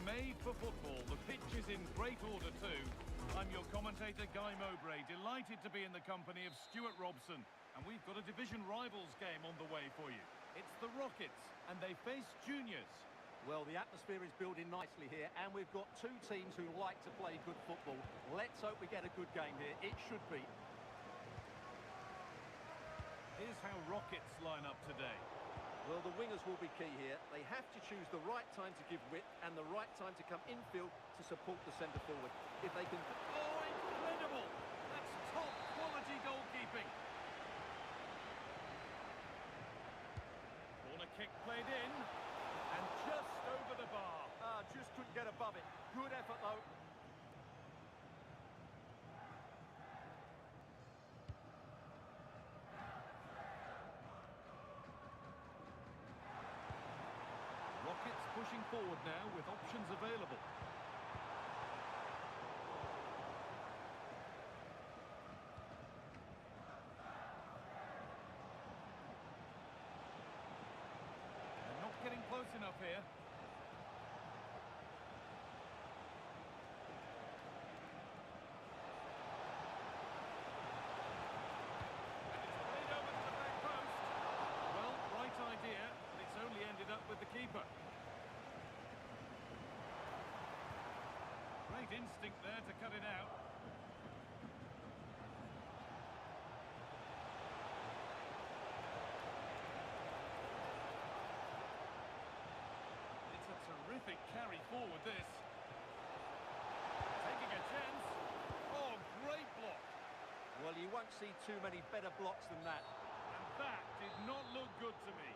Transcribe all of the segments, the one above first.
made for football. The pitch is in great order too. I'm your commentator, Guy Mowbray, delighted to be in the company of Stuart Robson. And we've got a division rivals game on the way for you. It's the Rockets, and they face juniors. Well, the atmosphere is building nicely here, and we've got two teams who like to play good football. Let's hope we get a good game here. It should be. Here's how Rockets line up today. Well, the wingers will be key here. They have to choose the right time to give width and the right time to come infield to support the centre forward. If they can... Oh, incredible! That's top quality goalkeeping. Corner kick played in, and just over the bar. Just couldn't get above it. Good effort, though. Rockets pushing forward now with options available. They're not getting close enough here. And it's played over to the back post. Well, right idea, but it's only ended up with the keeper. Great instinct there to cut it out. It's a terrific carry forward, this. Taking a chance. Oh, great block. Well, you won't see too many better blocks than that. And that did not look good to me.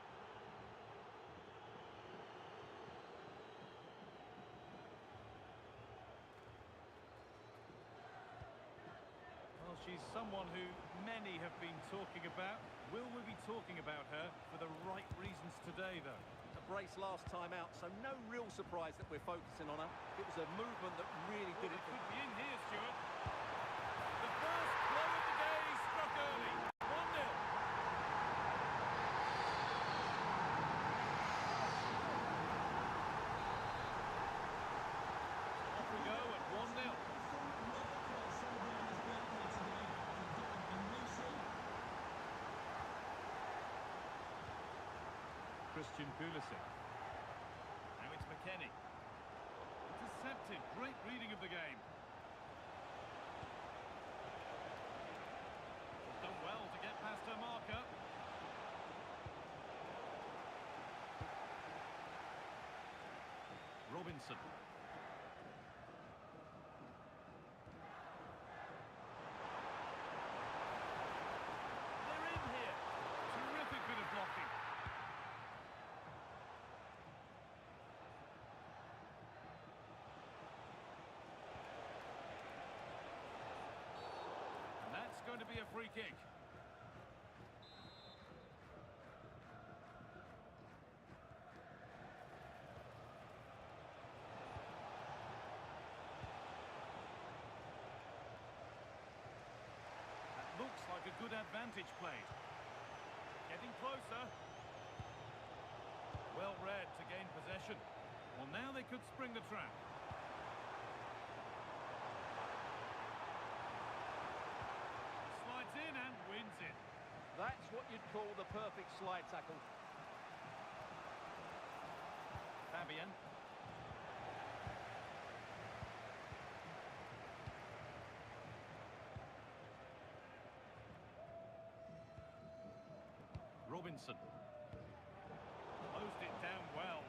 Well, she's someone who many have been talking about. Will we be talking about her for the right reasons today, though? A brace last time out, so no real surprise that we're focusing on her. It was a movement that really did it. It could be in here, Stuart. The first blow of the day struck early. 1-0. Off we go at 1-0. Christian Pulisic. Now it's McKennie. Intercepted. Great reading of the game. Done well to get past her marker. Robinson. They're in here. Terrific bit of blocking. That's going to be a free kick. That looks like a good advantage played. Getting closer. Well read to gain possession. Well, now they could spring the trap. In and wins it. That's what you'd call the perfect slide tackle. Fabian. Robinson. Closed it down well.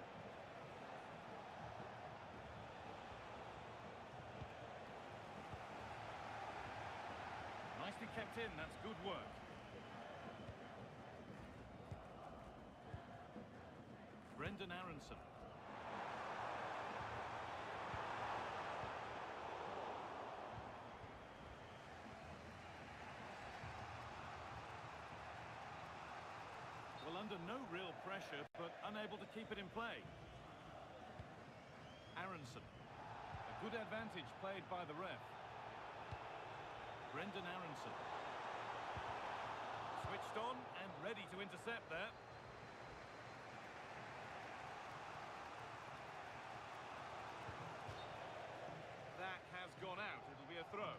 Nicely kept in, that's good work. Brendan Aronson. Well, under no real pressure, but unable to keep it in play. Aronson. A good advantage played by the ref. Brendan Aronson. Switched on and ready to intercept there. throw.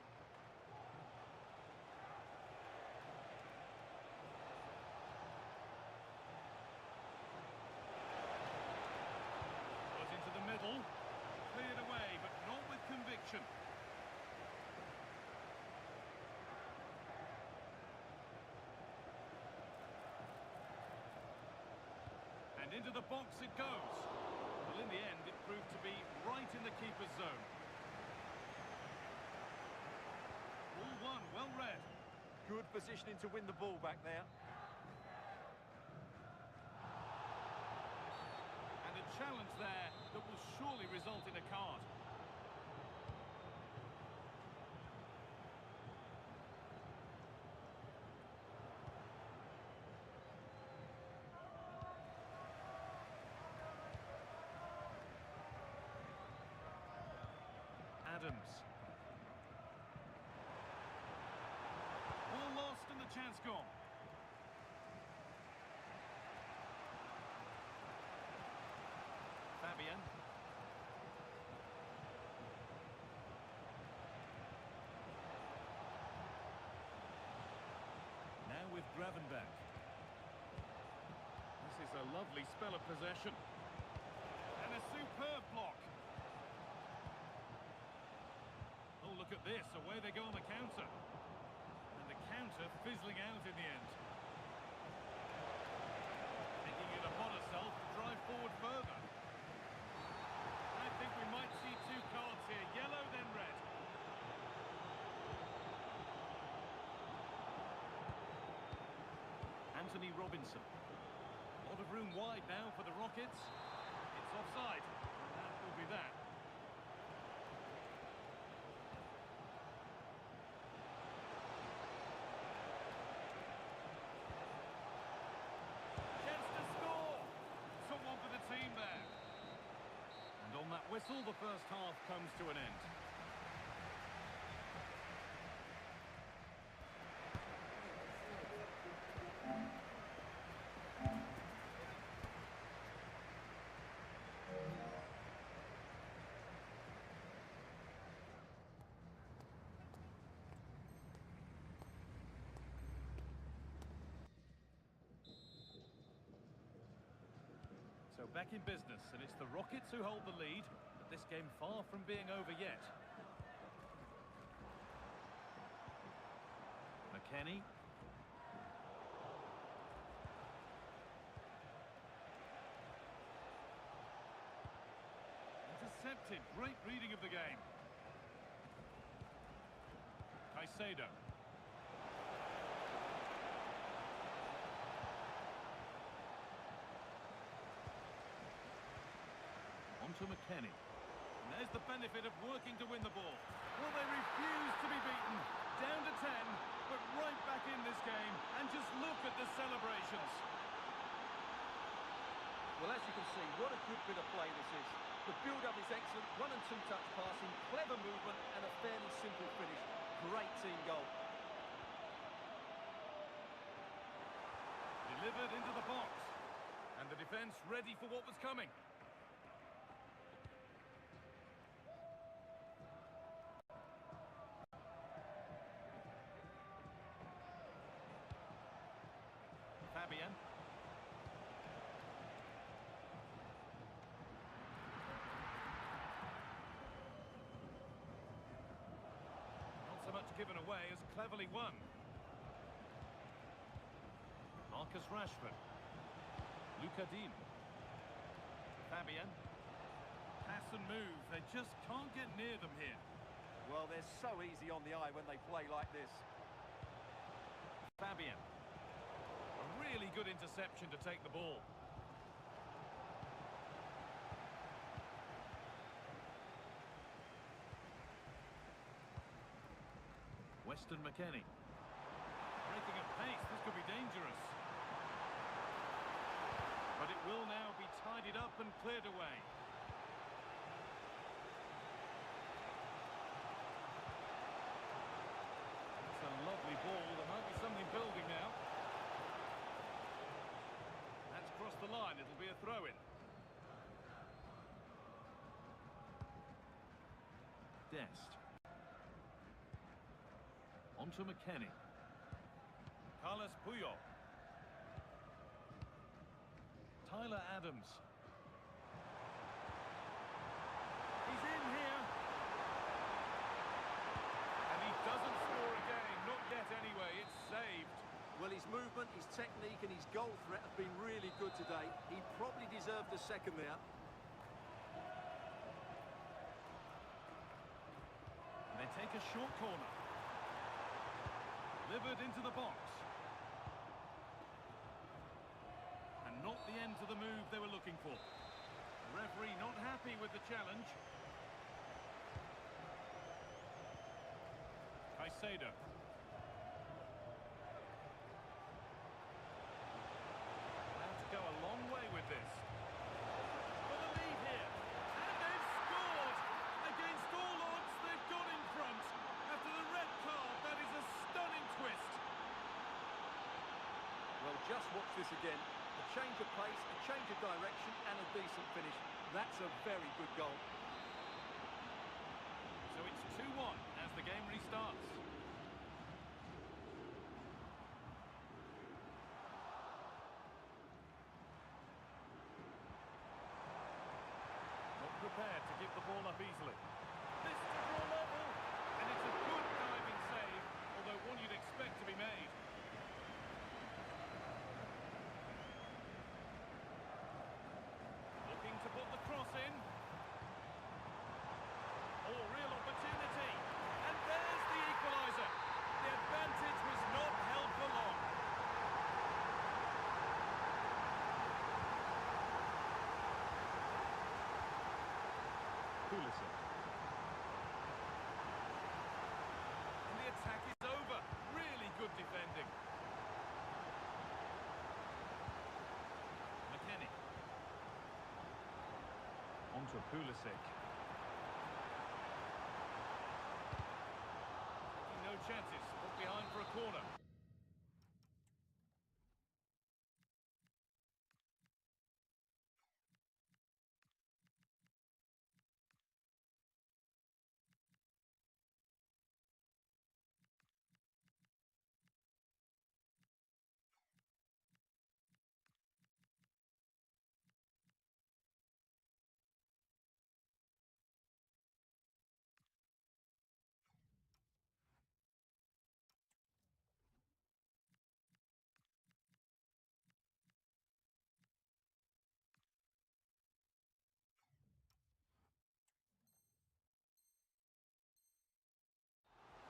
Put into the middle. Cleared away, but not with conviction. And into the box it goes. Well, in the end, it proved to be right in the keeper's zone. Ball one, well read. Good positioning to win the ball back there. And a challenge there that will surely result in a card. Adams. All lost and the chance gone. Fabian. Now with Gravenberch. This is a lovely spell of possession. And a superb block. Oh, look at this. Away they go on the counter. And the counter fizzling out in the end. Taking it upon herself to drive forward further. I think we might see two cards here. Yellow, then red. Anthony Robinson. A lot of room wide now for the Rockets. It's offside. That will be that. Team there. And on that whistle, the first half comes to an end. So back in business, and it's the Rockets who hold the lead, but this game far from being over yet. McKennie. Intercepted, great reading of the game. Caicedo. To McKennie. And there's the benefit of working to win the ball. Well, they refuse to be beaten. Down to 10, but right back in this game. And just look at the celebrations. Well, as you can see, what a good bit of play this is. The build-up is excellent, 1- and 2-touch passing, clever movement, and a fairly simple finish. Great team goal. Delivered into the box. And the defence ready for what was coming. Fabian. Not so much given away as cleverly won. Marcus Rashford. Luca Dean. Fabian. Pass and move. They just can't get near them here. Well, they're so easy on the eye when they play like this. Fabian. Really good interception to take the ball. Weston McKennie. Breaking at pace, this could be dangerous. But it will now be tidied up and cleared away. It's a lovely ball. There might be something building now. That's crossed the line. It'll be a throw-in. Dest. On to McKennie. Carlos Puyol. Tyler Adams. He's in here. And he doesn't score again. Not yet anyway. It's saved. Well, his movement, his technique and his goal threat have been really good today. He probably deserved a second there. They take a short corner. Delivered into the box. And not the end to the move they were looking for. The referee not happy with the challenge. Caicedo. Have to go a long way with this. For the lead here. And they've scored! Against all odds, they've gone in front. After the red card, that is a stunning twist. Well, just watch this again. A change of pace, a change of direction and a decent finish. That's a very good goal. So it's 2-1 as the game restarts. Not prepared to give the ball up easily. This to draw level. And it's a good diving save, although one you'd expect to be made. Looking to put the cross in. Oh, real opportunity. And there's the equaliser. The advantage was not held for long. Pulisic. And the attack is over. Really good defending. McKennie. On to Pulisic. Taking no chances. Put behind for a corner.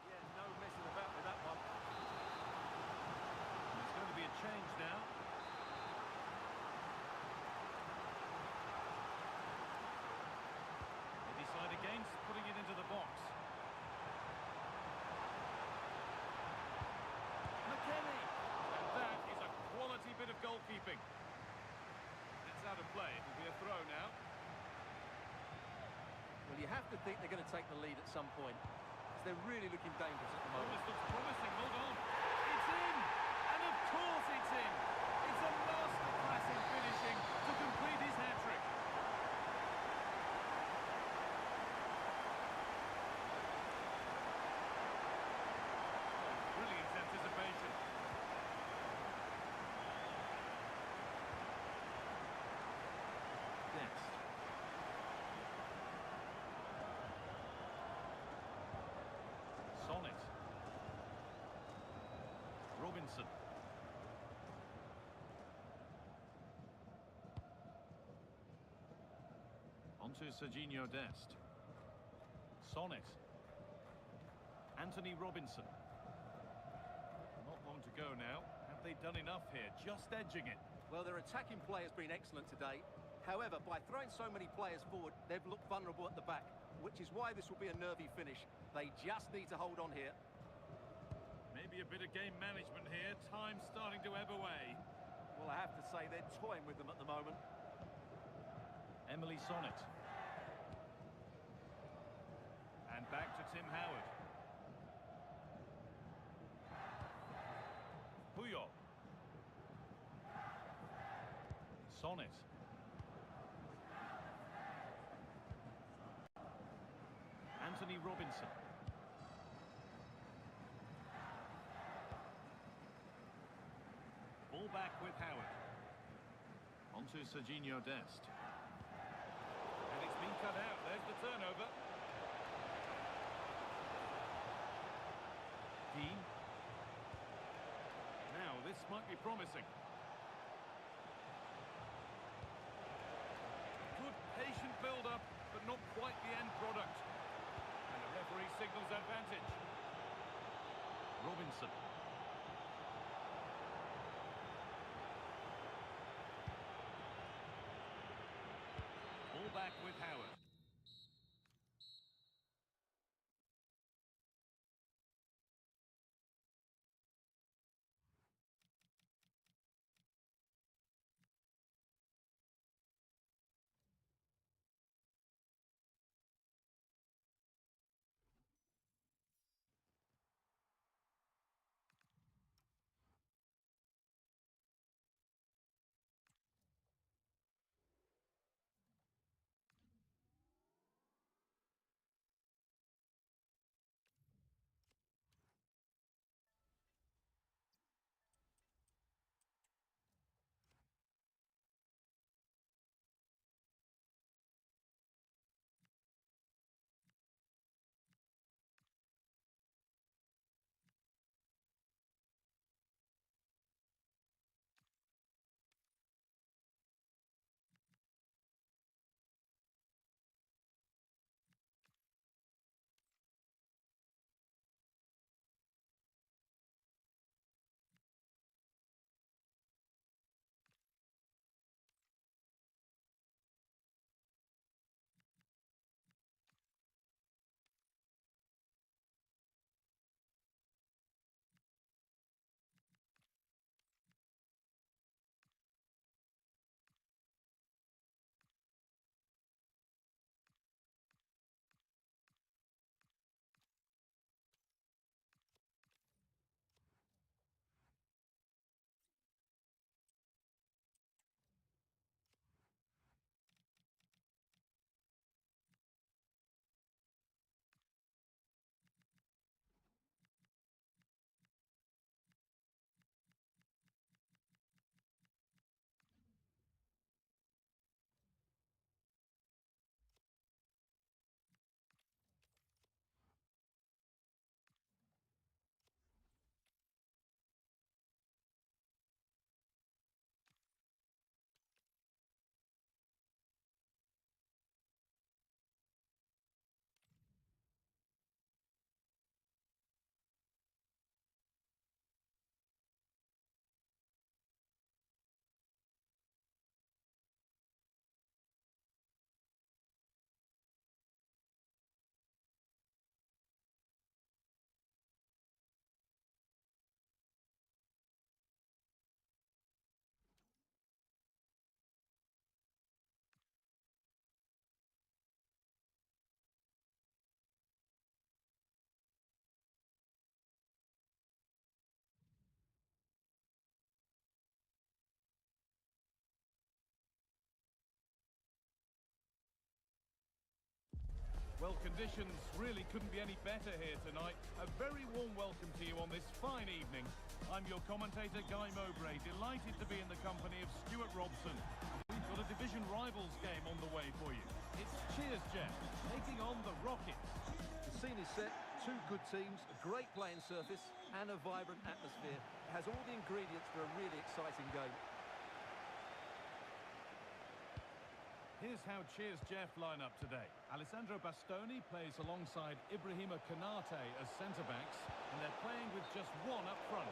Yeah, no messing about with that one. There's going to be a change now. They decide against putting it into the box. McKennie! And that is a quality bit of goalkeeping. That's out of play. It will be a throw now. Well, you have to think they're going to take the lead at some point. Because they're really looking dangerous at the Oh, moment. this looks promising. Hold on. It's in! And of course it's in! It's a masterclass in finishing to complete his hat-trick. Brilliant anticipation. Next. Sonnet. Robinson. Onto Serginho Dest. Sonnet. Anthony Robinson. Not long to go now. Have they done enough here? Just edging it. Well, their attacking play has been excellent today. However, by throwing so many players forward, they've looked vulnerable at the back, which is why this will be a nervy finish. They just need to hold on here. Maybe a bit of game management here. Time starting to ebb away. Well, I have to say, they're toying with them at the moment. Emily Sonnet. And back to Tim Howard. Puyol. Sonnet. Anthony Robinson. Ball back with Howard. On to Serginho Dest. And it's been cut out. There's the turnover. Dean. Now, this might be promising. Good patient build-up, but not quite the end product. And the referee signals advantage. Robinson. Ball back with Howard. Well, conditions really couldn't be any better here tonight. A very warm welcome to you on this fine evening. I'm your commentator, Guy Mowbray, delighted to be in the company of Stuart Robson. We've got a division rivals game on the way for you. It's Cheers Jeff, taking on the Rockets. The scene is set, two good teams, a great playing surface and a vibrant atmosphere. It has all the ingredients for a really exciting game. Here's how Cheers Jeff line up today. Alessandro Bastoni plays alongside Ibrahima Konate as centre-backs, and they're playing with just one up front.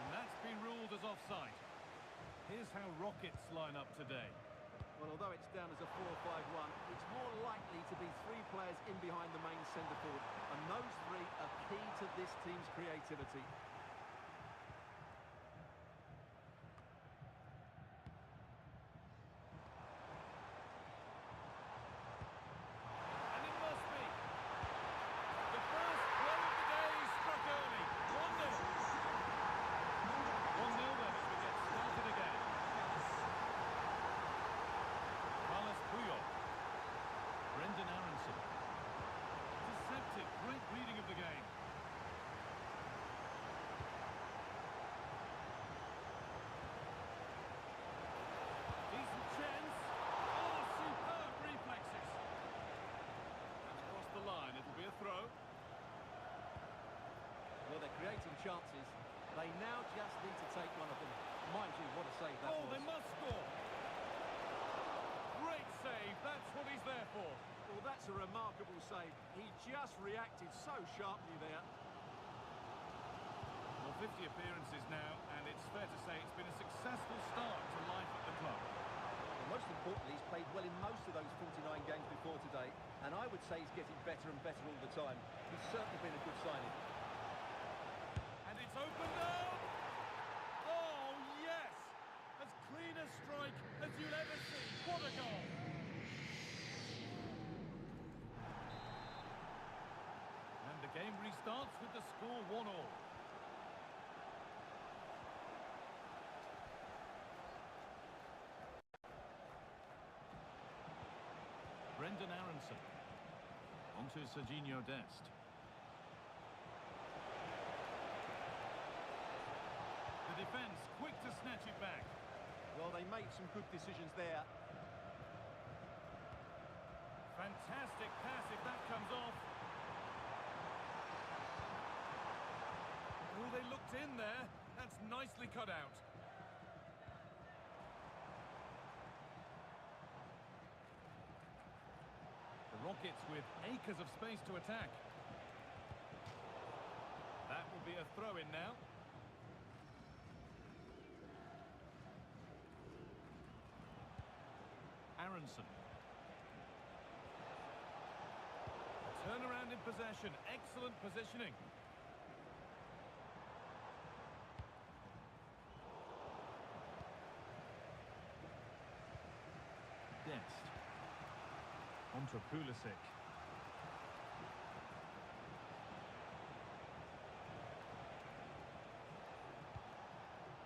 And that's been ruled as offside. Here's how Rockets line up today. Well, although it's down as a 4-5-1, it's more likely to be three players in behind the main centre forward, and those three are key to this team's creativity. chances. They now just need to take one of them. Mind you, what a save that was. They must score. Great save. That's what he's there for. Well, that's a remarkable save. He just reacted so sharply there. Well, 50 appearances now, and it's fair to say it's been a successful start to life at the club. Well, most importantly, he's played well in most of those 49 games before today, and I would say he's getting better and better all the time. He's certainly been a good signing. And it's opened up! Oh, yes! As clean a strike as you'll ever see. What a goal! And the game restarts with the score 1-1. Brendan Aronson. Onto Serginho Dest. The defence quick to snatch it back. Well, they made some good decisions there. Fantastic pass if that comes off. Oh, they looked in there. That's nicely cut out. The Rockets with acres of space to attack. That will be a throw-in now. Aronson. Turnaround in possession. Excellent positioning. Dest. Onto Pulisic.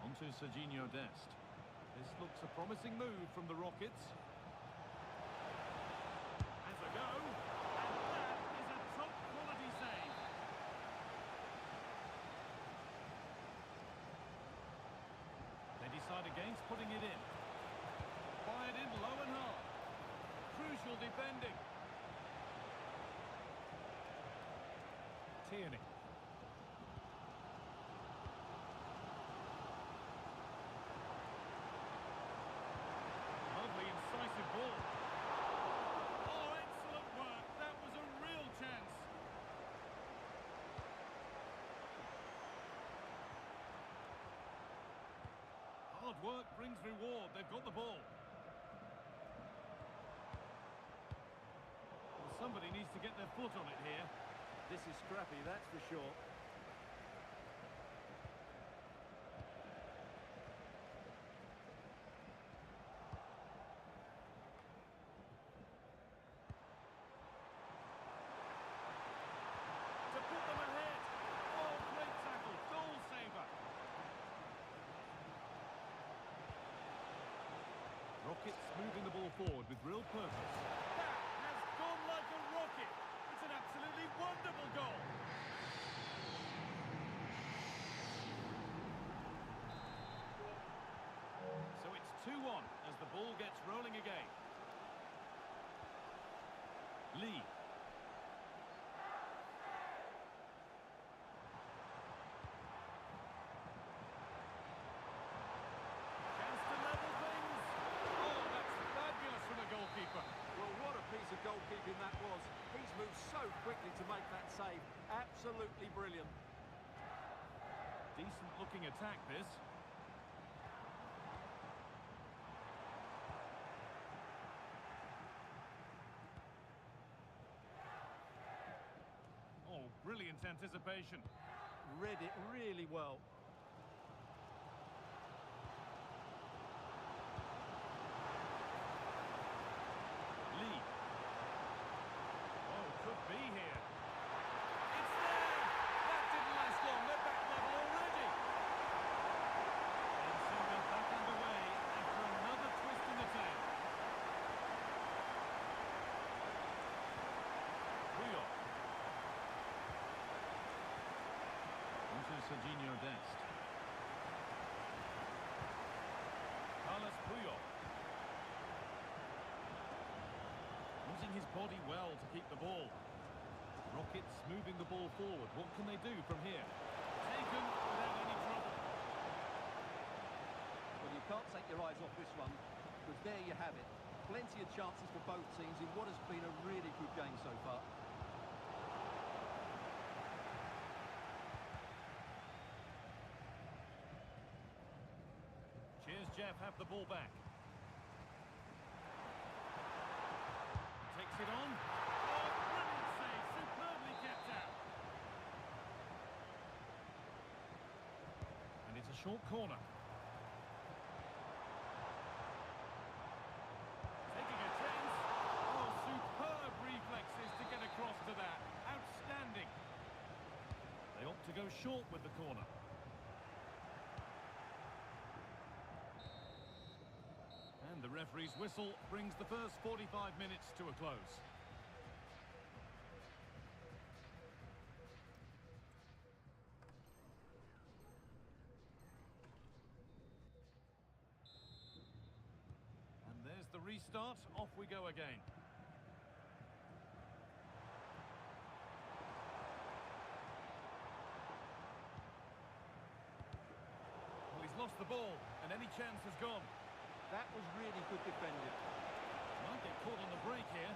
Onto Serginho Dest. This looks a promising move from the Rockets. Has a go. And that is a top-quality save. They decide against putting it in. Fired in low and hard. Crucial defending. Tierney. Lovely incisive ball. Oh, excellent work. That was a real chance. Hard work brings reward. They've got the ball. Somebody needs to get their foot on it here. This is scrappy, that's for sure. To put them ahead. Oh, great tackle. Goal saver. Rockets moving the ball forward with real purpose. Gone like a rocket. It's an absolutely wonderful goal. So it's 2-1 as the ball gets rolling again. Lee. Chance to level things. Oh, that's fabulous from the goalkeeper. Well, what a piece of goalkeeping that was. He's moved so quickly to make that save. Absolutely brilliant. Decent looking attack, this. Oh, brilliant anticipation. Read it really well. Lee. Oh, could be here. It's there! That didn't last long. They're back level already. And so they're back underway after another twist in the tail. Puyol. Onto Serginho Dest. Carlos Puyol. Using his body well to keep the ball. Rockets moving the ball forward. What can they do from here? Taken can't take your eyes off this one, because there you have it. Plenty of chances for both teams in what has been a really good game so far. Cheers, Jeff, have the ball back. Takes it on. Oh, brilliant save, superbly kept out. And it's a short corner. Taking a chance. Oh, superb reflexes to get across to that. Outstanding. They opt to go short with the corner. And the referee's whistle brings the first 45 minutes to a close. And there's the restart. Off we go again. Well, he's lost the ball, and any chance has gone. That was really good defending. Might get caught on the break here.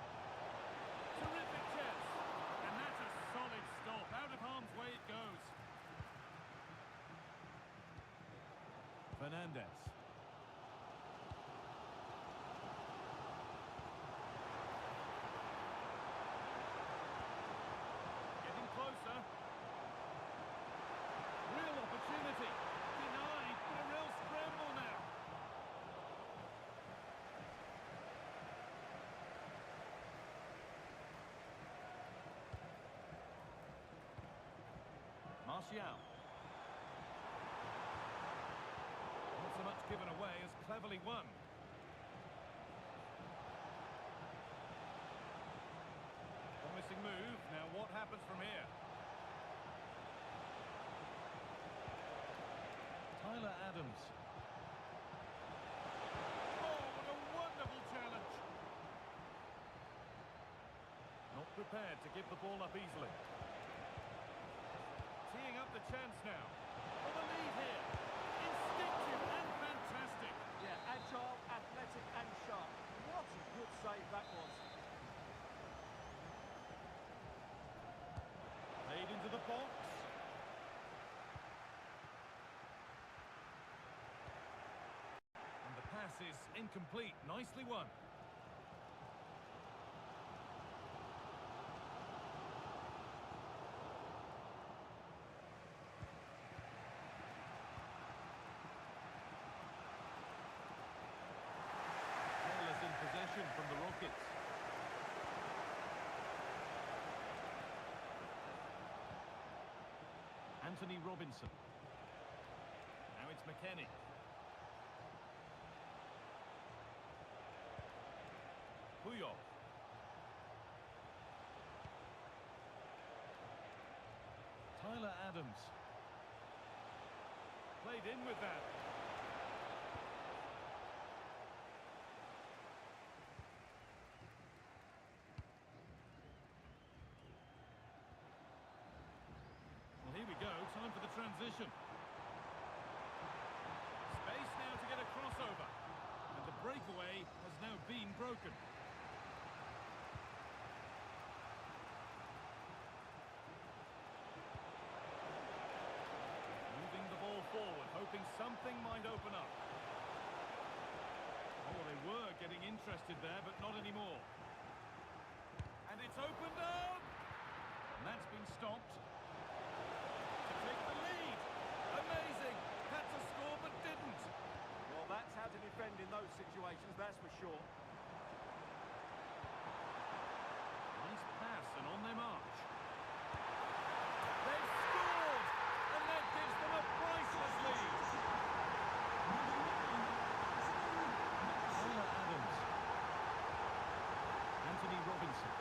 Terrific chance. And that's a solid stop. Out of harm's way it goes. Fernandez. Getting closer. Real opportunity. Denied. But a real scramble now. Martial. Not so much given away as cleverly won. Promising move. Now what happens from here? Tyler Adams. Oh, what a wonderful challenge. Not prepared to give the ball up easily. Teeing up the chance now. For the lead here. Instinctive and fantastic. Yeah, agile, athletic and sharp. What a good save that was. Played into the box. And the pass is incomplete. Nicely won. Possession from the Rockets. Anthony Robinson. Now it's McKennie. Puyol. Tyler Adams. Played in with that. Here we go, time for the transition. Space now to get a crossover. And the breakaway has now been broken. Moving the ball forward, hoping something might open up. Oh, they were getting interested there, but not anymore. And it's opened up! And that's been stopped. Take the lead. Amazing. Had to score but didn't. Well, that's how to defend in those situations, that's for sure. Nice pass and on their march. They've scored! And that gives them a priceless lead. Tyler Adams. Anthony Robinson.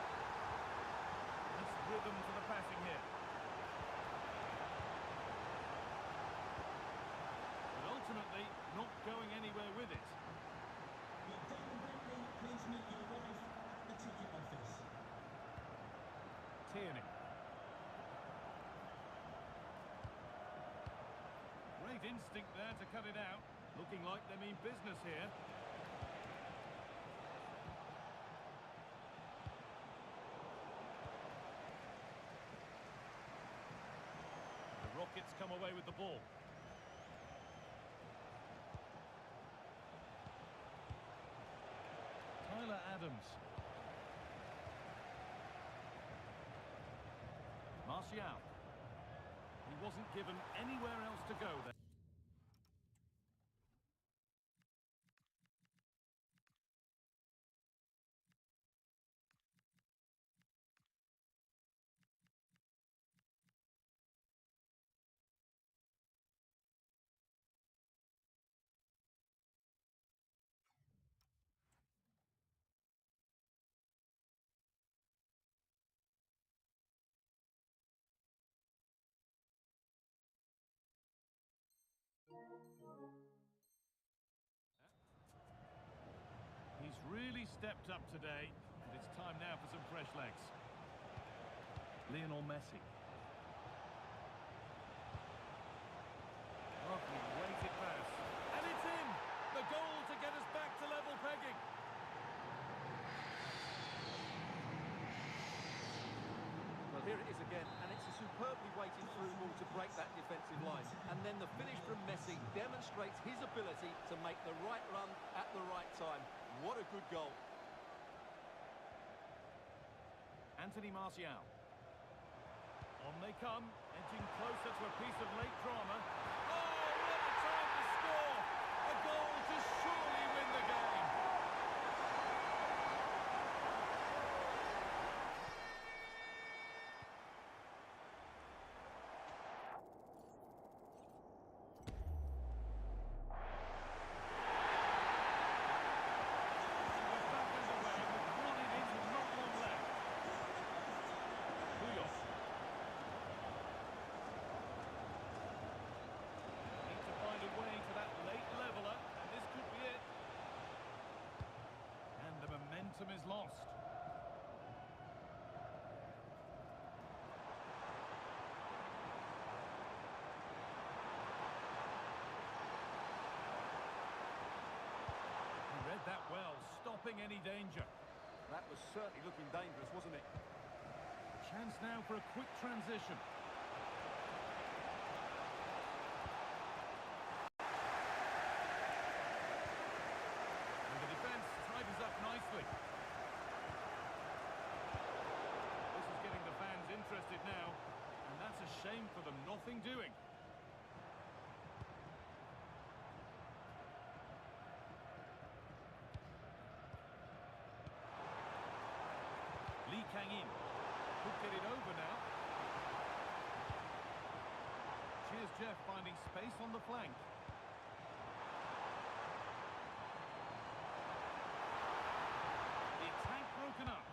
Nice rhythm to the passing here. Ultimately, not going anywhere with it. Tierney. Great instinct there to cut it out. Looking like they mean business here. The Rockets come away with the ball. Tyler Adams. Martial. He wasn't given anywhere else to go there. He's really stepped up today, and it's time now for some fresh legs. Lionel Messi. Lovely weighted pass. And it's in! The goal to get us back to level pegging. Well, here it is again, and it's a superbly weighted through ball to break that defensive line. And then the finish from Messi demonstrates his ability to make the right run at the right time. What a good goal. Anthony Martial. On they come, edging closer to a piece of late drama. Oh, what a time to score! A goal to surely win the game. Is lost. He read that well, stopping any danger. That was certainly looking dangerous, wasn't it? Chance now for a quick transition. And the defence tightens up nicely. Interested now, and that's a shame for them. Nothing doing. Lee Kang-in could get it over now. Cheers, Jeff, finding space on the flank. The attack broken up.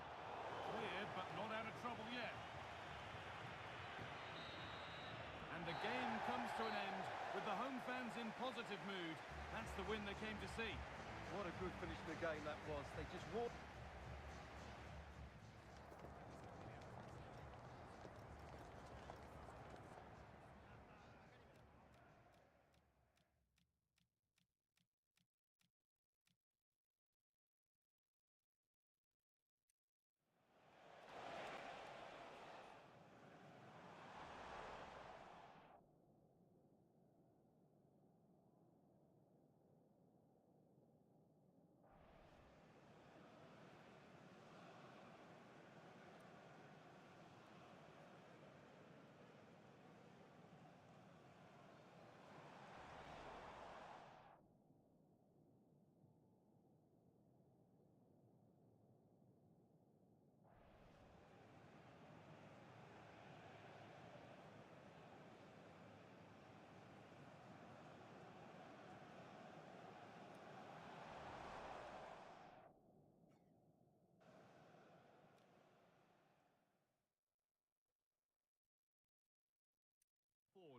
Cleared, but not out of trouble yet. And the game comes to an end with the home fans in positive mood. That's the win they came to see. What a good finish to the game that was. They just walked.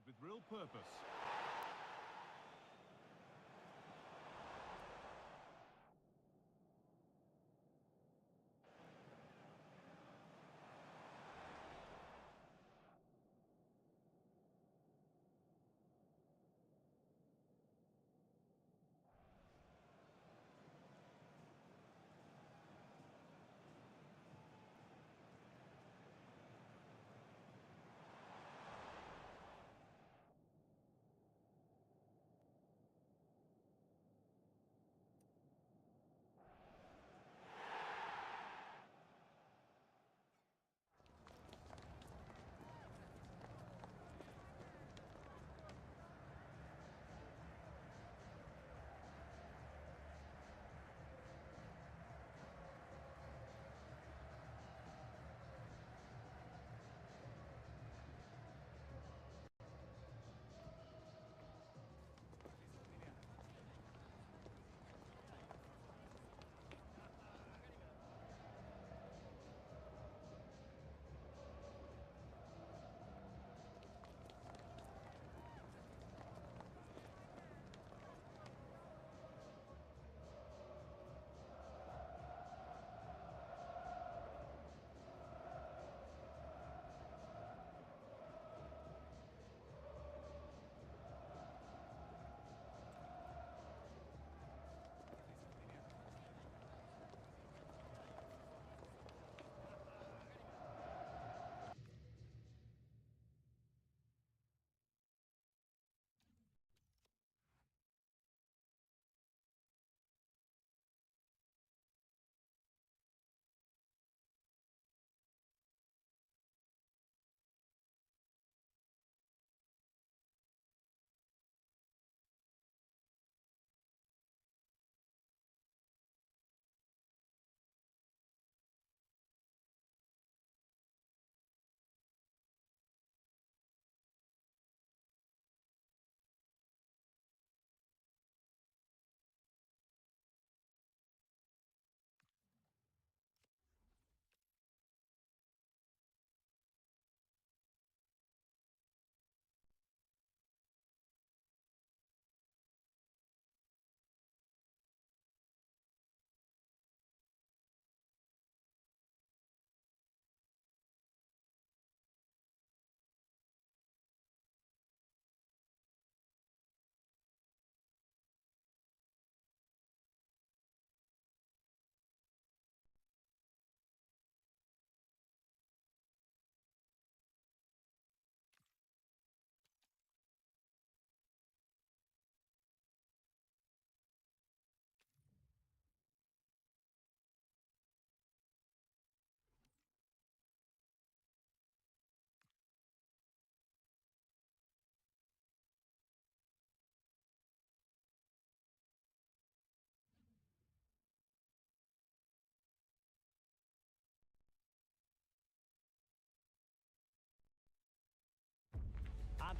With real purpose.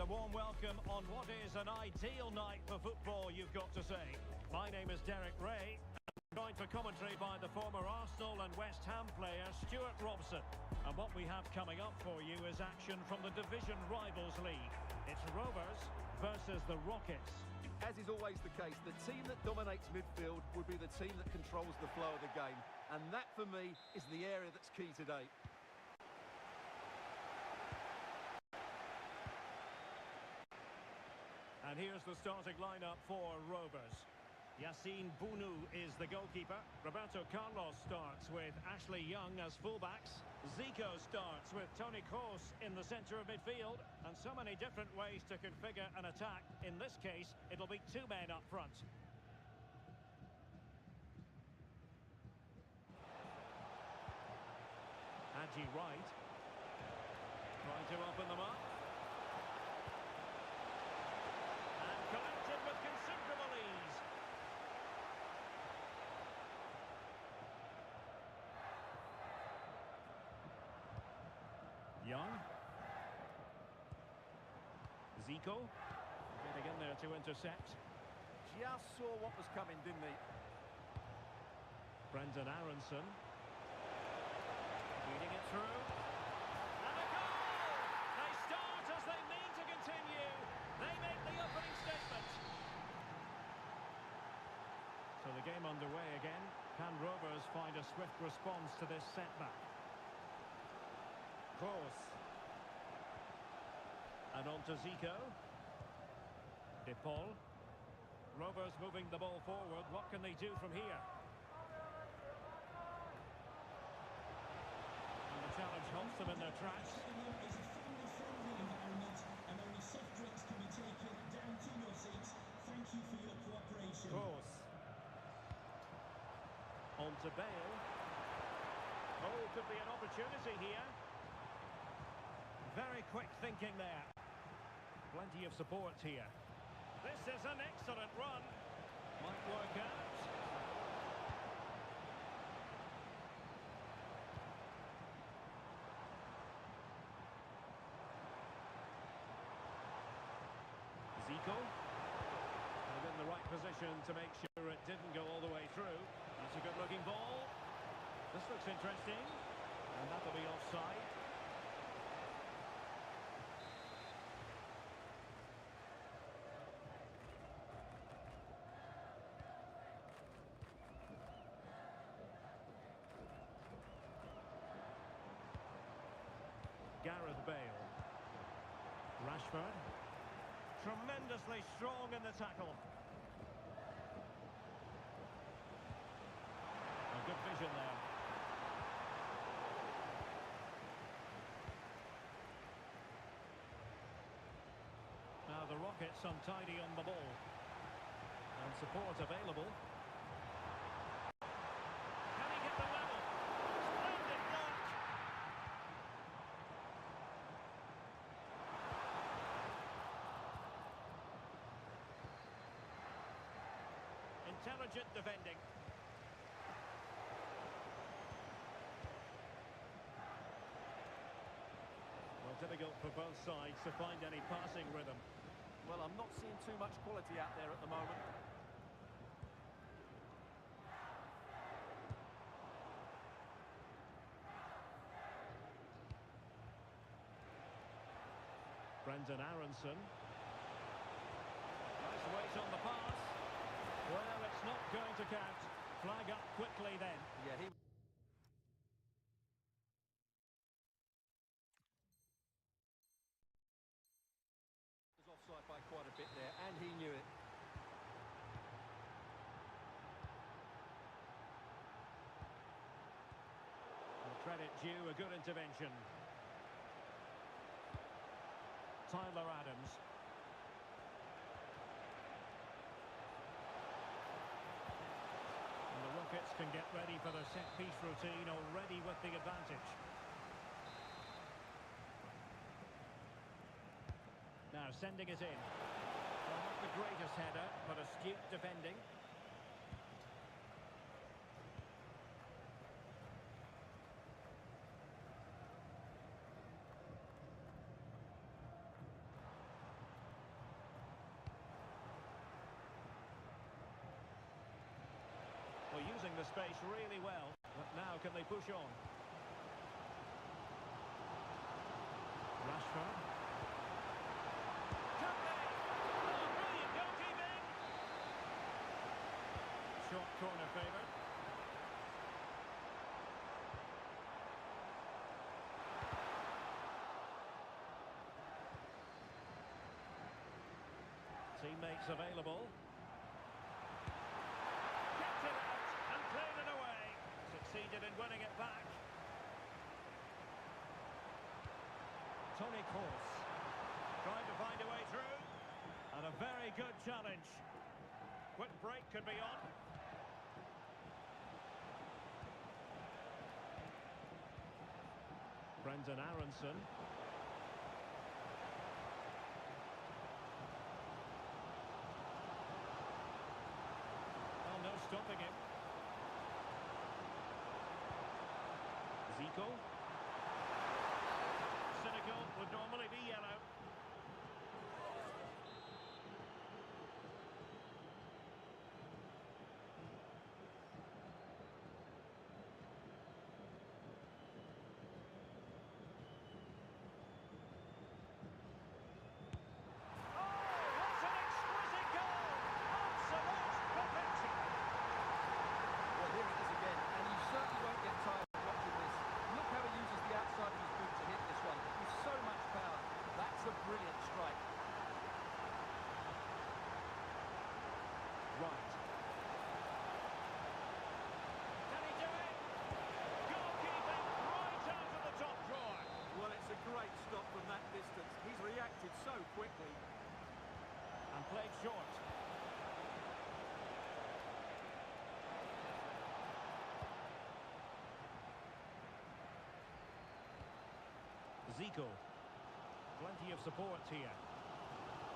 a warm welcome on what is an ideal night for football, you've got to say. My name is Derek Ray, joined for commentary by the former Arsenal and West Ham player Stuart Robson. And what we have coming up for you is action from the Division Rivals League. It's Rovers versus the Rockets. As is always the case, the team that dominates midfield would be the team that controls the flow of the game. And that, for me, is the area that's key today. And here's the starting lineup for Rovers. Yassine Bounou is the goalkeeper. Roberto Carlos starts with Ashley Young as fullbacks. Zico starts with Toni Kroos in the centre of midfield. And so many different ways to configure an attack. In this case, it'll be two men up front. Haji Wright. Trying to open them up. Collected with considerable ease. Young. Zico. Getting in there to intercept. Just saw what was coming, didn't he? Brendan Aronson. Feeding it through. And a goal! They start as they mean to continue. They make the opening statement. So the game underway again. Can Rovers find a swift response to this setback? Kroos. And on to Zico. De Paul. Rovers moving the ball forward. What can they do from here? And the challenge halts them in their tracks. Kroos. On to Bale. Oh, could be an opportunity here. Very quick thinking there. Plenty of support here. This is an excellent run. Might work out. Zico. And in the right position to make sure it didn't go all the way through. That's a good-looking ball. This looks interesting. And that'll be offside. Gareth Bale. Rashford. Tremendously strong in the tackle. A good vision there. Now the Rockets untidy on the ball. And support available. Can he get the level? Splendid block! Intelligent defending. Well, difficult for both sides to find any passing rhythm. Well, I'm not seeing too much quality out there at the moment. Brendan Aronson. Nice weight on the pass. Well, it's not going to count. Flag up quickly then. Yeah, he... was offside by quite a bit there, and he knew it. Well, credit due, a good intervention. Tyler Adams. And the Rockets can get ready for their set-piece routine already with the advantage. Now sending it in. Well, not the greatest header, but astute defending. space really well. But now can they push on? Rashford. Can they? Oh, brilliant goalkeeping! Short corner favoured. Teammates available. Kept it out and played it away. Succeeded in winning it back. Toni Kroos. Trying to find a way through. And a very good challenge. Quick break could be on. Brendan Aronson. No stopping him. Zico. Cynical would normally be yellow. Brilliant strike. Right. Can he do it? Goalkeeping right out of the top drawer. Well, it's a great stop from that distance. He's reacted so quickly. And played short. Zico. Plenty of support here.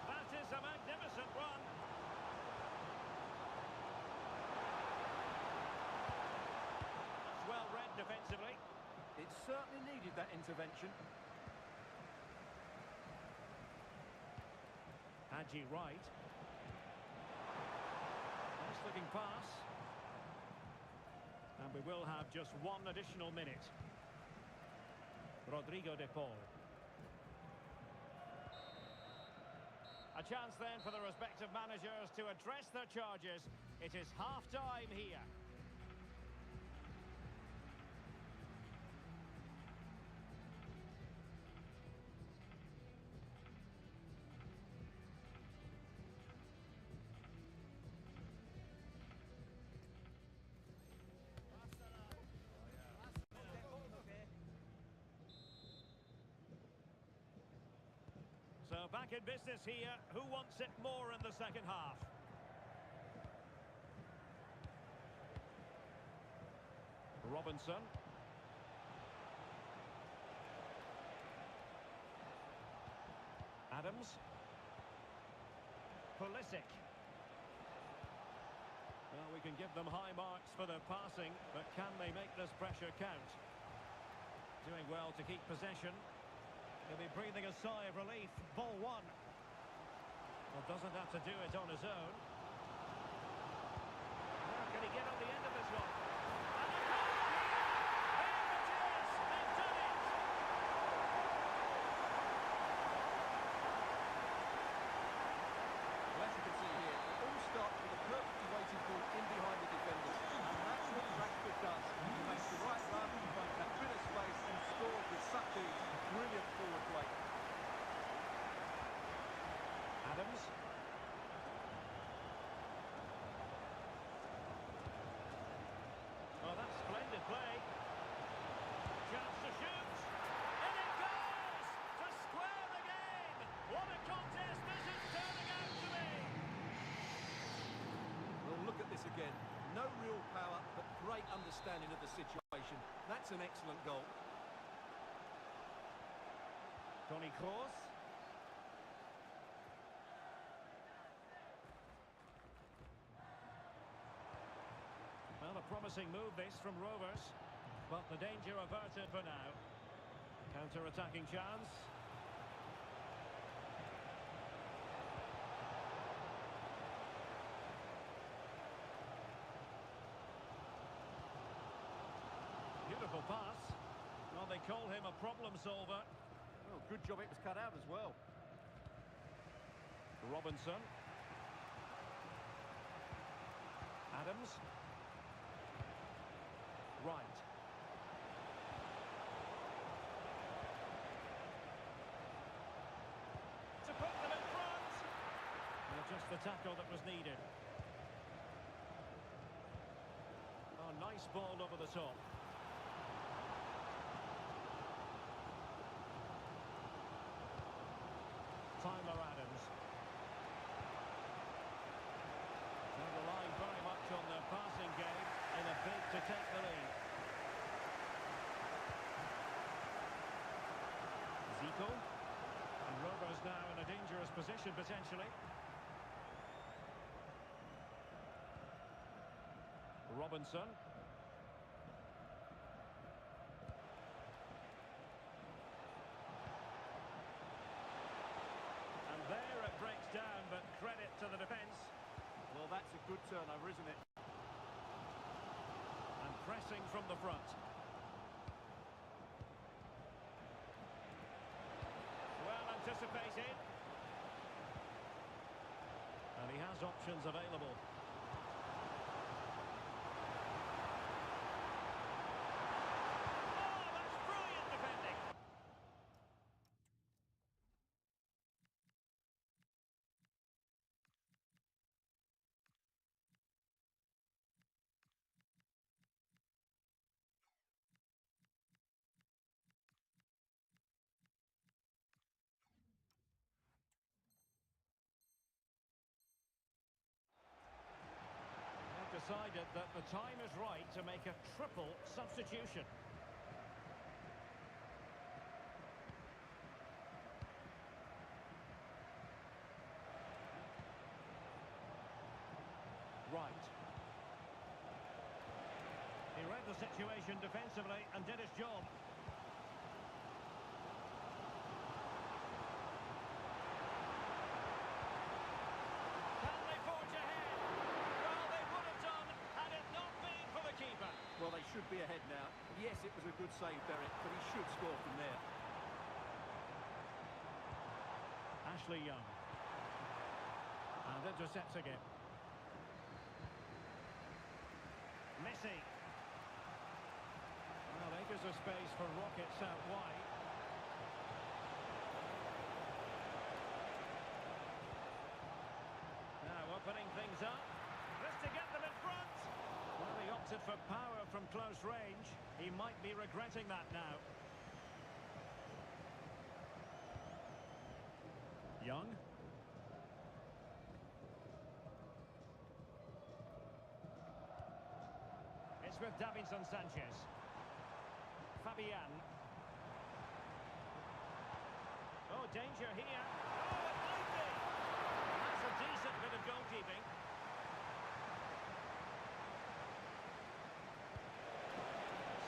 That is a magnificent run. That's well read defensively. It certainly needed that intervention. Haji Wright. Nice looking pass. And we will have just one additional minute. Rodrigo de Paul. A chance then for the respective managers to address their charges. It is half-time here. So back in business here. Who wants it more in the second half? Robinson. Adams. Pulisic. Well, we can give them high marks for their passing, but can they make this pressure count? Doing well to keep possession. He'll be breathing a sigh of relief. Ball one. Well, doesn't have to do it on his own. Where can he get on the end of this one? And a goal! Here it is! They've done it! Well, as you can see here, it all starts with a perfectly weighted ball in behind the defenders. And that's what Rashford does. He makes the right run, he finds that bit of space and scores with such ease. Brilliant forward play. Adams. Oh, that's splendid play. Chance to shoot. And it goes! To square the game! What a contest this is turning out to be! Well, look at this again. No real power, but great understanding of the situation. That's an excellent goal. Toni Kroos. Well, a promising move this from Rovers, but the danger averted for now. Counter-attacking chance. Tactical pass. Well, they call him a problem solver. Oh, good job it was cut out as well. Robinson. Adams. Right. To put them in front. Well, just the tackle that was needed. Oh, nice ball over the top. Tyler Adams. They're relying very much on their passing game in a bid to take the lead. Zico. And Rovers now in a dangerous position potentially. Robinson. And there it breaks down, but credit to the defence. Well, that's a good turnover, isn't it? And pressing from the front. Well anticipated. And he has options available. Oh, that's brilliant defending. Decided that the time is right to make a triple substitution. Right. He read the situation defensively and did his job. Well, they should be ahead now. Yes, it was a good save, Derek, but he should score from there. Ashley Young. And intercepts again. Messi. Well, acres of space for rockets out wide. Now opening things up. Just to get them in front. Well, he opted for power from close range. He might be regretting that now. Young. It's with Davinson Sanchez. Fabian. Oh, danger here. Oh, it might be. That's a decent bit of goalkeeping.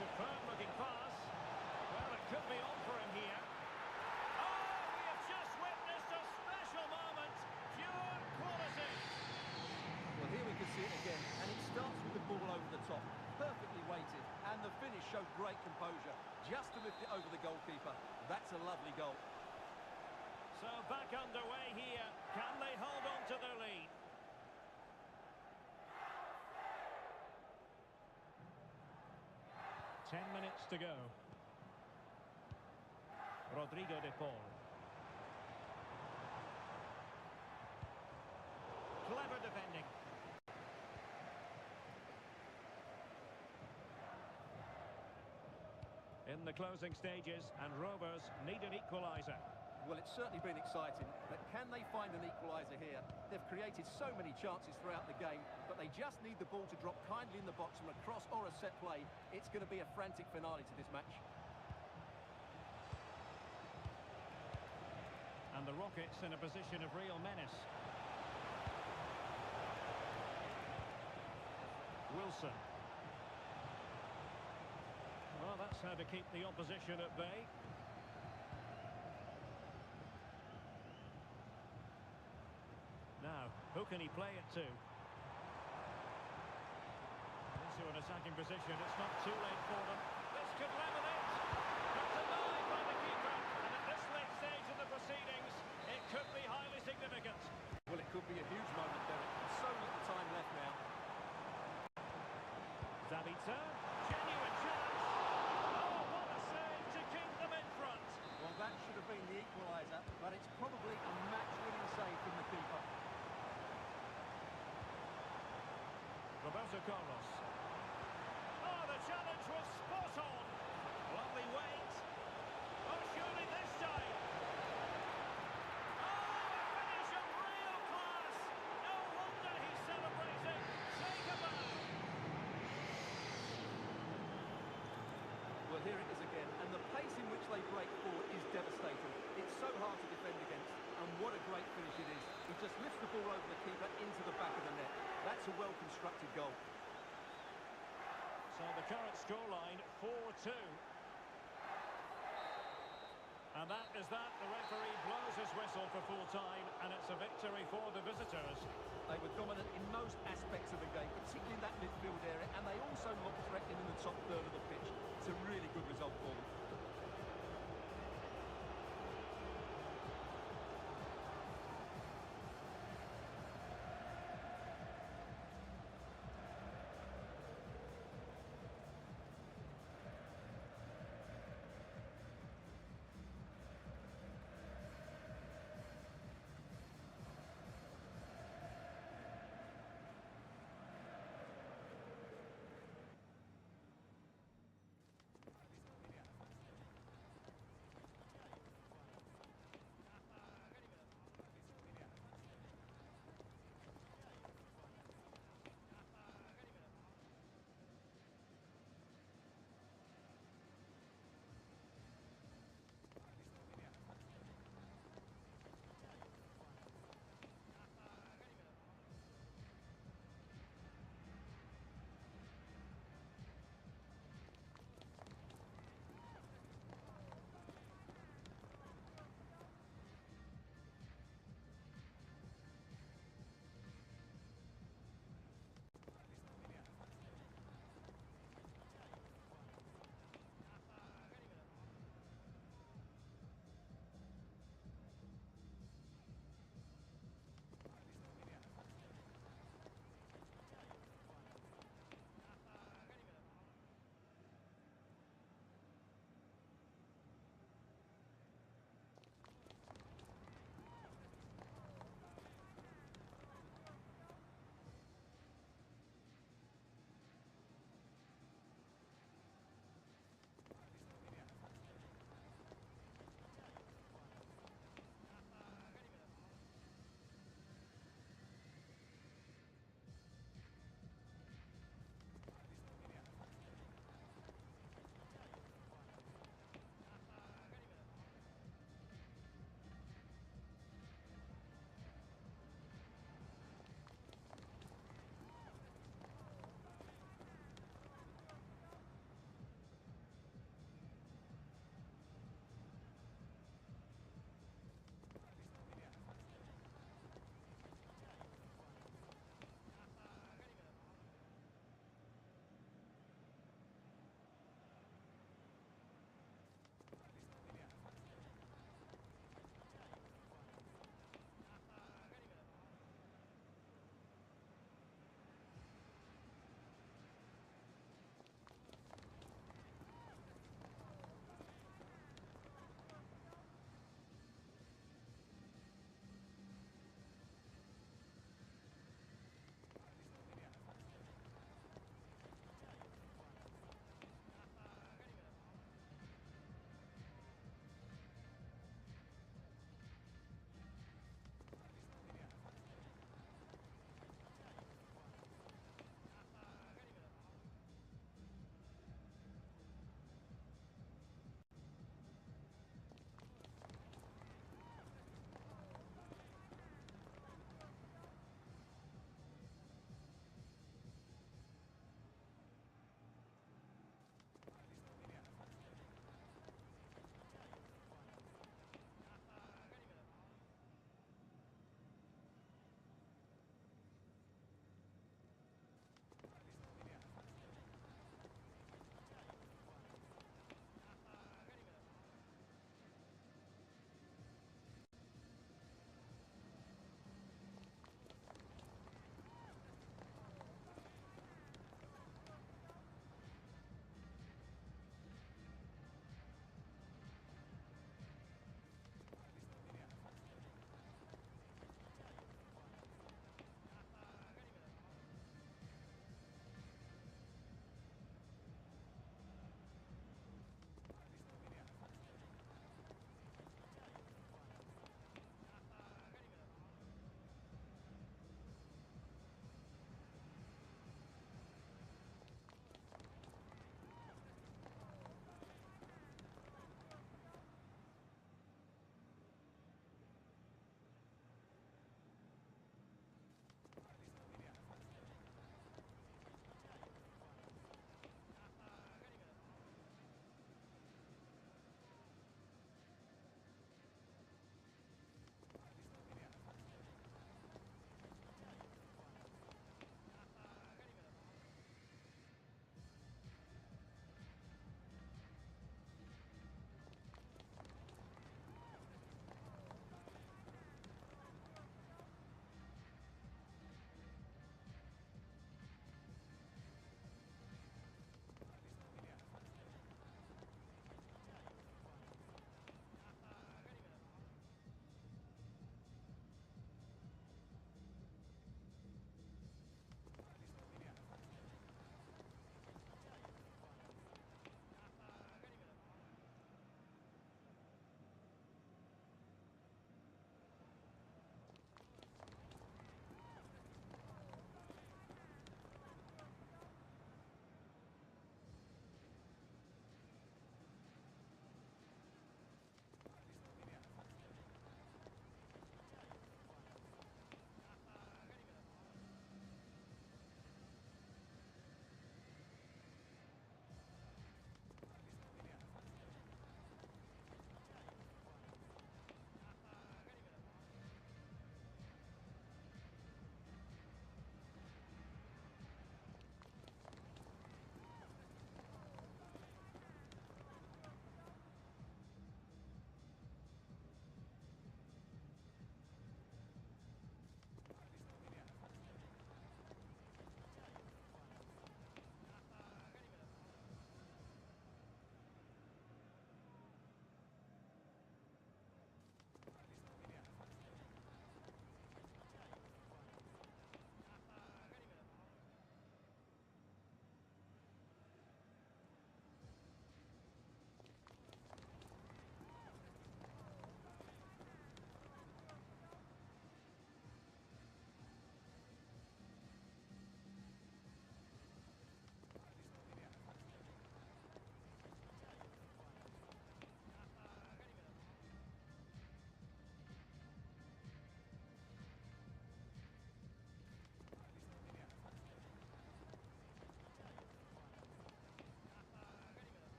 Superb looking pass. Well, it could be on for him here. Oh, we have just witnessed a special moment. Pure quality. Well, here we can see it again, and it starts with the ball over the top. Perfectly weighted, and the finish showed great composure. Just to lift it over the goalkeeper. That's a lovely goal. So back underway here. Can they hold on to their lead? Ten minutes to go. Rodrigo de Paul. Clever defending. In the closing stages, and Rovers need an equaliser. Well, it's certainly been exciting, but can they find an equaliser here? They've created so many chances throughout the game, but they just need the ball to drop kindly in the box from a cross or a set play. It's going to be a frantic finale to this match. And the Rockets in a position of real menace. Wilson. Well, that's how to keep the opposition at bay. Now, who can he play it to? Into an attacking position. It's not too late for them. This could level it. But denied by the keeper. And at this late stage in the proceedings, it could be highly significant. Well, it could be a huge moment, Derek. So little time left now. Zabitzer, genuine chance. Oh, what a save to keep them in front. Well, that should have been the equaliser, but it's probably a match-winning save from the keeper. Roberto Carlos. Oh, the challenge was spot on. Lovely weight. Oh, surely this time. Oh, a finish of real class. No wonder he's celebrating. Take a bow. Well, here it is again, and the pace in which they break forward is devastating. It's so hard to defend against, and what a great finish it is. He just lifts the ball over the keeper into the back of the net. That's a well-constructed goal. So the current scoreline, 4-2. And that is that. The referee blows his whistle for full time, and it's a victory for the visitors. They were dominant in most aspects of the game, particularly in that midfield area, and they also looked threatening in the top third of the pitch. It's a really good result for them.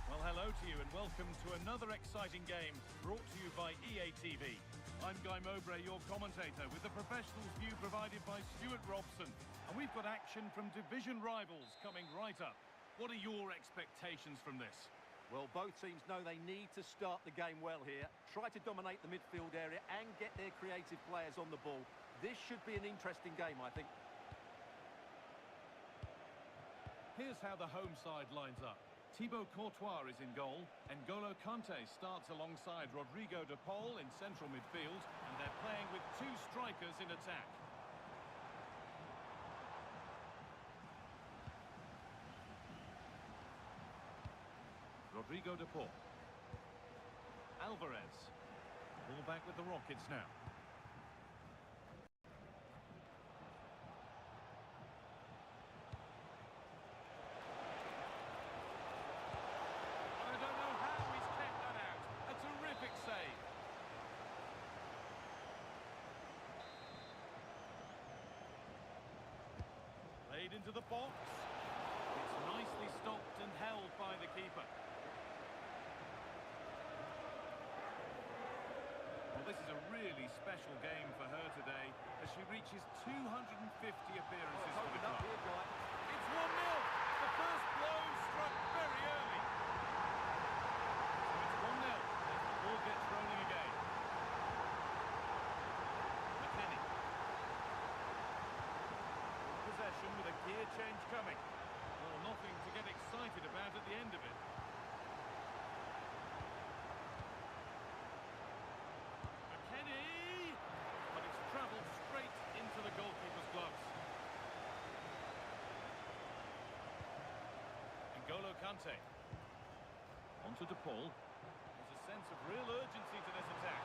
Well, hello to you and welcome to another exciting game brought to you by EA TV. I'm Guy Mowbray, your commentator, with the professionals' view provided by Stuart Robson. And we've got action from division rivals coming right up. What are your expectations from this? Well, both teams know they need to start the game well here, try to dominate the midfield area and get their creative players on the ball. This should be an interesting game, I think. Here's how the home side lines up. Thibaut Courtois is in goal, and N'Golo Kante starts alongside Rodrigo de Paul in central midfield, and they're playing with two strikers in attack. Rodrigo de Paul. Alvarez. Ball back with the Rockets now. Played into the box. It's nicely stopped and held by the keeper. Well, this is a really special game for her today as she reaches 250 appearances for the club. It's 1-0. The first blow struck very early. So it's 1-0 as the ball gets rolling again. Possession with a gear change coming. Well, nothing to get excited about at the end of it. McKennie! But it's travelled straight into the goalkeeper's gloves. N'Golo Kante. Onto De Paul. There's a sense of real urgency to this attack.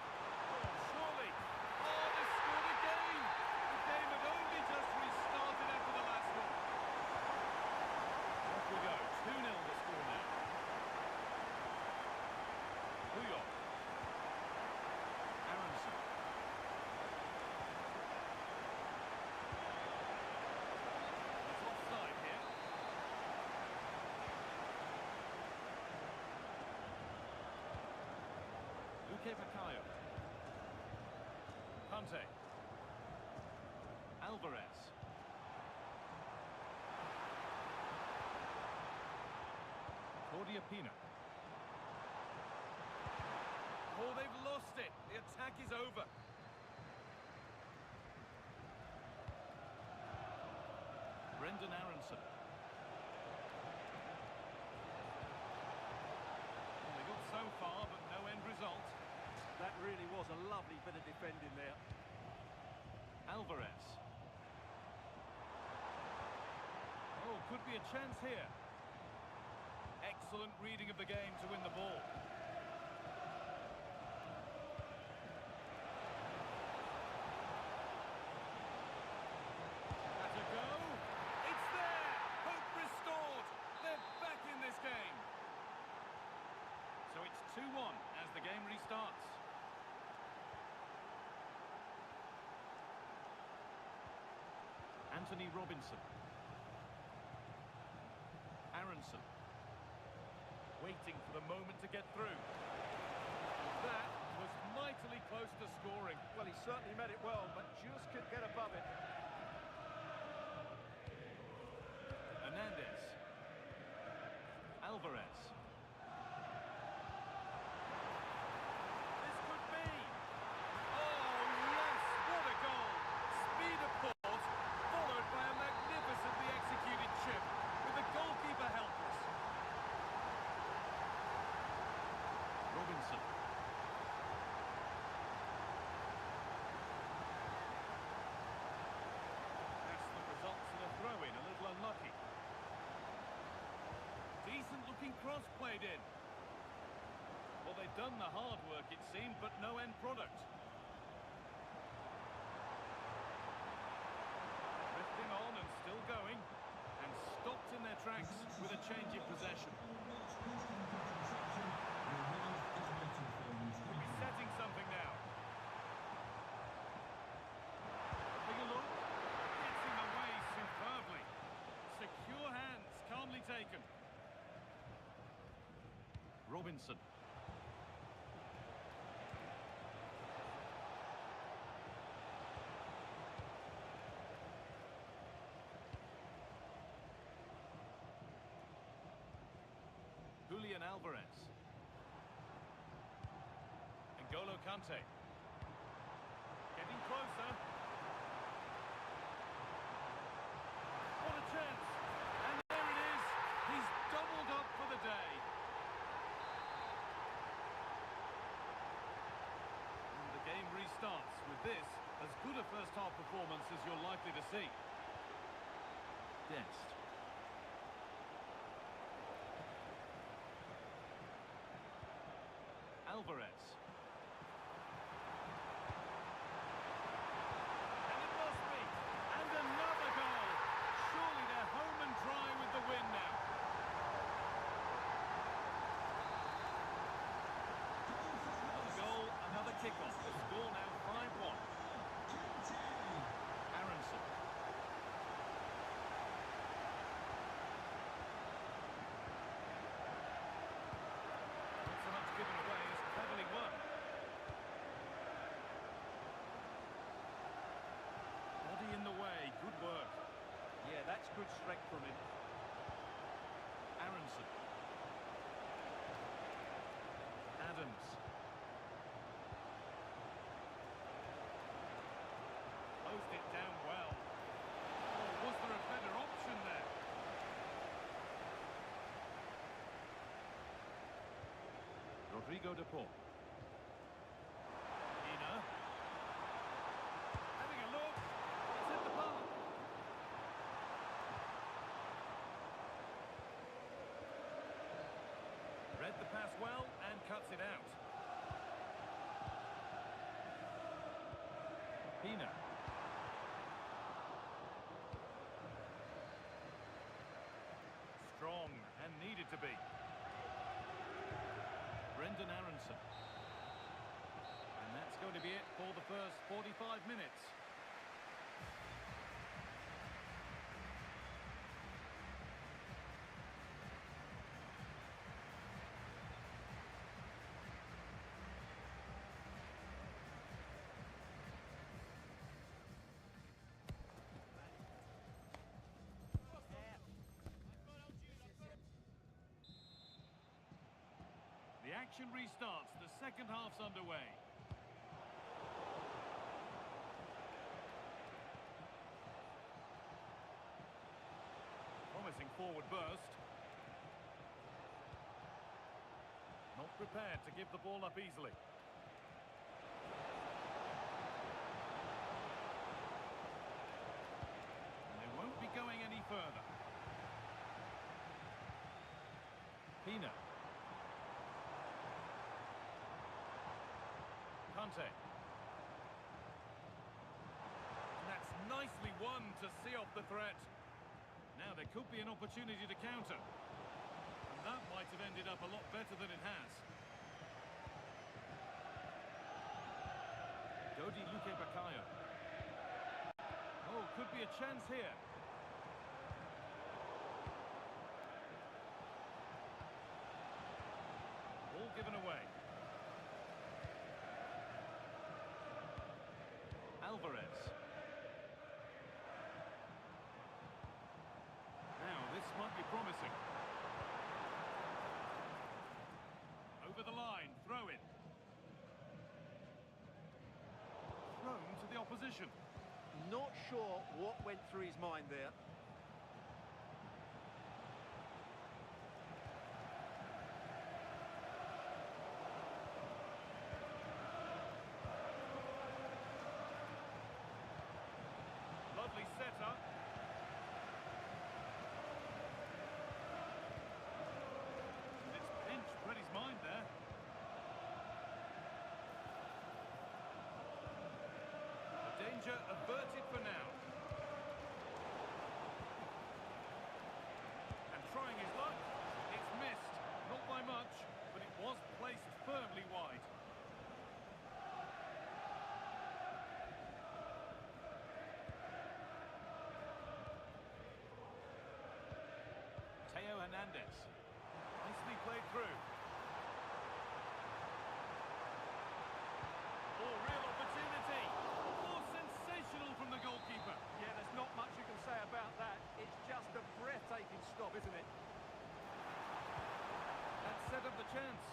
Oh, surely! Oh, they scored again! The game had only just restarted after the last one. Off we go. 2-0 the score now. Puyol. Aronson. It's offside here. Luque Baccaio. Kante. Alvarez. Claudia Pina. Oh, they've lost it. The attack is over. Brendan Aronson. Well, they got so far, but no end result. That really was a lovely bit of defending there. Alvarez. Oh, could be a chance here. Excellent reading of the game to win the ball. That's a go. It's there. Hope restored. They're back in this game. So it's 2-1 as the game restarts. Anthony Robinson. Aronson. Waiting for the moment to get through. That was mightily close to scoring. Well, he certainly met it well, but just couldn't get above it. Hernandez. Alvarez. This could be. Oh, yes! What a goal! Speed of thought, followed by a magnificently executed chip, with the goalkeeper helpless. Robinson. Looking cross played in. Well, they've done the hard work, it seemed, but no end product. Drifting on and still going, and stopped in their tracks with a change in possession. Could be setting something now. Having a look, gets in the way superbly. Secure hands, calmly taken. Robinson. Julian Alvarez. N'Golo Kante. Getting closer. What a chance. And there it is. He's doubled up for the day. And the game restarts with this as good a first-half performance as you're likely to see. Dest. Alvarez. And it must be. And another goal. Surely they're home and dry with the win now. Another goal, another kick-off. The score now 5-1. Aronson. Not so much given away as cleverly won. Body in the way, good work. Yeah, that's good strength from him. Aronson. Adams. Closed it down well. Oh, was there a better option there? Rodrigo de Paul. Ina. Having a look. It's hit the bar. Read the pass well and cuts it out. Pina. Strong and needed to be. Brendan Aronson. And that's going to be it for the first 45 minutes. The action restarts. The second half's underway. Promising forward burst. Not prepared to give the ball up easily. And they won't be going any further. Pina. Kante. And that's nicely won to see off the threat. Now there could be an opportunity to counter. And that might have ended up a lot better than it has. Dodi Luque Bakayo. Oh, could be a chance here. Ball given away. Alvarez. Now, this might be promising. Over the line, throw it. Thrown to the opposition. Not sure what went through his mind there. Lovely setup. Danger averted for now. And trying his luck. It's missed. Not by much, but it was placed firmly wide. Teo Hernandez. Nicely played through. Oh, real opportunity. Oh, sensational from the goalkeeper. Yeah, there's not much you can say about that. It's just a breathtaking stop, isn't it? That set up the chance.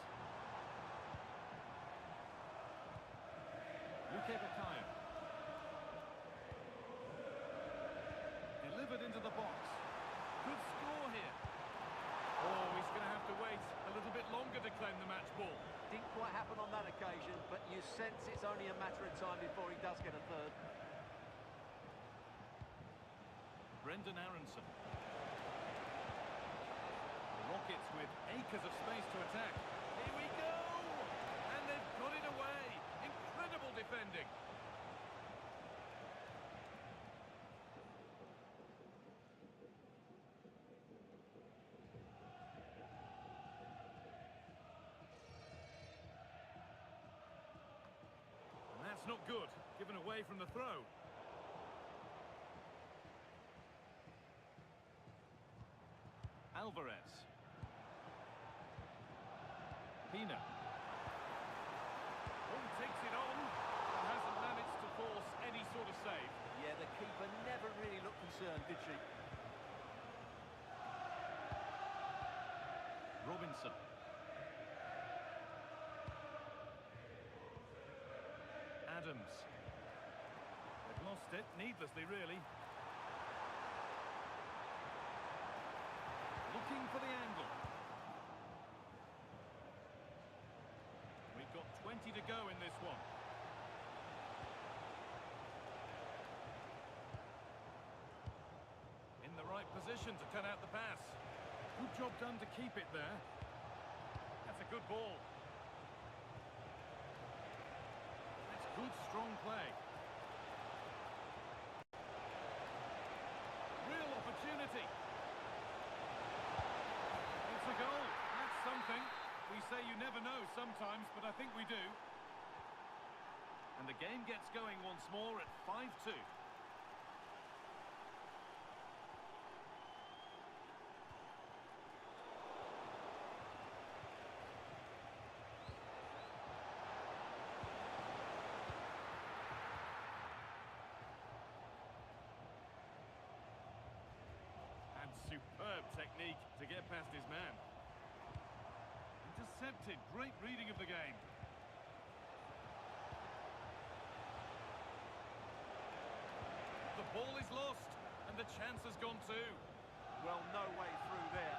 Luque Baccaio. Delivered into the box. Good score here. Oh, he's going to have to wait a little bit longer to claim the match ball. Didn't quite happen on that occasion, but you sense it's only a matter of time before he does get a third. Brendan Aronson. The Rockets with acres of space to attack. Here we go! And they've got it away. Incredible defending. And that's not good. Given away from the throw. Alvarez. Pina. Oh, takes it on. And hasn't managed to force any sort of save. Yeah, the keeper never really looked concerned, did she? Robinson. Adams. They've lost it needlessly, really. Looking for the angle. We've got 20 to go in this one. In the right position to cut out the pass. Good job done to keep it there. That's a good ball. That's good, strong play. Real opportunity. It's a goal. That's something. We say you never know sometimes, but I think we do. And the game gets going once more at 5-2. And superb technique to get past his man. Intercepted, great reading of the game. The ball is lost, and the chance has gone too. Well, no way through there.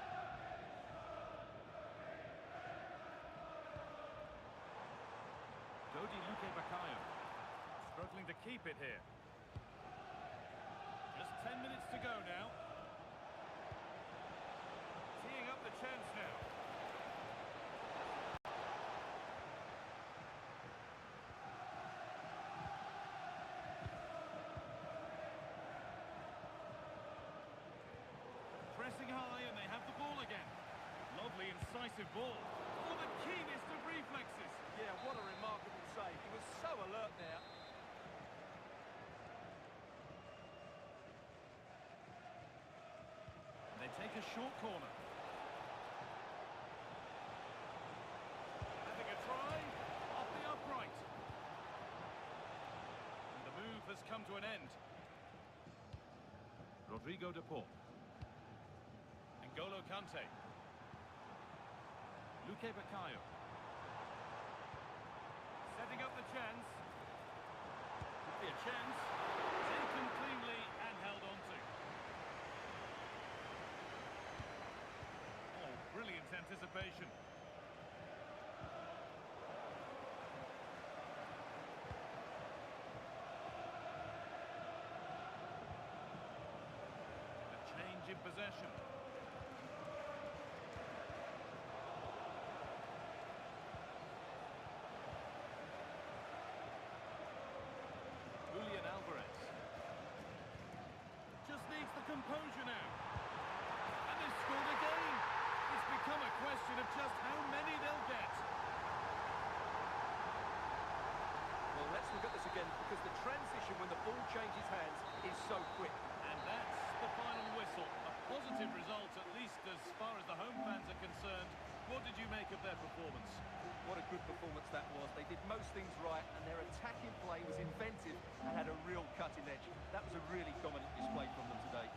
Dodi Luque Baccaio. Struggling to keep it here. Just 10 minutes to go now. Teeing up the chance now. Pressing high and they have the ball again. Lovely incisive ball. Oh, the keenest of reflexes. Yeah, what a remarkable save. He was so alert there. And they take a short corner. Having a try off the upright. And the move has come to an end. Rodrigo de Paul. N'Golo Kante. Luque Baccaio. Setting up the chance. Could be a chance. Taken cleanly and held on to. Oh, brilliant anticipation. A change in possession. Alvarez. composure now. And they've scored again. It's become a question of just how many they'll get. Well, let's look at this again, because the transition when the ball changes hands is so quick. And that's the final whistle. A positive result, at least as far as the home fans are concerned. What did you make of their performance? What a good performance that was. They did most things right, and their attacking play was inventive and had a real cutting edge. That was a really dominant display from them today.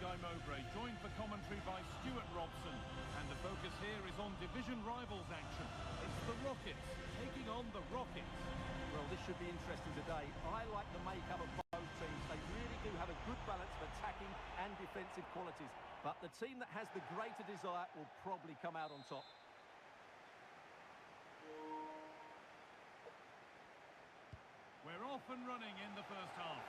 Guy Mowbray, joined for commentary by Stuart Robson. And the focus here is on division rivals action. It's the Rockets taking on the Rockets. Well, this should be interesting today. I like the makeup of both teams. They really do have a good balance of attacking and defensive qualities. But the team that has the greater desire will probably come out on top. We're off and running in the first half.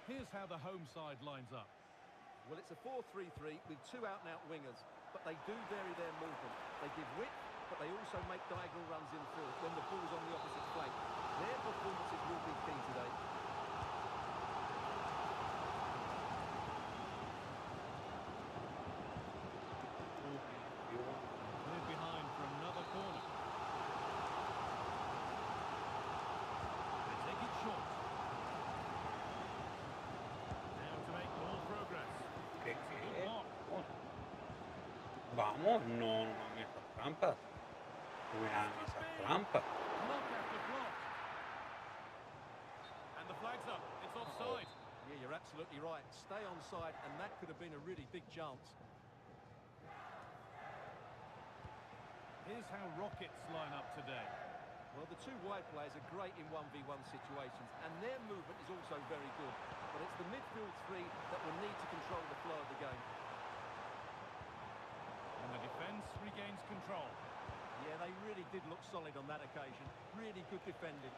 Here's how the home side lines up. Well, it's a 4-3-3 with two out-and-out wingers, but they do vary their movement. They give width, but they also make diagonal runs in field when the ball's on the opposite flank. Their performances will be key today. Cleared behind for another corner. They take it short. Now to make more progress. Good block. Vamos, no me metas trampas. No me hagan esas trampas. Block after block. And the flag's up. It's offside. Yeah, you're absolutely right. Stay onside, and that could have been a really big chance. Here's how Rockets line up today. Well, the two wide players are great in 1v1 situations, and their movement is also very good. But it's the midfield three that will need to control the flow of the game. And the defence regains control. Yeah, they really did look solid on that occasion. Really good defending.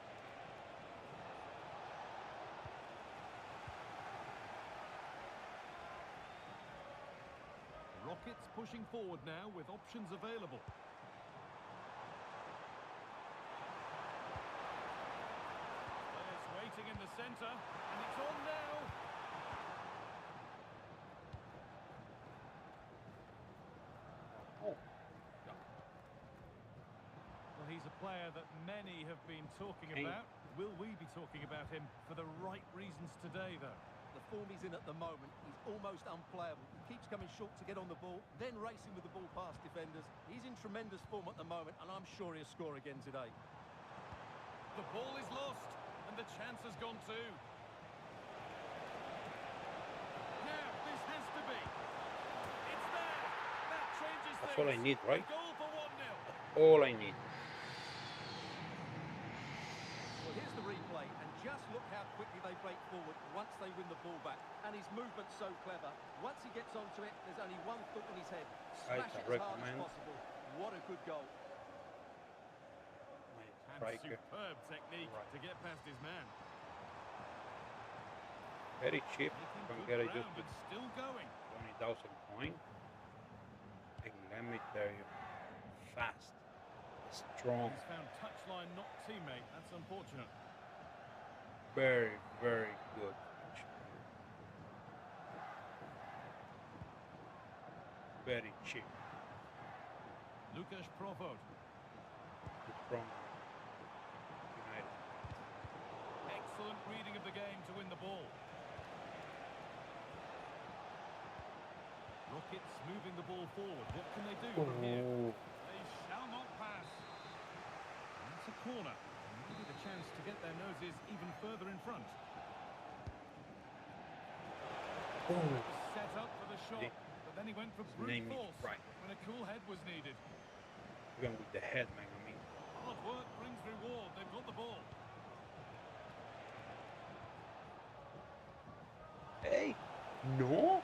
Rockets pushing forward now with options available. Players waiting in the centre, and it's on now. Oh, Well, he's a player that many have been talking Hey. about. Will we be talking about him for the right reasons today, though? The form he's in at the moment, he's almost unplayable. He keeps coming short to get on the ball, then racing with the ball past defenders. He's in tremendous form at the moment, and I'm sure he'll score again today. The ball is lost, and the chance has gone too. Now, this has to be. It's there. That changes that's things. all I need, right? Goal for 1-0. All I need. Well, here's the replay, and just look how quickly they break forward once they win the ball back. And his movement's so clever. Once he gets onto it, there's only one thought in his head. I Smash it as hard as recommend. possible. What a good goal. My And striker. superb technique Right. to get past his man. Very cheap. Making Can good get it ground just and still going. 20,000 points. And let me tell you, fast, strong, He's found touchline, not teammate. That's unfortunate. very, very good. Very cheap. Lucas Provod. From United. Excellent reading of the game to win the ball. Rockets moving the ball forward. What can they do from here? Oh, They shall not pass. And it's a corner. Maybe the chance to get their noses even further in front. Set up for the shot, Yeah. but then he went for His brute name is force right. when a cool head was needed. even with the head, man. I mean, Hard work brings reward. They've got the ball. hey, no.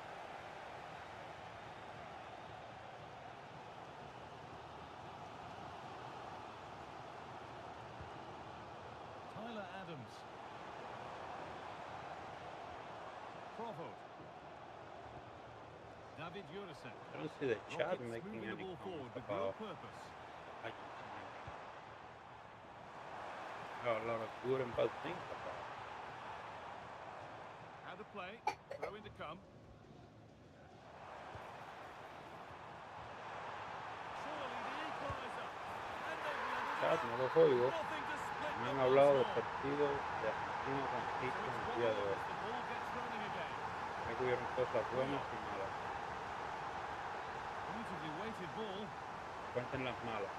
Tyler Adams. Provod. David Jurasek. I don't see the chat Rockets making moving the any ball forward comments with real about purpose. Argentina. There are a lot of good and bad things about. How to play. Throw in to come. Surely the equaliser. And they've leveled Chat, it no up. los oigo. Nothing to split Me the han hablado del score. partido de Argentina con So Haiti en it's el día de 1-1 hoy. as the ball gets running again. Me hubieron cosas buenas y malas. Beautifully weighted ball. Cuenten las malas.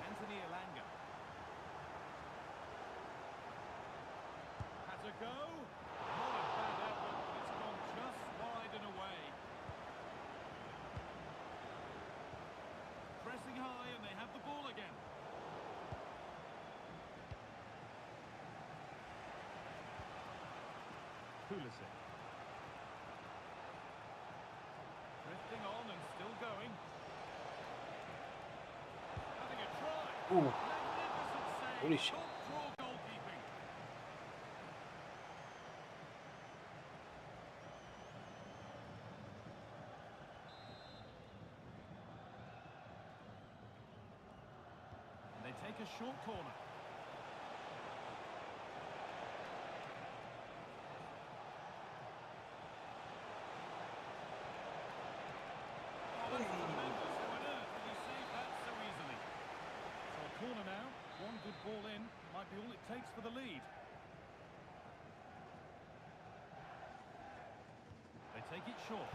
Anthony Elanga. go. Not a bad effort, but it's gone just wide and away. Pressing high and they have the ball again. Pulisic. Drifting on and still going. Having a try. Ooh. Magnificent save. Holy shit. Top draw goalkeeping. And they take a short corner. Oh, that's tremendous. How on earth did he save that so easily? So a corner now. One good ball in. Might be all it takes for the lead. They take it short.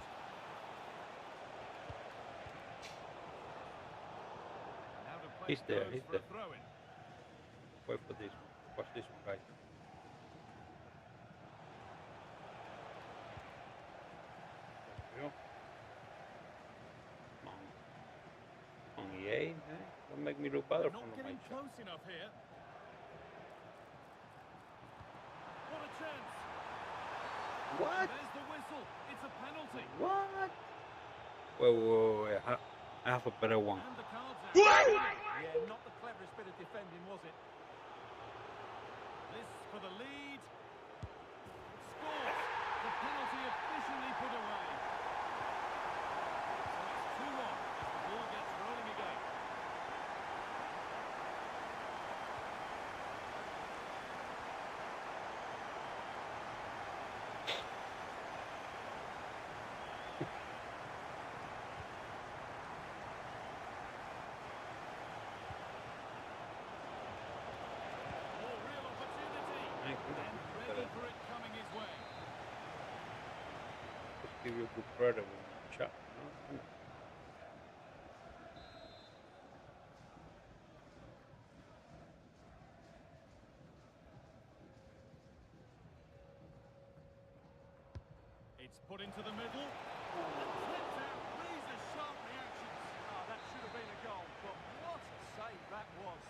Now to play He's there, goes he's for there. a throw-in. Wait for this one. Watch this one, guys. There we go. On EA, don't make me look bad Not from my getting shot. close enough here. What a chance. What? There's the whistle. It's a penalty. What? Wait. I have a better one. And the cards out. Yeah, not the cleverest bit of defending, was it? This for the lead. Scores. The penalty officially put away. So it's 2-1 as the ball gets rolling again. Oh, real opportunity. Thank you. And ready for it coming his way. Just give you a good brother with a shot. No? Come on. It's put into the middle. And clipped out. Razor sharp reactions. Oh, that should have been a goal, but what a save that was.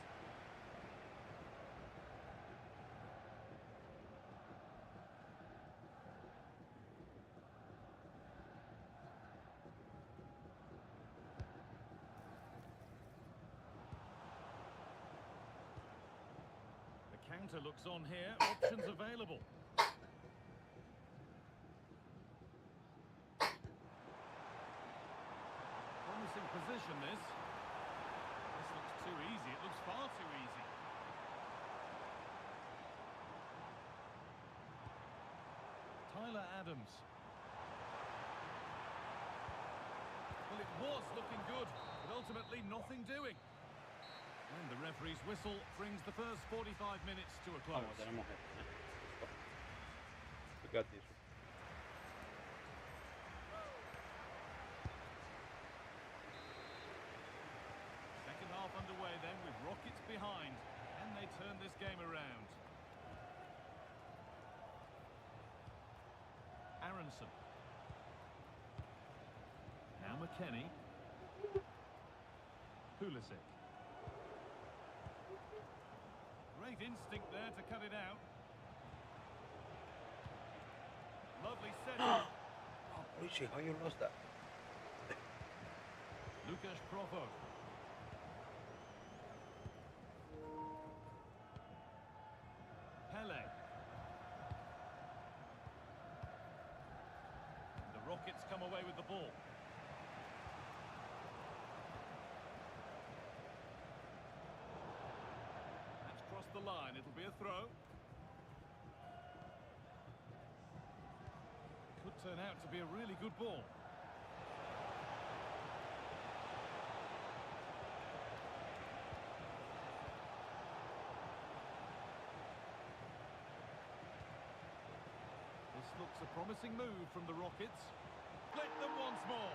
The counter looks on here. Options available. Promising position, this. This looks too easy. It looks far too easy. Tyler Adams. Well, it was looking good, but ultimately nothing doing. And the referee's whistle brings the first 45 minutes to a close. Vamos, tenemos esto. Let's go. We got this. Second half underway then with Rockets behind. Can they turn this game around? Aronson. Now McKennie. Pulisic. Great instinct there to cut it out. Lovely set. Oh, Richie, how you lost that? Lucas Provo. Pele. The Rockets come away with the ball. That's crossed the line. It'll be a throw. Could turn out to be a really good ball. This looks a promising move from the Rockets. Split them once more.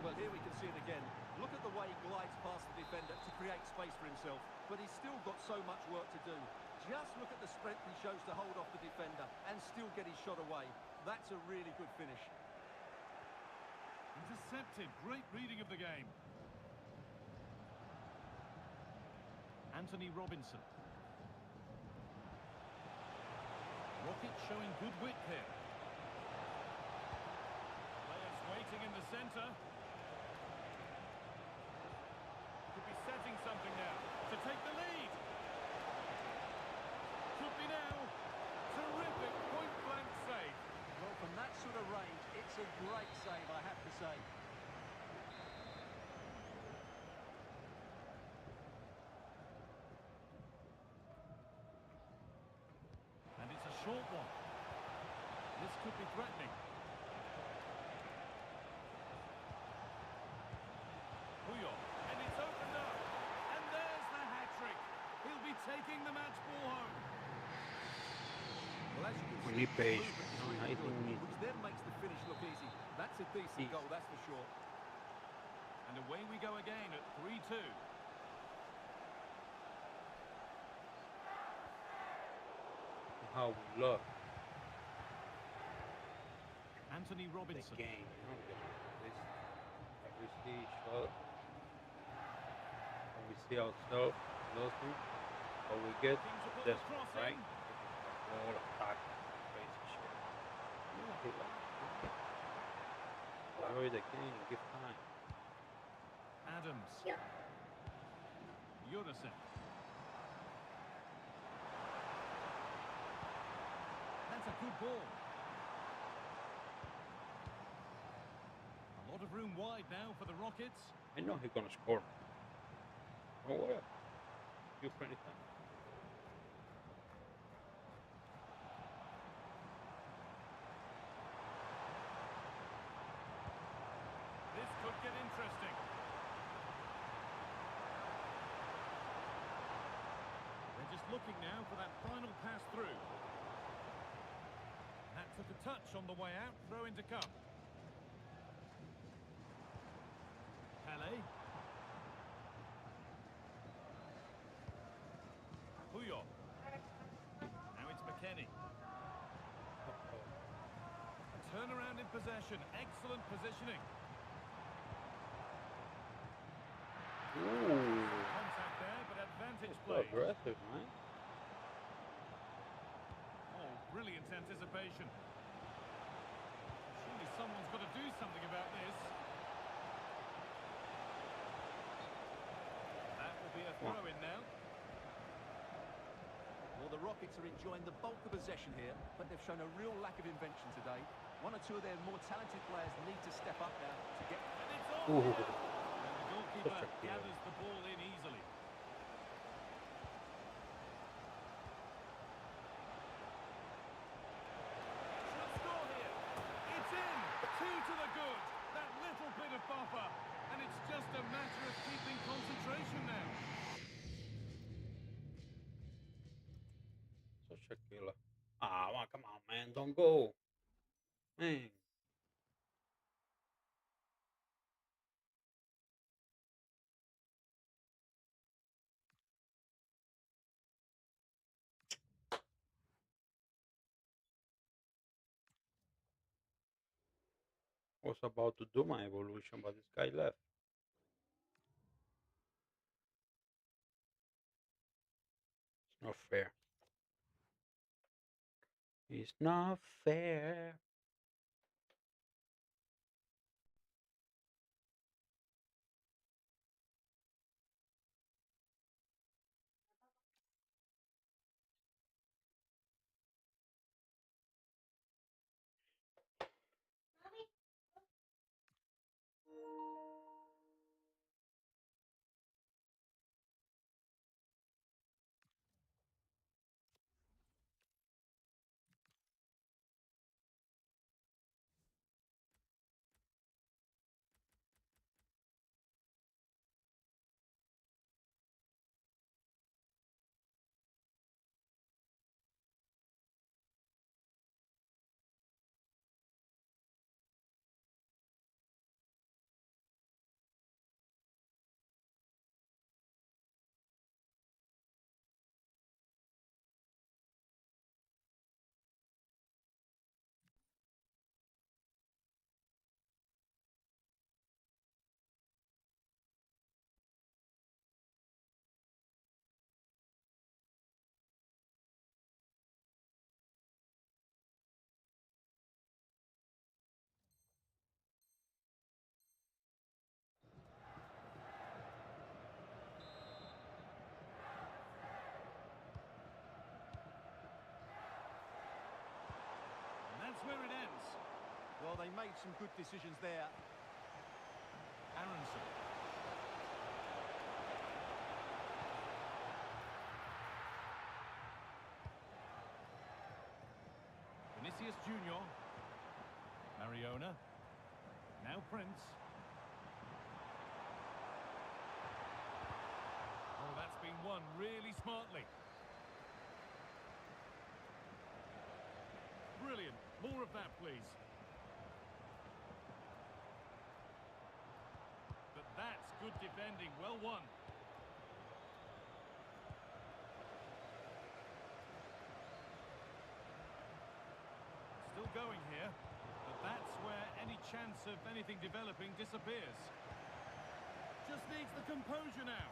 Well, here we can see it again. Look at the way he glides past the defender to create space. space for himself, but he's still got so much work to do. Just look at the strength he shows to hold off the defender and still get his shot away. That's a really good finish. Intercepted. Great reading of the game. Anthony Robinson. Rocket showing good width here. Players waiting in the centre. Could be setting something now to take the lead. Could be now. Terrific point-blank save. Well, from that sort of range, it's a great save, I have to say. And it's a short one. This could be threatening. Puyol, and it's opened up. And there's the hat-trick. He'll be taking the match ball home. Well, as you can We see, need pace. movement is No, really I think good, we need- which then makes the finish look easy. That's a decent Easy. goal, that's for sure. And away we go again at 3-2. How we look Anthony the Robinson. game, you know, this we see shot, when we see ourselves losing, but we get Looking to put this the cross right. in. All attack, crazy shit. Enjoy the game, give time. Adams. Jurasek. That's a good ball. A lot of room wide now for the Rockets. I know he's gonna score. Don't worry. You for anything. This could get interesting. They're just looking now for that final pass through. That took a touch on the way out. Throw in to come. Pele. Puyol. Now it's McKennie. A turnaround in possession. Excellent positioning. Ooh, Contact there, but advantage so play. aggressive, man. Oh, brilliant anticipation. Surely someone's got to do something about this. That will be a throw-in now. Well, the Rockets are enjoying the bulk of possession here, but they've shown a real lack of invention today. One or two of their more talented players need to step up now to get... And it's on! Ooh. And the goalkeeper Such a kill. gathers the ball in easily. Should score here. It's in! Two to the good. That little bit of buffer. And it's just a matter of keeping concentration now. Such a killer. Ah, well, come on, man. Don't go. Man. Was about to do my evolution, but this guy left. It's not fair. It's not fair. Well, they made some good decisions there. Aronson. Vinicius Junior. Mariona. Now Prince. Oh, that's been won really smartly. Brilliant. More of that, please. But that's good defending. Well won. Still going here. But that's where any chance of anything developing disappears. Just needs the composure now.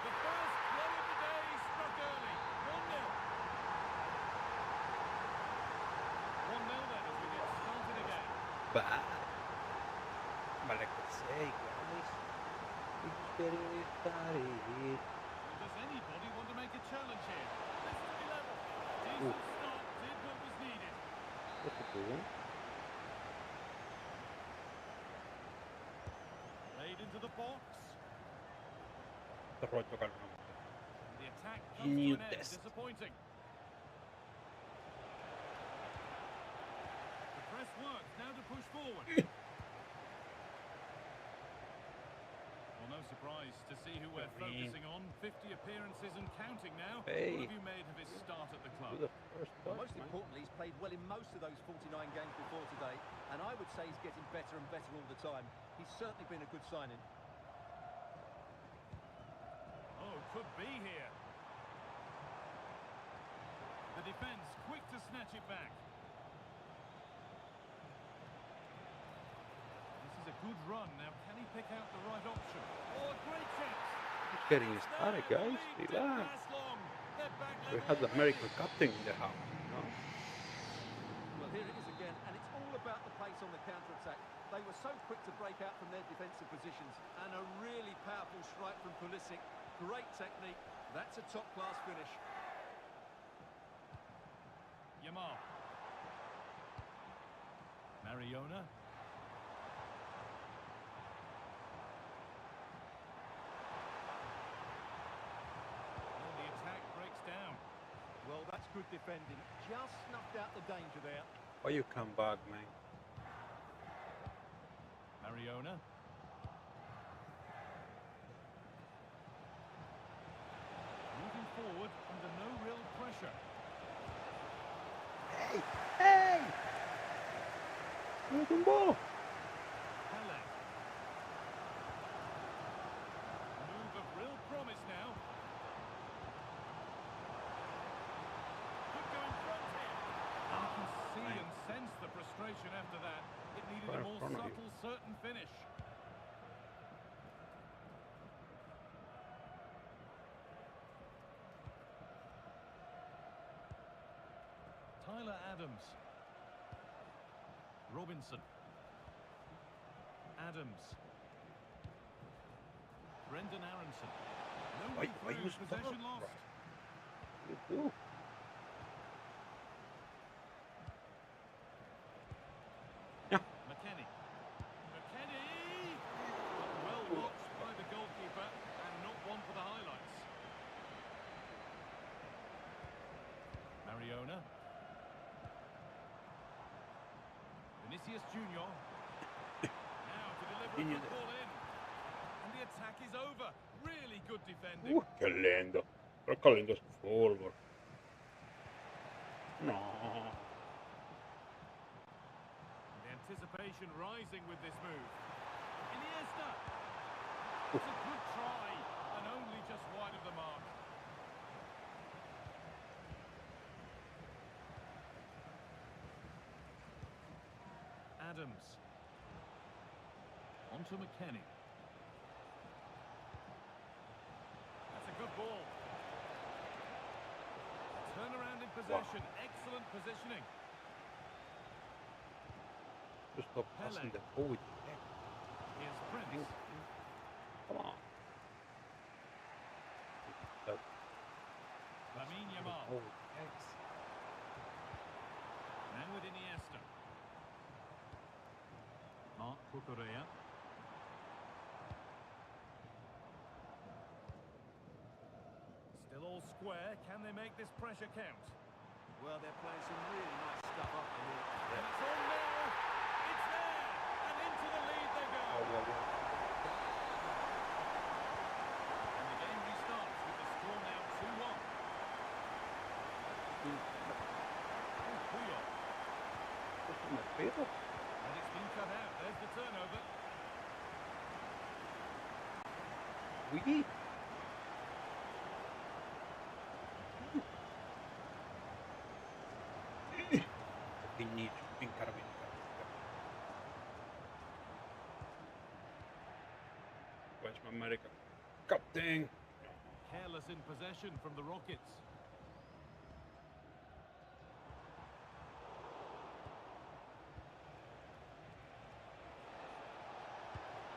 The first blow of the day struck early. 1-0. 1-0 then as we get started again. Bah. Vale que sei, guys. Does anybody want to make a challenge here? This is the level. Decent start, did what was needed. Played into the box. The attack comes New to an end. test. Disappointing. The press works now to push forward. Well, no surprise to see who we're focusing on. 50 appearances and counting now. Hey. What have you made of his start at the club? Well, most importantly, he's played well in most of those 49 games before today, and I would say he's getting better and better all the time. He's certainly been a good signing. Oh, could be here. The defence quick to snatch it back. This is a good run. Now, can he pick out the right option? Oh, a great chance. It's getting started, guys. Relax. We have the American captain in the house. No? Well, here it is again, and it's all about the pace on the counter-attack. They were so quick to break out from their defensive positions, and a really powerful strike from Pulisic. Great technique. That's a top-class finish. Yamal. Mariona. And the attack breaks down. Well, that's good defending. Just snuffed out the danger there. Why you come back, man? Mariona. Moving forward under no real pressure. Hey! Hey! Move ball! Pele. Move of real promise now. Could go in front here. You can see and sense the frustration after that. It needed a Right in more front of you. subtle, certain finish. Tyler Adams. Robinson. Adams. Brendan Aronson. No Why way you through, stop, possession bro? lost. You do. Yeah. McKennie. McKennie! Well watched by the goalkeeper and not one for the highlights. Mariona. Vinicius Junior. Now to deliver a Junior. good ball in. And the attack is over. Really good defending. Che lindo. Troppo lindo su forward. No. The anticipation rising with this move. Iniesta. It's a good try and only just wide of the mark. Adams. On to McKennie. That's a good ball. Turnaround in possession. Excellent positioning. Just stop passing the ball with the head. Here's Prince. Come on. That Lamine Yamal. ball with the head. Now with Iniesta. Kukurea. Still all square. Can they make this pressure count? Well, they're playing some really nice stuff up here. And it's on now. It's there. And into the lead they go. And the game restarts with the score now 2-1. Puyol. And it's been cut out. There's the turnover. Oui. Finito, incarabinato. Watch my America. Captain. Careless in possession from the Rockets.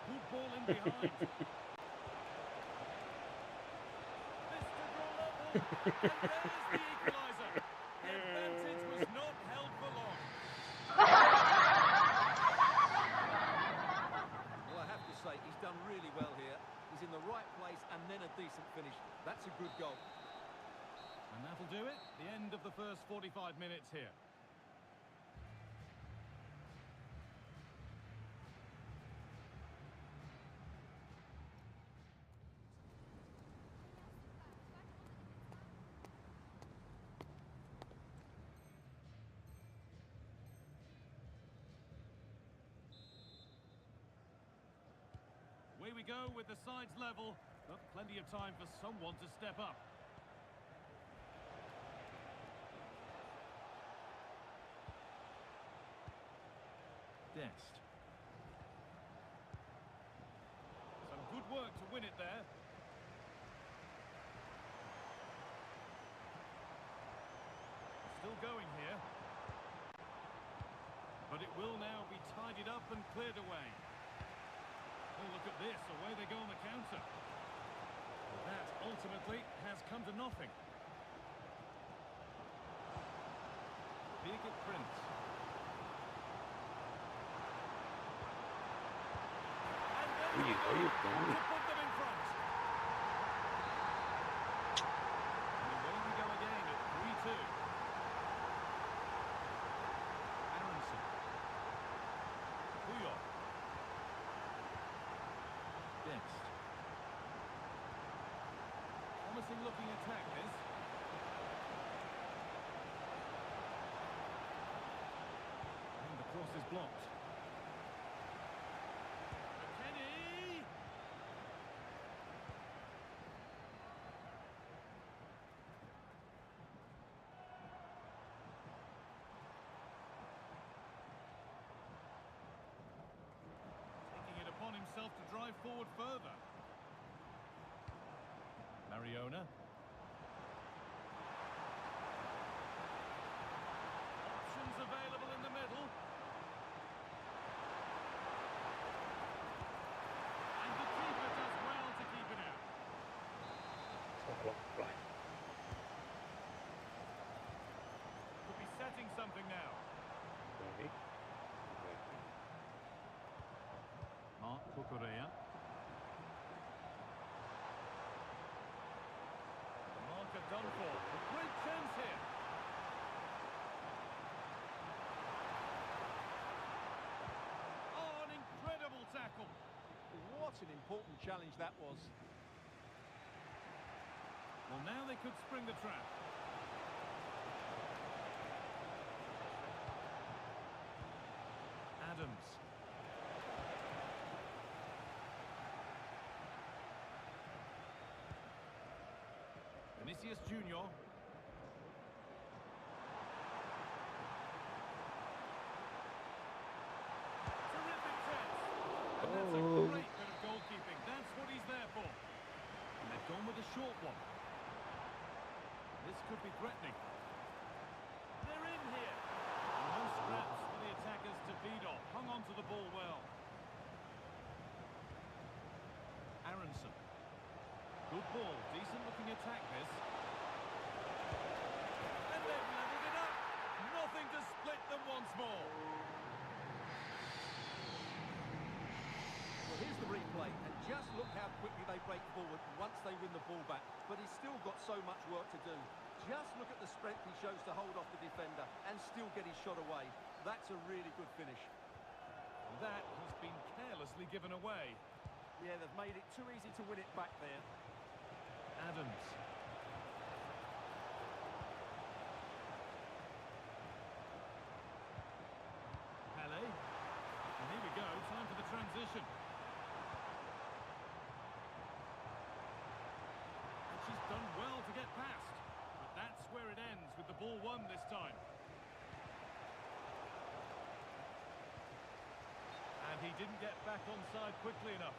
Good ball in behind. This to draw level. And there's the equaliser. The advantage was not held for long. Well, I have to say, he's done really well here. He's in the right place and then a decent finish. That's a good goal. And that'll do it. The end of the first 45 minutes here. Away we go with the sides level, but plenty of time for someone to step up. Dest. Some good work to win it there. Still going here. But it will now be tidied up and cleared away. Oh, look at this. Away they go on the counter. That ultimately has come to nothing. Birgit Prince. And then Are you to going? put them in front. And away we go again at 3-2. Aronson. Puyol. Dest. Promising looking attack this. And the cross is blocked. McKennie! Taking it upon himself to drive forward further. Mariona. Options available in the middle. And the keeper does well to keep it out. Could be setting something now. Mark Kukurea. The marker done for. A great chance here. Oh, an incredible tackle. What an important challenge that was. Well, now they could spring the trap. Adams. Vinicius Junior. Terrific chance. And that's a great bit of goalkeeping. That's what he's there for. And they've gone with a short one. This could be threatening. They're in here. And no scraps for the attackers to feed off. Hung on to the ball well. Aronson. Good ball. Decent looking attack this. And they've levelled it up. Nothing to split them once more. Well, here's the replay, and just look how quickly they break forward once they win the ball back. But he's still got so much work to do. Just look at the strength he shows to hold off the defender and still get his shot away. That's a really good finish. That has been carelessly given away. Yeah, they've made it too easy to win it back there. Adams. Pele. And here we go, time for the transition. And she's done well to get past. But that's where it ends, with the ball won this time. And he didn't get back onside quickly enough.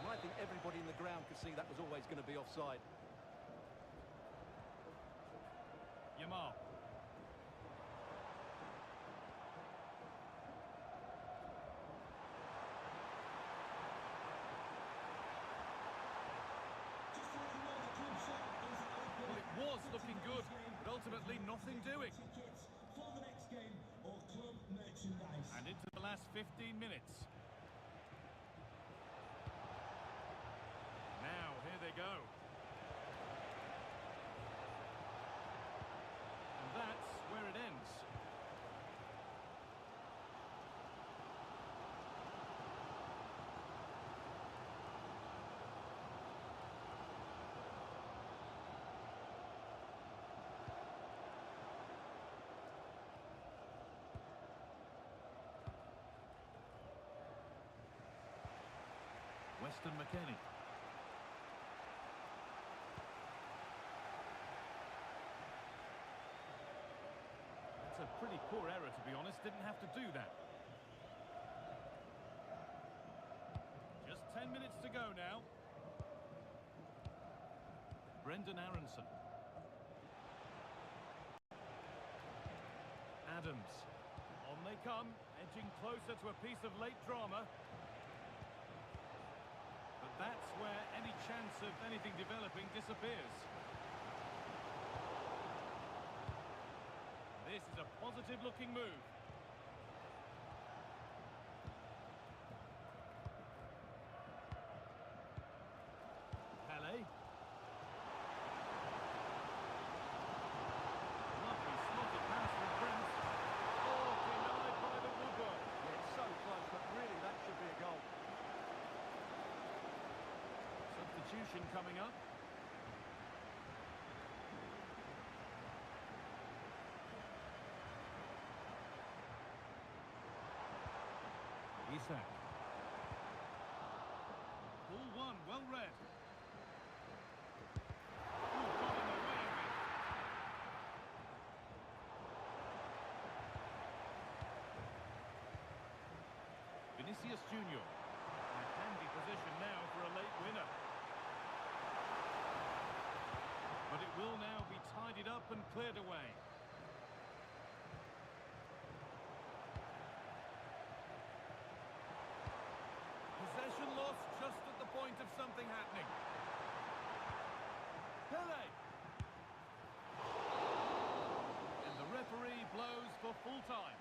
And I think everybody in the ground could see that was always going to be offside. Yamal. Well, it was looking good, but ultimately nothing doing. And into the last 15 minutes. Now, here they go. And that's where it ends. Weston McKennie. That's a pretty poor error, to be honest. Didn't have to do that. Just 10 minutes to go now. Brendan Aronson. Adams. On they come, edging closer to a piece of late drama. But that's where any chance of anything developing disappears. This is a positive-looking move. Pele. Lovely slotted pass from Prince. Oh, denied by the woodwork. Yeah, it's so close, but really that should be a goal. Substitution coming up. Isak. Ball one, well read. Ooh, got in the way of it. Vinicius Junior. In a handy position now for a late winner. But it will now be tidied up and cleared away. Possession lost just at the point of something happening. Pele! And the referee blows for full time.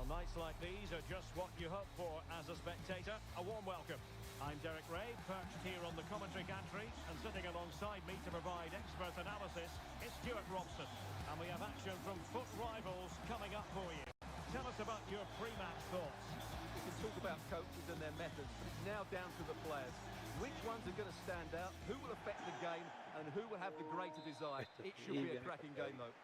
Well, nights like these are just what you hope for as a spectator. A warm welcome. I'm Derek Ray, perched here on the commentary gantry, and sitting alongside me to provide expert analysis is Stuart Robson. And we have action from foot rivals coming up for you. Tell us about your pre-match thoughts. We can talk about coaches and their methods, but it's now down to the players. Which ones are going to stand out, who will affect the game, and who will have the greater desire. It should be a cracking game, though.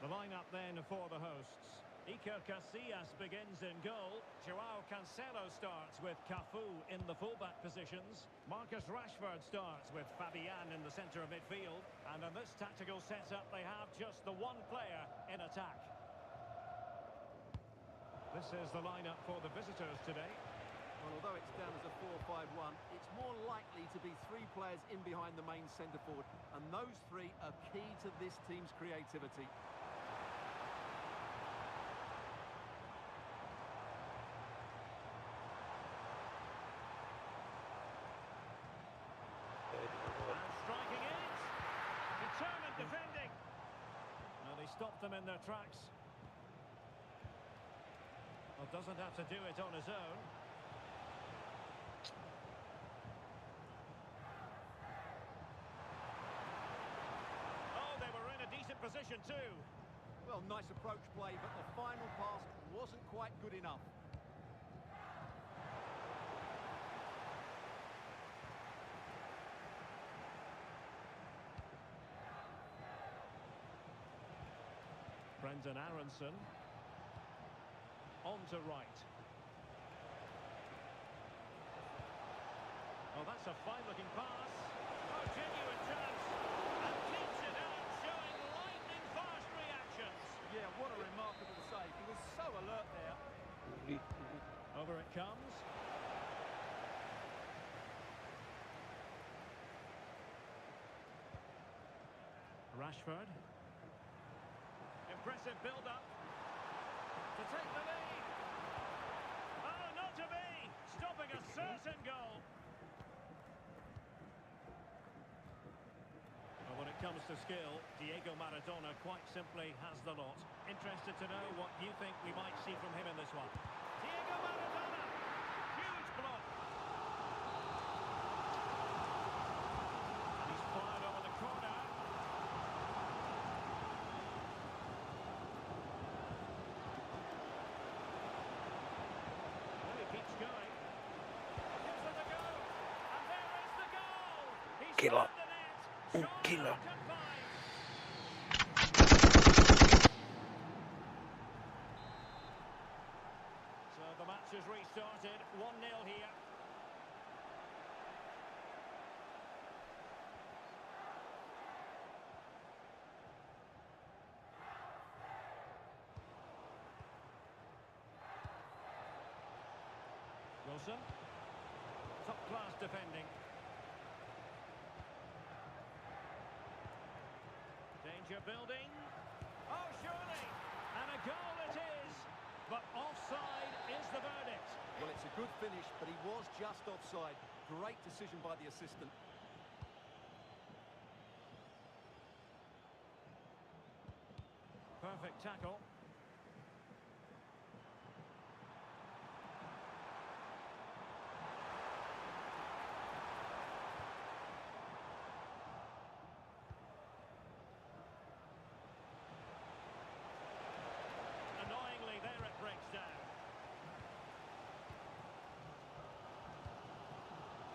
The lineup then for the hosts. Iker Casillas begins in goal. Joao Cancelo starts with Cafu in the fullback positions. Marcus Rashford starts with Fabian in the centre of midfield. And in this tactical setup, they have just the one player in attack. This is the lineup for the visitors today. Well, although it's down as a 4-5-1, it's more likely to be three players in behind the main centre forward. And those three are key to this team's creativity. Defending. No, they stopped them in their tracks. Well, doesn't have to do it on his own. Oh, they were in a decent position too. Well, nice approach play, but the final pass wasn't quite good enough. Brendan Aronson on to right. Oh, that's a fine-looking pass. Oh, genuine chance. And keeps it out, showing lightning-fast reactions. Yeah, what a remarkable save. He was so alert there. Over it comes. Rashford. Impressive build-up to take the lead. Oh, not to be! Stopping a certain goal. Well, when it comes to skill, Diego Maradona quite simply has the lot. Interested to know what you think we might see from him in this one. Diego Maradona! Huge block. He's fired over the corner. Killer. Un killer. So the match has restarted. 1-0 here. Wilson. Top-class defending. Danger building. Oh, surely. And a goal it is. But offside is the verdict. Well, it's a good finish, but he was just offside. Great decision by the assistant. Perfect tackle.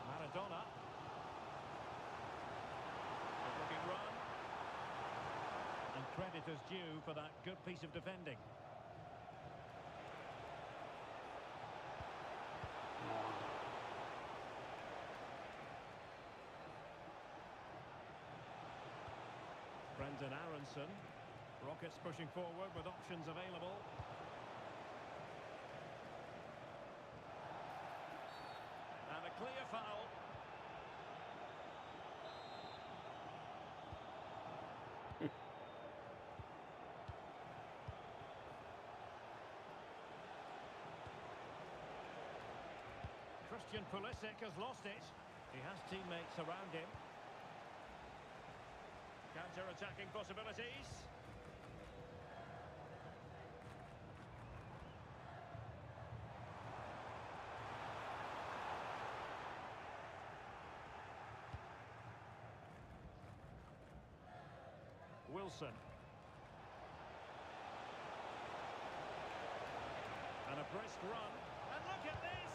Maradona. Good looking run. And credit is due for that good piece of defending. Brendan Aronson. Rockets pushing forward with options available. And a clear foul. Christian Pulisic has lost it. He has teammates around him. Counter-attacking possibilities. Wilson. And a brisk run. And look at this!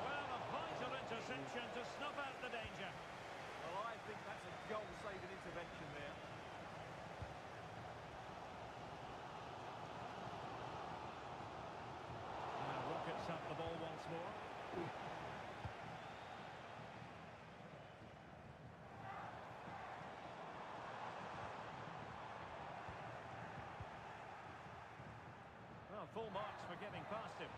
Well, a vital interception to snuff out the danger. Well, I think that's a goal-saving intervention there. Now Rockets up the ball once more. Well, full marks for getting past him.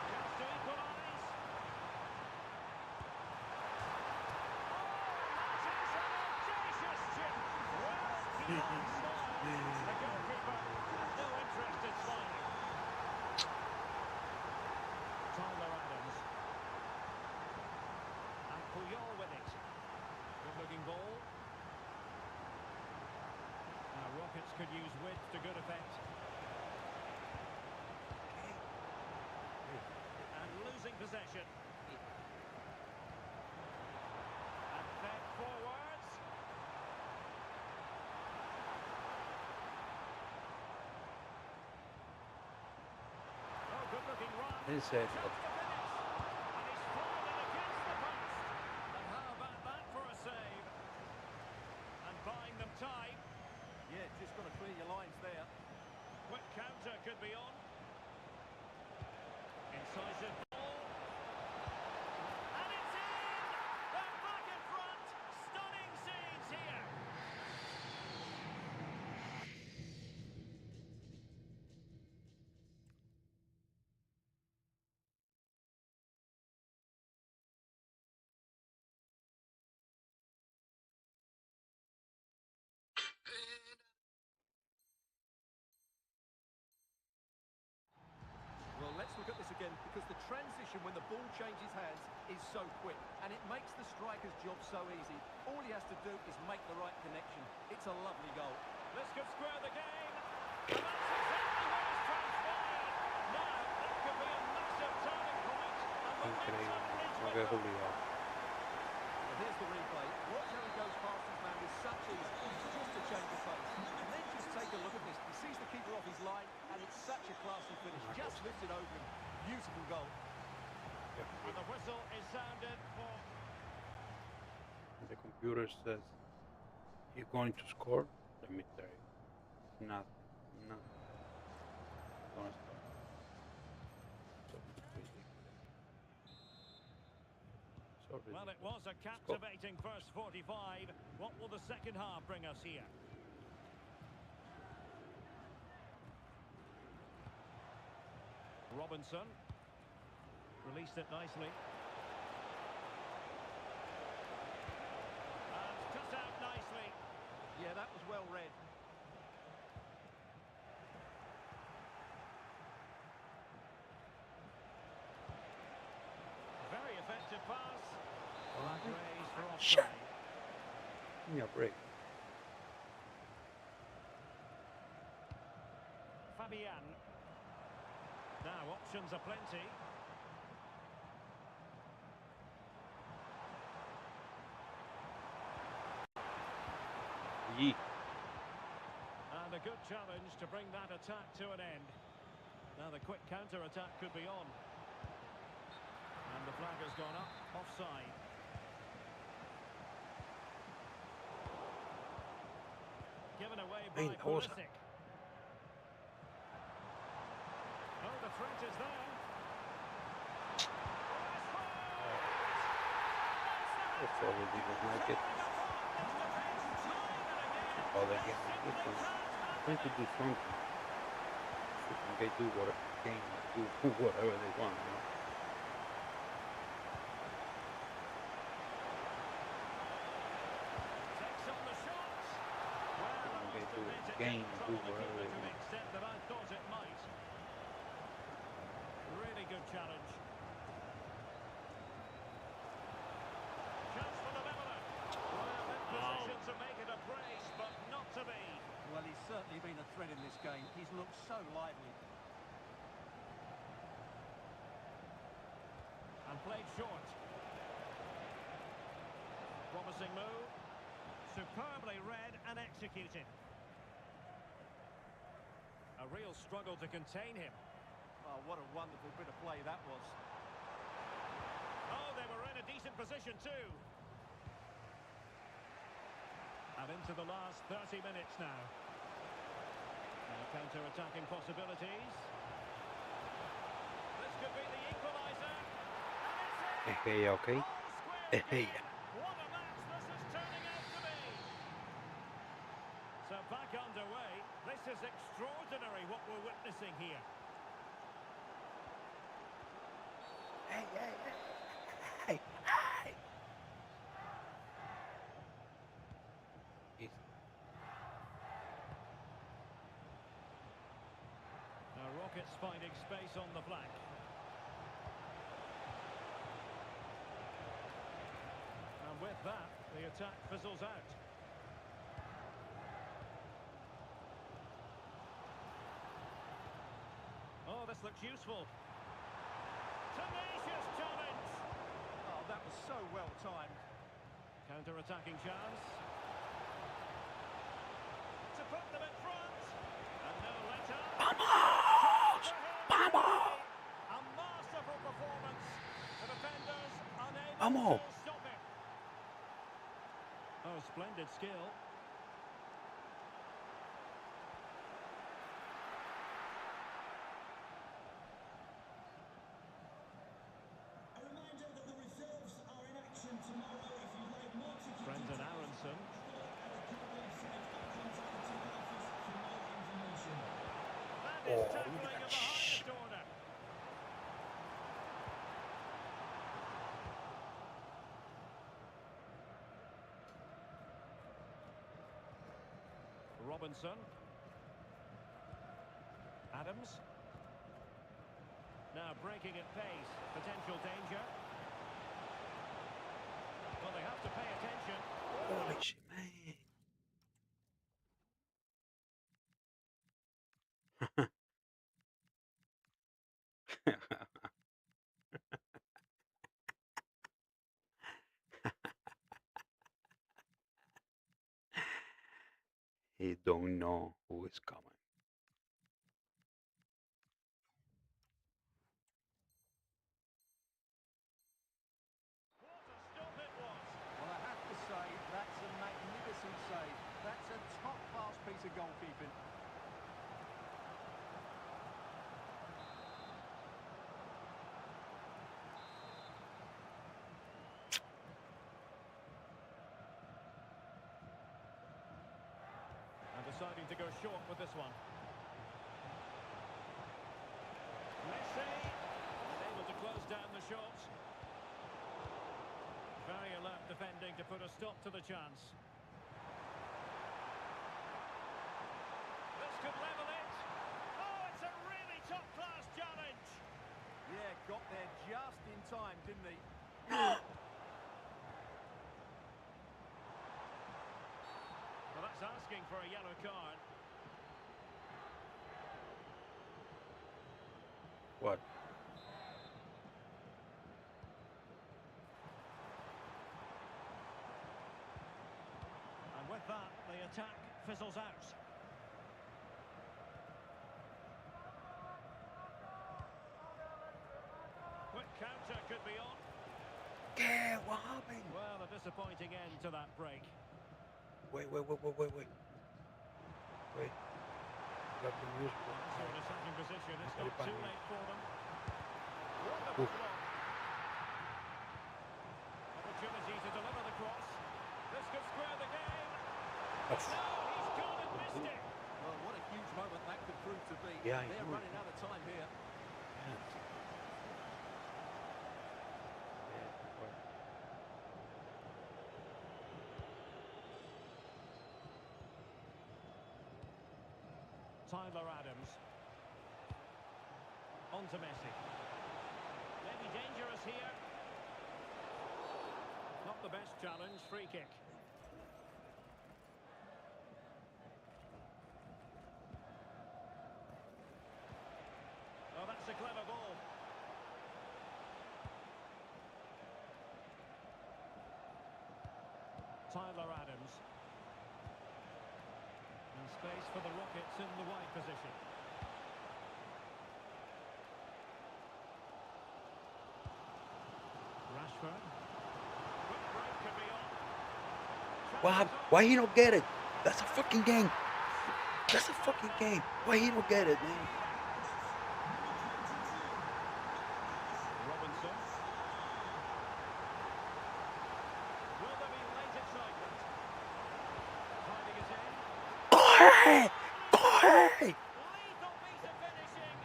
Chance to equalise. The goalkeeper has no interest in smiling. Tyler Adams. And Puyol with it. Good-looking ball. Now Rockets could use width to good effect. And losing possession. And fed forwards. Good-looking run. Is it? And he's fallen against the post. And how about that for a save? And buying them time. Yeah, just got to clear your lines there. Quick counter could be on. Incisive ball. And it's in! They're back in front. Stunning scenes here. Well, let's look at this again, because the transition when the ball changes hands is so quick, and it makes the striker's job so easy. All he has to do is make the right connection. It's a lovely goal. This could square the game. And that's exactly what has transpired. Now, that could be a massive turning point. And the Increíble. momentum is No with que them. Julián. And here's the replay. Watch how he goes past his man with such ease, just to change the pace. And then just take a look at this. He sees the keeper off his line, and it's such a classy finish. Just lifted over him. Beautiful goal. And the whistle is sounded for... The computer says you're going to score. Let me tell you, not. Gonna stop. So ridiculous. So Well, it ridiculous. was a captivating first 45. What will the second half bring us here? Robinson. Released it nicely. And cut out nicely. Yeah, that was well read. Very effective pass. Flag raised for offside. Give me a break. Fabian. Now options are plenty. Yee. And a good challenge to bring that attack to an end. Now the quick counter-attack could be on. And the flag has gone up, offside. Given away by Hey, Rosa. Pulisic. Oh, the threat is there. That's all they did was make it. Oh, they get this one. Trying to do something. They do whatever whatever they want, you know. Takes on the shot. Well, I They must do admit a it game, didn't do trouble the whatever keeper they to the want. extent that I thought it might. Really good challenge. Chance for the leveller. Well, in possession to Well, he's certainly been a threat in this game. He's looked so lively. And played short. Promising move. Superbly read and executed. A real struggle to contain him. Oh, what a wonderful bit of play that was. Oh, they were in a decent position too. And into the last 30 minutes now. Counter-attacking possibilities. This could be the equaliser. Hey, okay. Hey. What a match this is turning out to be. So back underway. This is extraordinary what we're witnessing here. Hey. Now Rockets finding space on the flank. And with that, the attack fizzles out. Oh, this looks useful. Tenacious challenge. Oh, that was so well timed. Counter-attacking chance. To put them in front. And no let-up. Vamos! Vamos! A masterful performance. The defenders unable Vamos! to stop it. Oh, splendid skill. Brendan Aronson. That is tackling of the highest order. Robinson. Adams. Now breaking at pace. Potential danger. Well, they have to pay attention. Holy shit, man. He don't know who is coming. What a stop it was. Well, I have to say, that's a magnificent save. That's a top-class piece of goalkeeping. And deciding to go short with this one. Messi able to close down the shot. Very alert defending to put a stop to the chance. This could level it. Oh, it's a really top-class challenge. Yeah, got there just in time, didn't he? Well, that's asking for a yellow card. What? And with that, the attack fizzles out. Quick counter could be on. Yeah, what happened? Well, a disappointing end to that break. Wait. Wait. Got the news. So in attacking position, it's not too late for them. Wonderful Oof. block. Opportunity to deliver the cross. This could square the game. Oh. No, he's gone and missed it. Well, what a huge moment that could prove to be. Yeah, They're huge. running out of time here. Tyler Adams. On to Messi. Maybe dangerous here. Not the best challenge. Free kick. Tyler Adams. And space for the Rockets in the wide position. Rashford. Quick break could be on. Why he don't get it? That's a fucking game. That's a fucking game. Why he don't get it, man? Robinson. Will there be late excitement? Finding it in. Corre! Corre! Lethal piece of finishing.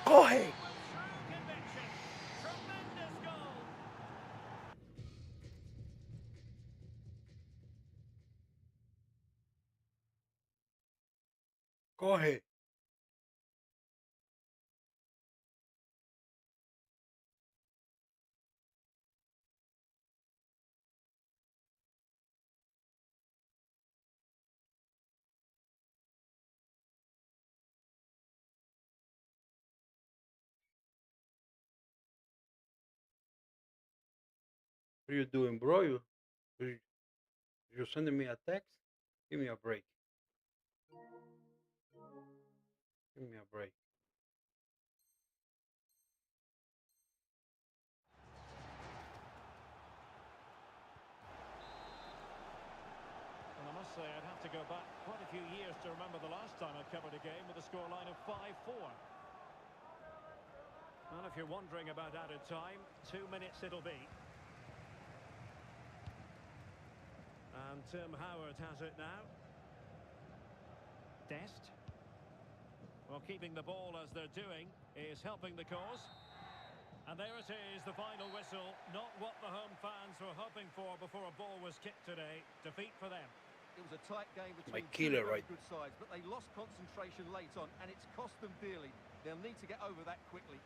Corre! With true conviction. Tremendous goal. Corre! What are you doing, bro? You're sending me a text? Give me a break. Give me a break. And I must say, I'd have to go back quite a few years to remember the last time I covered a game with a scoreline of 5-4. And if you're wondering about added time, 2 minutes it'll be. And Tim Howard has it now. Dest. Well, keeping the ball as they're doing is helping the cause. And there it is, the final whistle. Not what the home fans were hoping for before a ball was kicked today. Defeat for them. It was a tight game My between killer, two very right? good sides, but they lost concentration late on, and it's cost them dearly. They'll need to get over that quickly.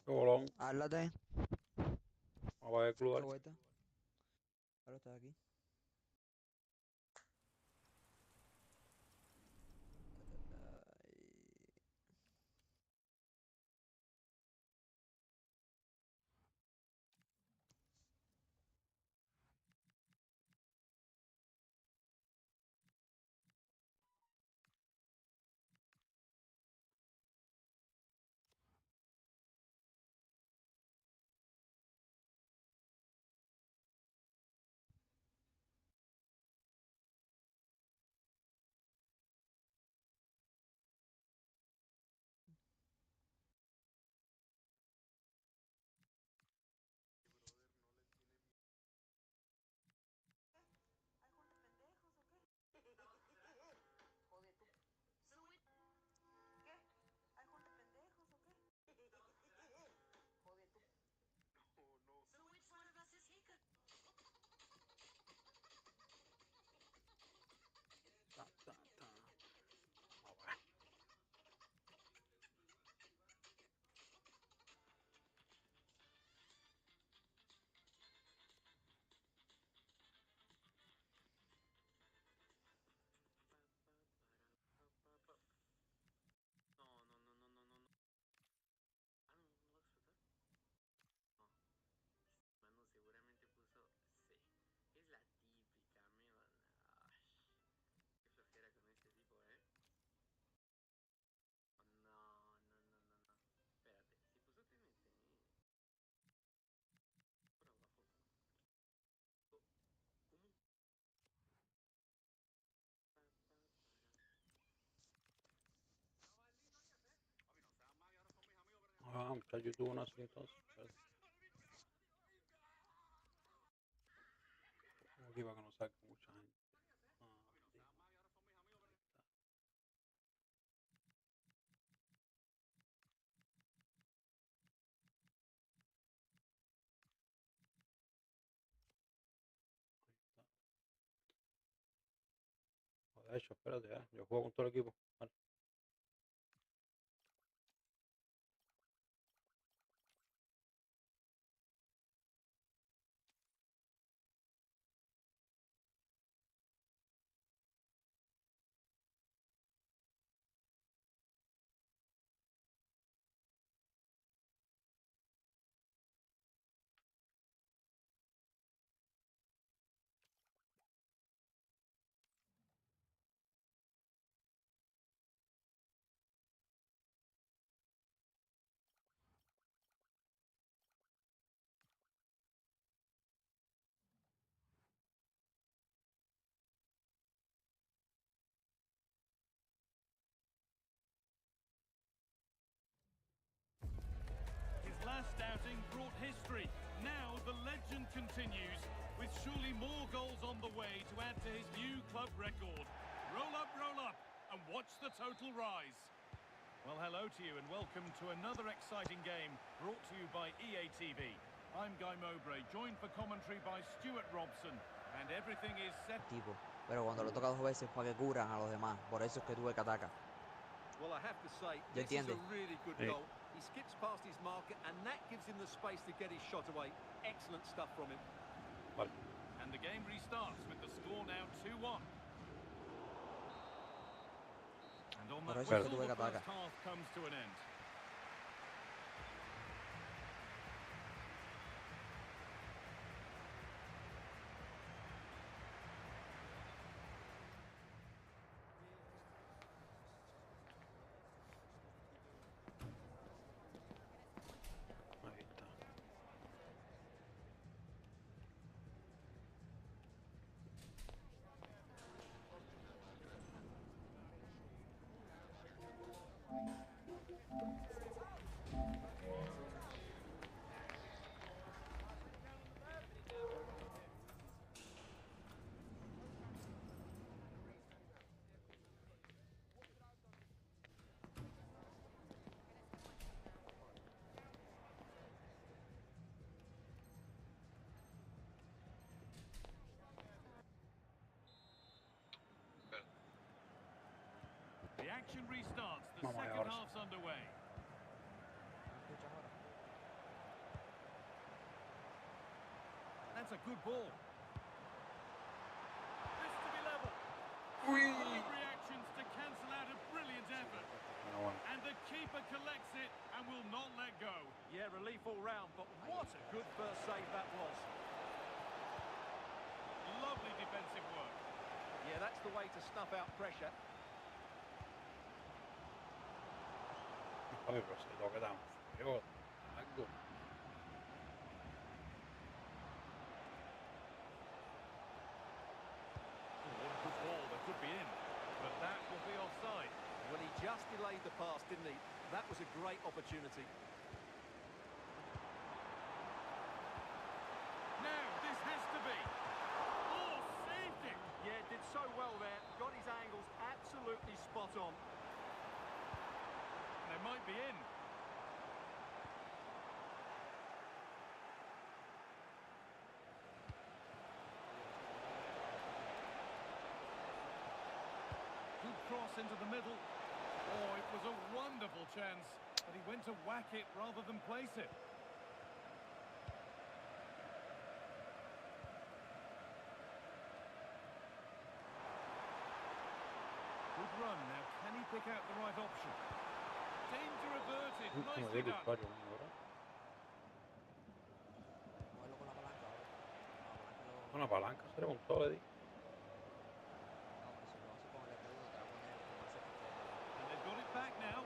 Bolón, Háblate. vamos a ver el ¿Qué club. vuelta? Ahora estás aquí. Ah, muchacho, tuvo una así entonces. Aquí para que no saque mucha gente. Ah, de hecho, espérate, ya. Yo juego con todo el equipo. Vale. His last outing brought history. Now the legend continues, with surely more goals on the way to add to his new club record. Roll up, and watch the total rise. Well, hello to you and welcome to another exciting game brought to you by EA TV. I'm Guy Mowbray, joined for commentary by Stuart Robson, and everything is set. Tipo. Pero cuando lo toca 2 veces para que curan a los demás. Por eso es que tuve que atacar. Well, I have to say, ¿Ya this is a entiendes? really good Sí. goal. He skips past his marker, and that gives him the space to get his shot away. Excellent stuff from him. Vale. And the game restarts with the score now 2-1. And on Por that eso es que whistle, tuve que the first atacar. half comes to an end. action restarts. The Vamos second ahora. half's underway. ¿Me escuchas ahora? That's a good ball. This to be level. Uy. Five reactions to cancel out a brilliant effort. Bueno, bueno. And the keeper collects it and will not let go. Yeah, relief all round, but what a good first save that was. Lovely defensive work. Yeah, that's the way to snuff out pressure. Vabbè, però se gioca da un figlio. Ecco. Good ball that could be in, but that will be offside. Well, he just delayed the pass, didn't he? That was a great opportunity. Now, this has to be. Oh, saved it. Yeah, did so well there. Got his angles absolutely spot on. They might be in. Good cross into the middle. Oh, it was a wonderful chance, but he went to whack it rather than place it. Good run. Now, can he pick out the right option? Danger averted. Come Nicely vedi done. qua ora? Muévelo con la palanca ahora. No, Una palanca sarebbe un sole di. no, pero si lo haces con el F1 te va a poner como ese And they've got it back now.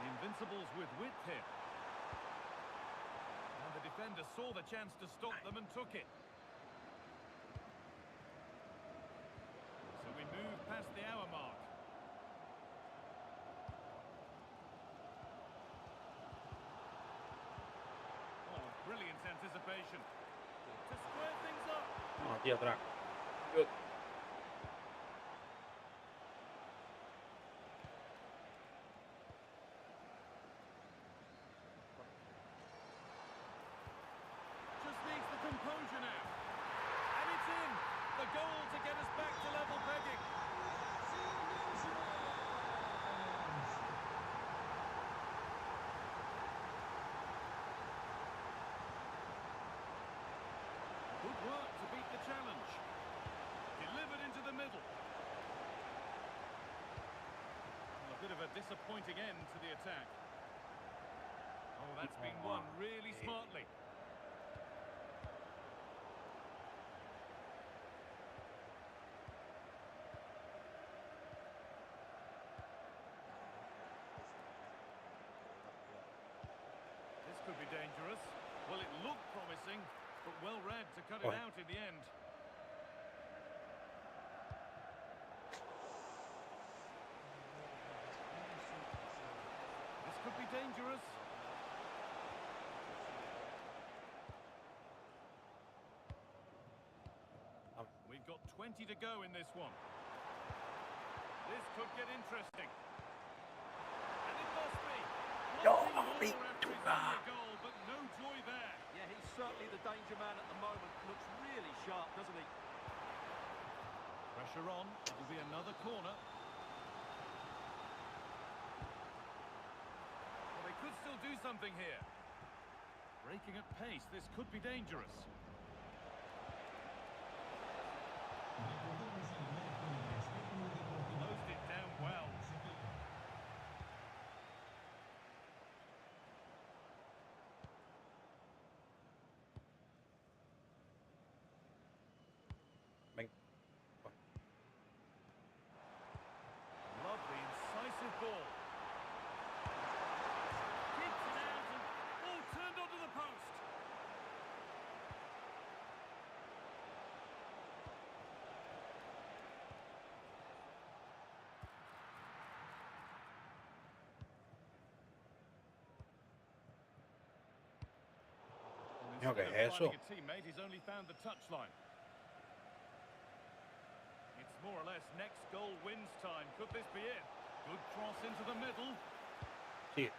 The Invincibles with width here. And the defender saw the chance to stop them and took it. So we move past the hour mark. Oh, brilliant anticipation. To square things up. No, aquí atrás. Good. Just needs the composure now. And it's in. The goal to get us back to level pegging. Good work to beat the challenge. Delivered into the middle. Well, a bit of a disappointing end to the attack. Oh, that's been won really smartly. This could be dangerous. Well, it looked promising, but well read to cut it Right. out in the end. This could be dangerous. We've got 20 to go in this one. This could get interesting. And it must be. No, Wanting more after he's Ventura. scored a goal, but no joy there. Yeah, he's certainly the danger man at the moment. Looks really sharp, doesn't he? Pressure on. It'll be another corner. Well, they could still do something here. Breaking at pace. This could be dangerous. Closed it down well. Ven. Lovely, incisive ball. Keeps it out and all turned onto the post. Mio, che Instead è of eso? finding a teammate, he's only found the touchline. It's more or less next goal wins time. Could this be it? Good cross into the middle. Sì.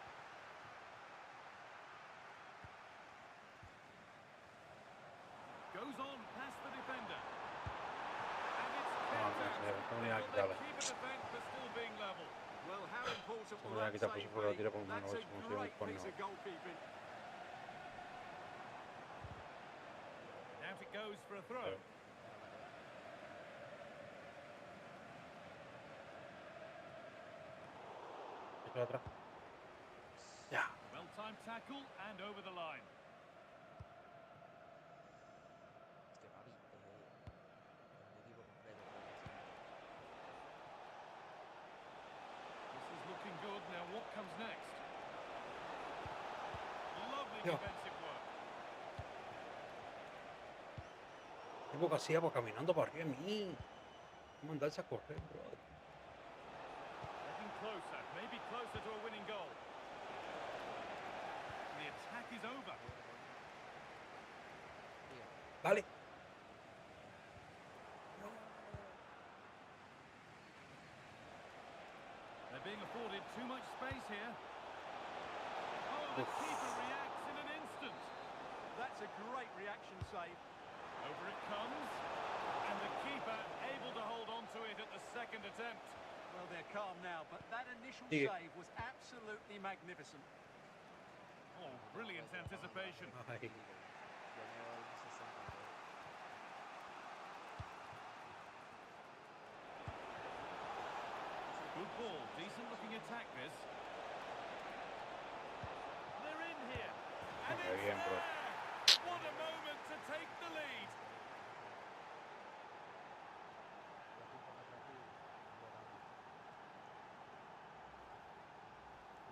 Se me da quitar por si fuera la tira por lo menos, a ver si consigo un Great corner. piece of goalkeeping. Out it goes for a throw. Esto de atrás. Ya. Well-timed tackle and over the line. Es que papi, un equipo completo. This is looking good. Now what comes next? Lovely Yo. defensive work. Tengo que hacía caminando para arriba de mí. Mandarse a correr, bro. Getting closer, maybe closer to a winning goal. The attack is over. Dale. They're being afforded too much space here. Oh, the keeper reacts in an instant. That's a great reaction save. Over it comes, and the keeper able to hold on to it at the second attempt. Well, they're calm now, but that initial Sigue. save was absolutely magnificent. Oh, brilliant anticipation. Ay. Yo me voy a dar un 60, bro. Good ball, decent looking attack this. They're in here, and Muy it's bien, bro. there! What a moment to take the lead. Yo estoy con atractivo, votando.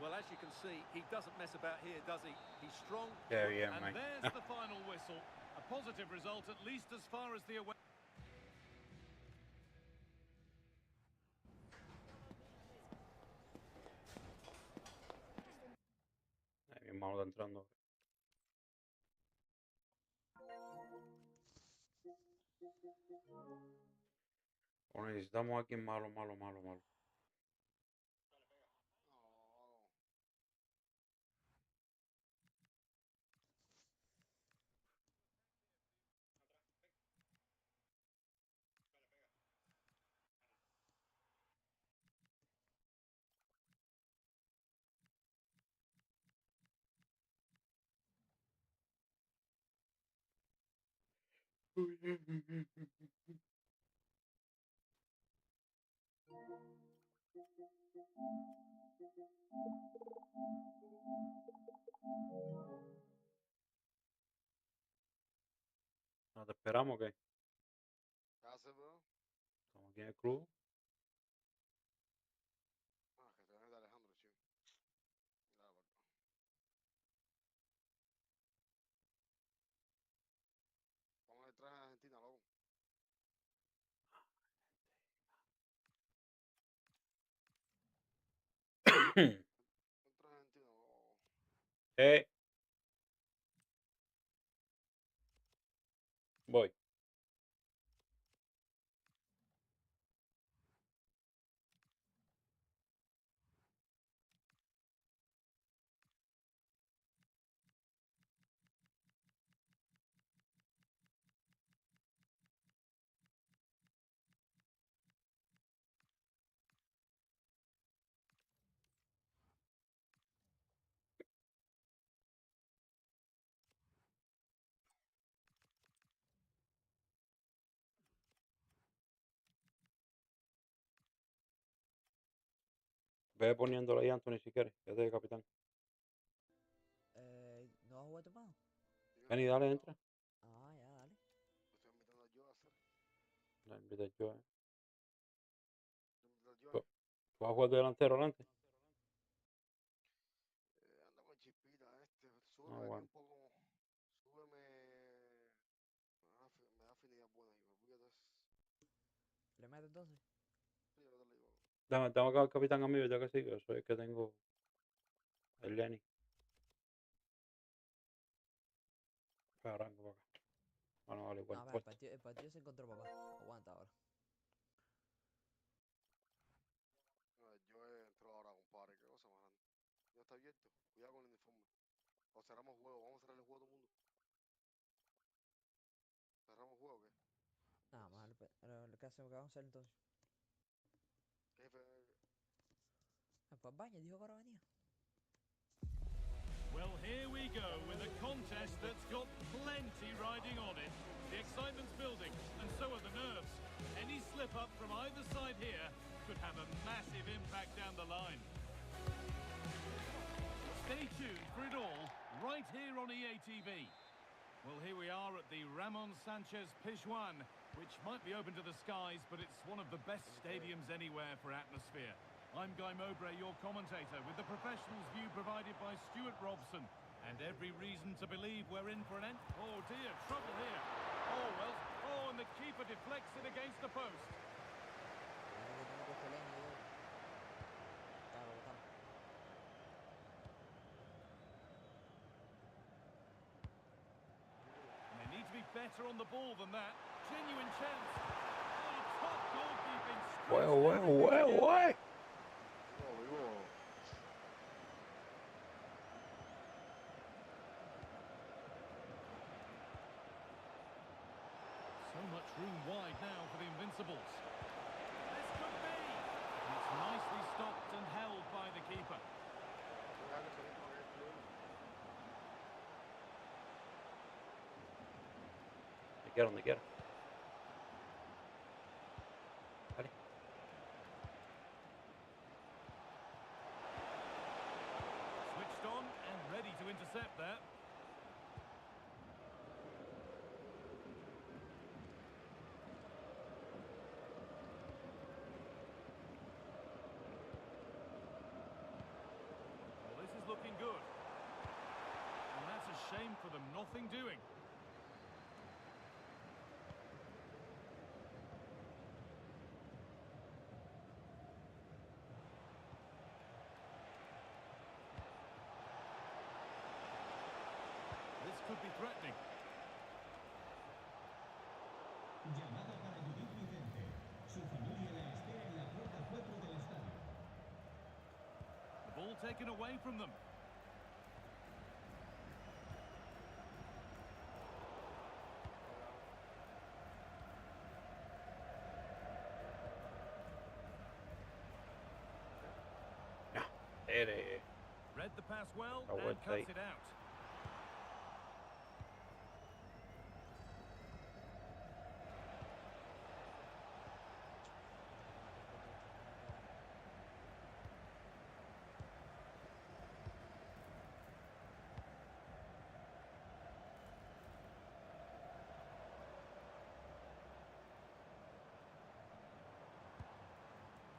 Well, as you can see, he doesn't mess about here, does he? He's strong. Qué bien, And man. there's the final whistle. A positive result, at least as far as the away. Ay, mi hermano está entrando. O necesitamos a alguien malo, malo, malo, malo. ¿No te esperamos o qué? ¿Qué haces, bro? Estamos aquí en el club. Ah, que te vienes de Alejandro, chico. Claro, bro. Pongo el traje de Argentina, loco. El traje de Argentina, loco. Voy. Ve poniéndolo ahí, Anthony, si quieres. Que es de capitán. ¿No vas a jugar tu mano? Ven y dale, entra. Ah, ya, dale. Estoy invitando yo a hacer. La invité yo, Estoy invitando yo. ¿Tú vas a jugar de delantero adelante? Anda con chispita este. Ah, Súbeme aquí bueno. un poco. Súbeme. Me da afinidad buena ahí, bro. ¿Le metes entonces? Sí, yo te lo digo. Dame acá al capitán a mí, ya que sí, que soy el que tengo el Lenny. Arranco para acá. Bueno, vale, igual No, vea, importa. el partido se encontró, papá. Aguanta ahora. Yo entro ahora, compadre. ¿Qué cosa más grande? Ya está abierto. Cuidado con el uniforme. O cerramos juego. Vamos a cerrar el juego todo el mundo. ¿Cerramos juego o qué? Nada más, ¿qué hacemos? ¿Qué vamos a hacer entonces? ¿Qué jefe? Pues vaya, dijo que ahora venía. Well, here we go with a contest that's got plenty riding on it. The excitement's building, and so are the nerves. Any slip-up from either side here could have a massive impact down the line. Stay tuned for it all, right here on EA TV. Well, here we are at the Ramon Sanchez Pizjuan, which might be open to the skies, but it's one of the best stadiums anywhere for atmosphere. I'm Guy Mowbray, your commentator, with the professionals' view provided by Stuart Robson. And every reason to believe we're in for an end. Oh dear, trouble here. Oh, well. Oh, and the keeper deflects it against the post. And they need to be better on the ball than that. Genuine chance. Oh, top goalkeeping. Well. So much room wide now for the Invincibles. This could be. And it's nicely stopped and held by the keeper. They get him. Ready? Switched on and ready to intercept that. Well, this is looking good. And that's a shame for them. Nothing doing. This could be threatening. Llamada para Judith Vicente. Su familia la espera en la puerta 4 del estadio. The ball taken away from them. Read the pass well I and would cuts say. it out.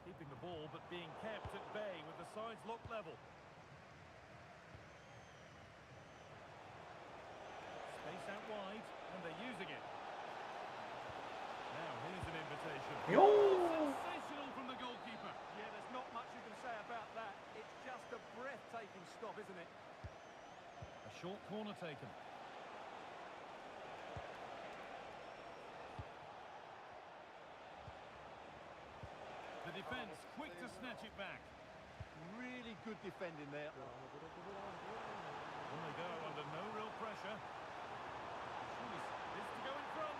Keeping the ball, but being kept at bay with the sides locked level. Space out wide, and they're using it. Now, here's an invitation. Yo! Sensational from the goalkeeper. Yeah, there's not much you can say about that. It's just a breathtaking stop, isn't it? A short corner taken. The defence quick to snatch it back. Really good defending there. On they go under no real pressure. Surely this to go in front.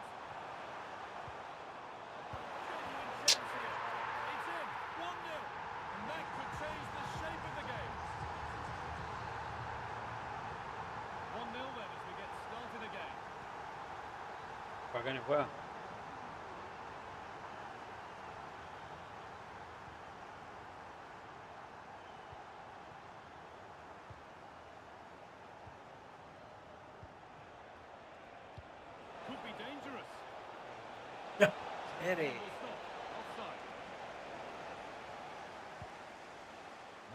Genuine chance here. It's in. 1-0. And that could change the shape of the game. 1-0 then as we get started again. ¿Para qué no juega? Could be dangerous. Eddie. Ball stopped. Offside.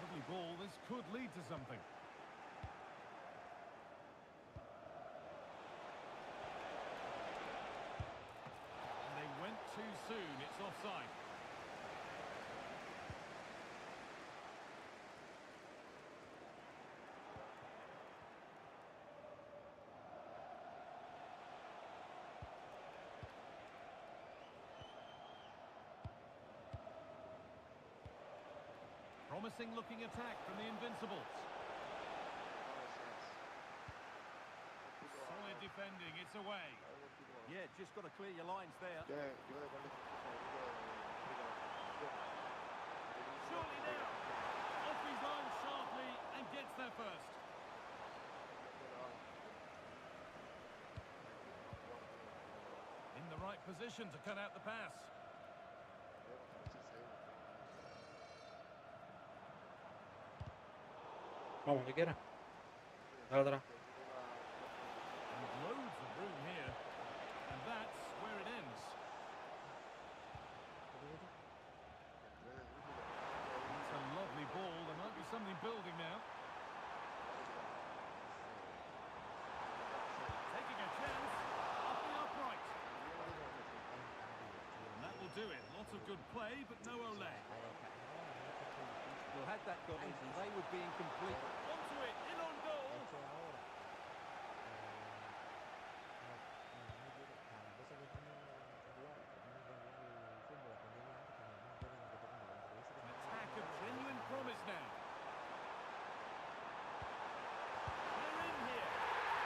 Lovely ball. This could lead to something. And they went too soon. It's offside. Promising looking attack from the Invincibles. Solid defending, it's away. Yeah, just got to clear your lines there. Surely now. gets there first. In the right position to cut out the pass. Vamos, que quiera. Dale atrás. And loads of room here. And that's where it ends. It's a lovely ball. There might be something building now. Taking a chance. Off the upright. And that will do it. Lots of good play, but no Ole. Well, had that gone in, they would be incomplete. Onto it, in on goal. An attack of genuine promise now. They're in here.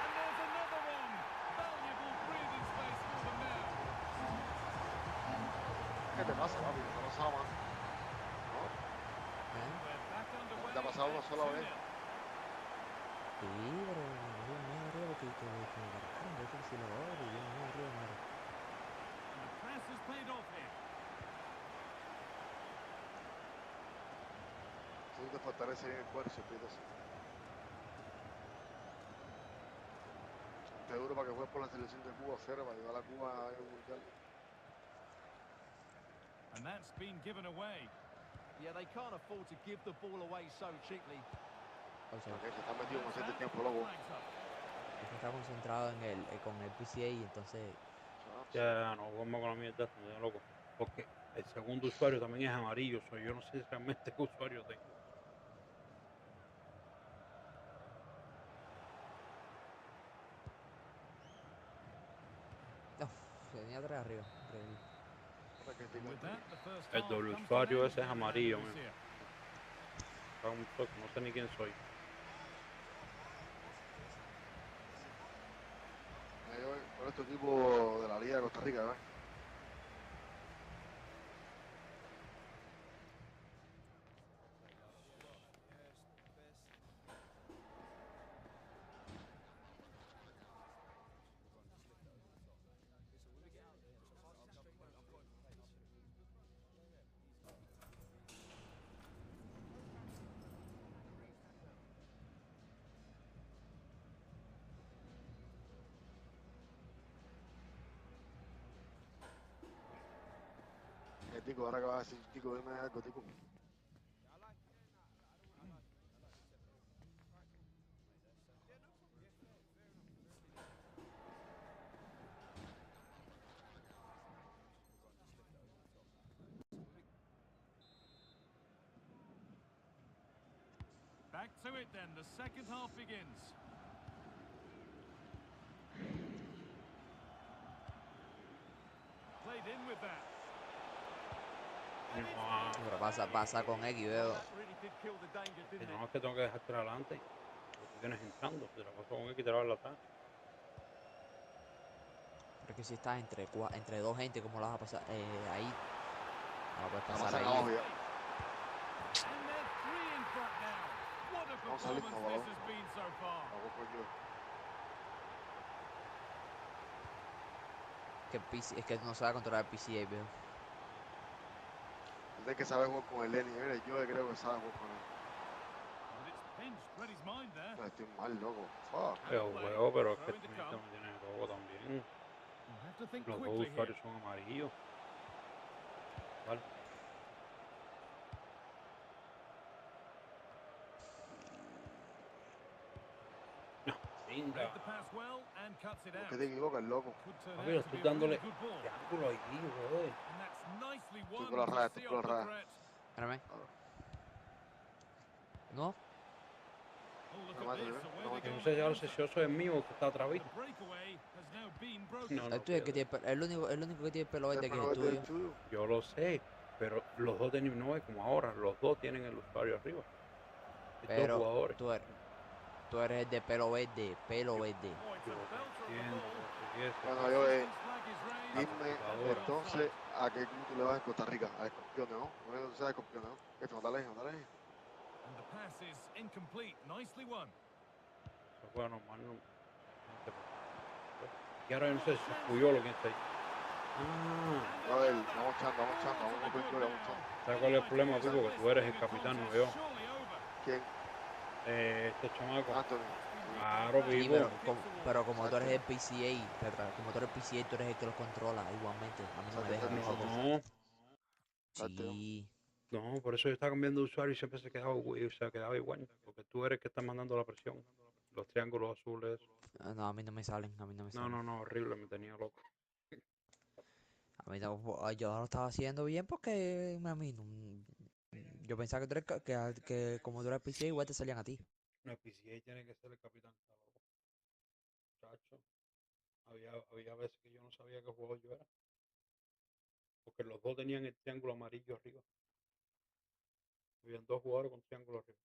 And there's another one. Valuable breathing space for them now. ¿Qué te pasa, papi? No pasaba más. ¿No? We're back underway. Te ha pasado una sola vez. 2-0. Sí, pero yo no arriba porque marcaron, yo creo que si lo hago, yo no arriba, mira. And the press has paid off here. Tú te fortaleces bien el cuerpo, Pitos. Seguro para que juegues por la selección de Cuba, cero, para llevar a Cuba al mundial. And that's been given away. Yeah, they can't afford to give the ball away so cheaply. O sea, Porque se está metido con That's 7 that. tiempo, loco. Flags up. es que está concentrado en con el PCA y entonces Ya, no, vamos con la mierda, no, loco. Porque el segundo usuario también es amarillo. Yo no sé realmente qué usuario tengo. tenía 3 arriba. Increíble. And with that, the first El half doble comes to usuario an ese es end. amarillo, This man. year. No sé ni quién soy. Con este equipo de la Liga de Costa Rica, ¿verdad? Tico, ahora que vas a decir, Tico, dime algo, Tico. Back to it then. The second half begins. Played in with that. Pero pasa con X, veo. That really did kill the danger, Si didn't no, it? es que tengo que dejarte adelante. Tú tienes entrando. Si la paso con X, te va a la atrás. Pero es que si estás entre dos gente, ¿cómo la vas a pasar? Ahí. No la puedes La pasar pasan ahí. abajo ya. And they're three in front now. What a Vamos a salir performance con this balón. has been so far. Vamos por yo. Es que no sabe controlar el PCA, veo. Tienes que saber jugar con el Lenny. Mira, yo creo que sabe jugar con él. But it's pinched, read his mind there. No, estoy mal, loco. Fuck. Yo juego, pero es que Throw in to este come. me tiene loco también. You have to think Los dos quickly here. usuarios son amarillos. Vale. No, venga. Read the pass well and cuts it ¿Por out. qué te equivocas, loco? Could turn Papi, lo out to estoy be a really dándole good ball. de ángulo ahí, brother. And that's nicely won por la to raya, see estoy por off la the raya. threat. Espérame. ¿No? Oh, look No at mate, this. ¿eh? Away No they mate. go No on sé the si ahora counter. si eso es mío o que está otra vez. The breakaway has now been broken. No, El tuyo es que tiene el único que tiene pelo verde que es el tuyo. tuyo. Yo lo sé, pero los dos tienen, no es como ahora, los dos tienen el usuario arriba. Hay dos Pero jugadores. tú eres el de pelo verde, pelo verde. Oh, it's Yo a lo belter of the entiendo, ball. y eso. Bueno, yo Assistant's flag is raised. dime computadora. entonces a qué club tú le vas en Costa Rica. A Escorpiones, ¿no? No sé a Escorpiones, ¿no? Que no, dale. And And the pass is incomplete. Nicely won. Eso fue normal, ¿no? Y ahora yo no sé si es Puyol o quién está ahí. Ah, A ver, vamos echando, vamos echando. ¿sabes cuál es el problema, Pipo? Que tú eres el capitán, no yo. ¿Quién? Este chamaco. Anthony. Claro, Sí, Pipo. pero como tú eres el PCA, como tú eres el PCA, tú eres el que los controla igualmente. A mí no me deja tampoco. No, Sí. no, por eso yo estaba cambiando de usuario y siempre se quedaba igual. Porque tú eres el que está mandando la presión. Los triángulos azules. No, a mí no me salen, a mí no me salen. No, horrible, me tenía loco. A mí tampoco, yo lo estaba haciendo bien porque a mí yo pensaba que tú eres que como tú eres PCA, igual te salían a ti. No, el PCA tiene que ser el capitán, está loco. Chacho. Había veces que yo no sabía qué jugador yo era. Porque los dos tenían el triángulo amarillo arriba. Habían dos jugadores con triángulo arriba.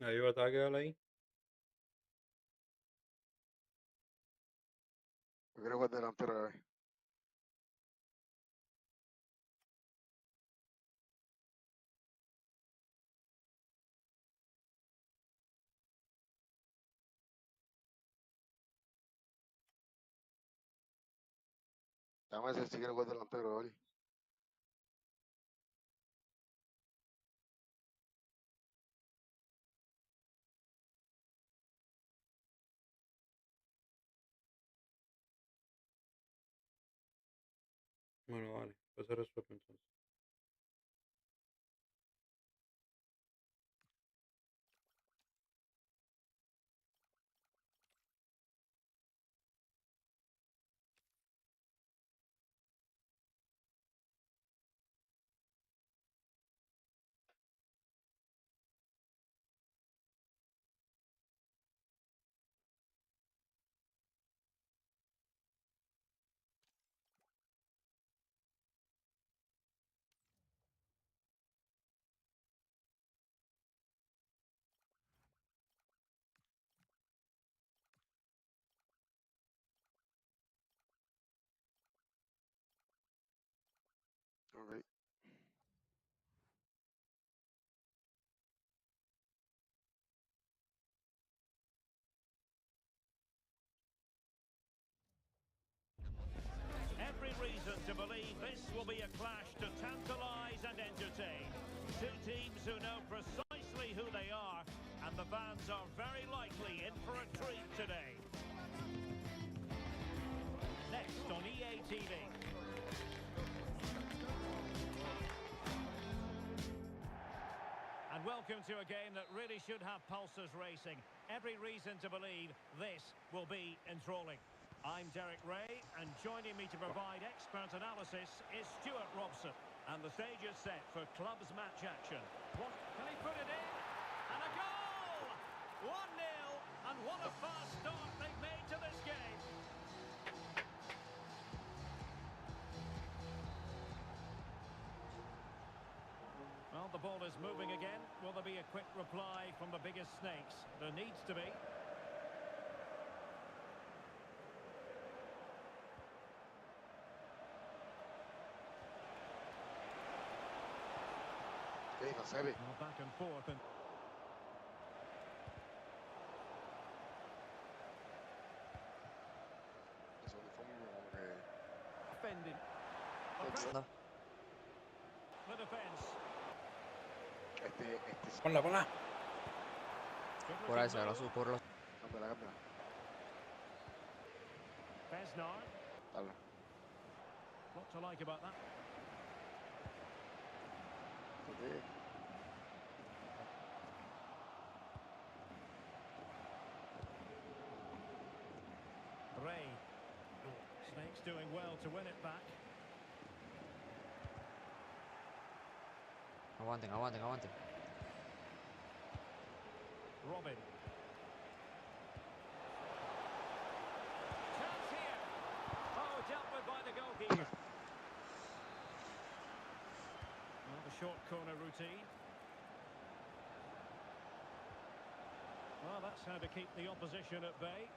Ahí va a quedar ahí. Yo quiero jugar delantero a ver. Déjame decir si quiero jugar delantero hoy. Bueno, vale. Pues se resuelve entonces. Ok. Every reason to believe this will be a clash to tantalise and entertain. Two teams who know precisely who they are, and the fans are very likely in for a treat today. Next on EA TV. And welcome to a game that really should have pulses racing. Every reason to believe this will be enthralling. I'm Derek Ray, and joining me to provide expert analysis is Stuart Robson. And the stage is set for clubs match action. What? Can he put it in? And a goal! 1-0, and what a fast start they've made to this game. Well, the ball is moving again. Will there be a quick reply from the biggest snakes? There needs to be. ¿Qué dijo Sebi? Well, back and forth. And Ese uniforme como que... defending. Anda. The defence. Ponla. Good Por ahí looking se lo move. supo, por los... Cámbiala. Besnard. Dale. What to like about that? Ok. Ray. Snakes doing well to win it back. Aguanten. Robin. Chance here. Oh, dealt with by the goalkeeper. Well, the short corner routine. Well, that's how to keep the opposition at bay.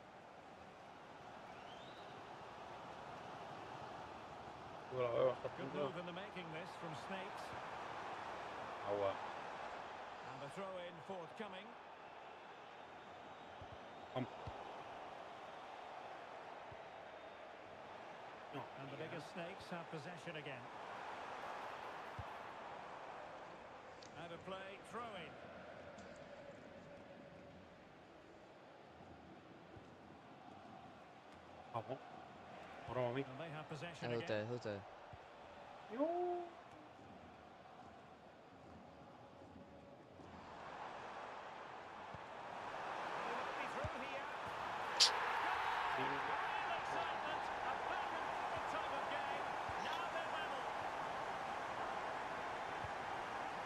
Good move in the making this from Snakes. And the throw-in forthcoming. And the bigger Snakes have possession again. Out of play, throw-in. And they have possession again. Es usted.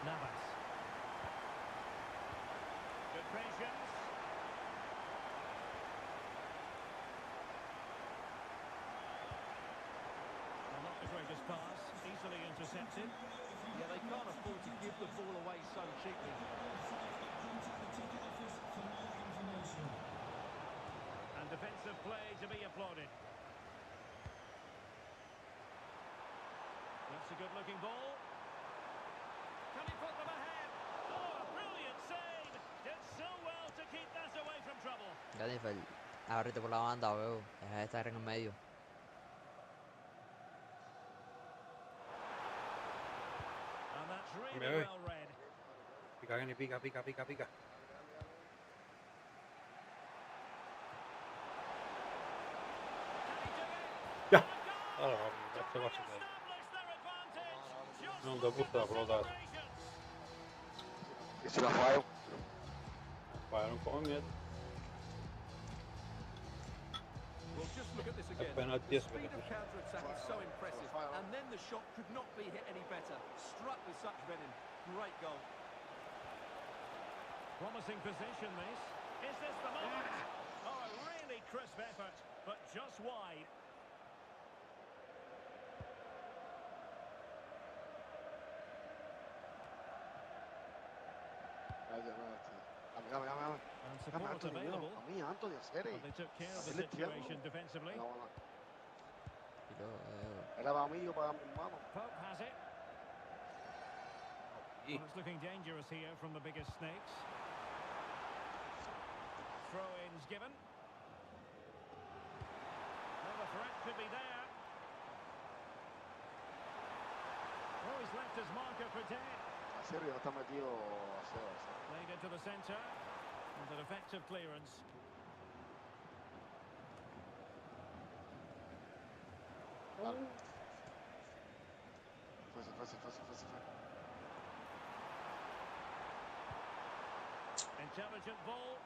Navas. Good patience. Well, not the greatest pass, easily intercepted. Yeah, they can't afford to give the ball away so cheaply. And defensive play to be applauded. That's a good-looking ball. Can he put them ahead? Oh, a brilliant save! Did so well to keep that away from trouble. Jennifer, ábrete por la banda, veo. Deja de estar en el medio. And that's really well read. Pica, Kenny, pica. Can he do it? Ya. A goal! Se va a hacer. Establish their advantage. Just Non te gusta la pelota. ¿Y si la fallo? Fallaron con miedo. Well, just look at this again. penalty The es speed of beneficio. counter-attack is so impressive. And then the shot could not be hit any better. Struck with such venom. Great goal. Promising position, this. Is this the moment? Oh, a really crisp effort, but just wide. Dame. And support Anthony, available. a mí, Anthony, hacer. But they took care of the Hacerle triángulo. situation defensively. Era para mí, yo para mi hermano. Pope has it. Well, it's looking dangerous here from the biggest Snakes. Throw-ins given. Well, the threat could be there. Oh, he's left his marker for dead. Hacer ya está metido hacer. Played into the centre. And an effective clearance. Fue. Intelligent ball.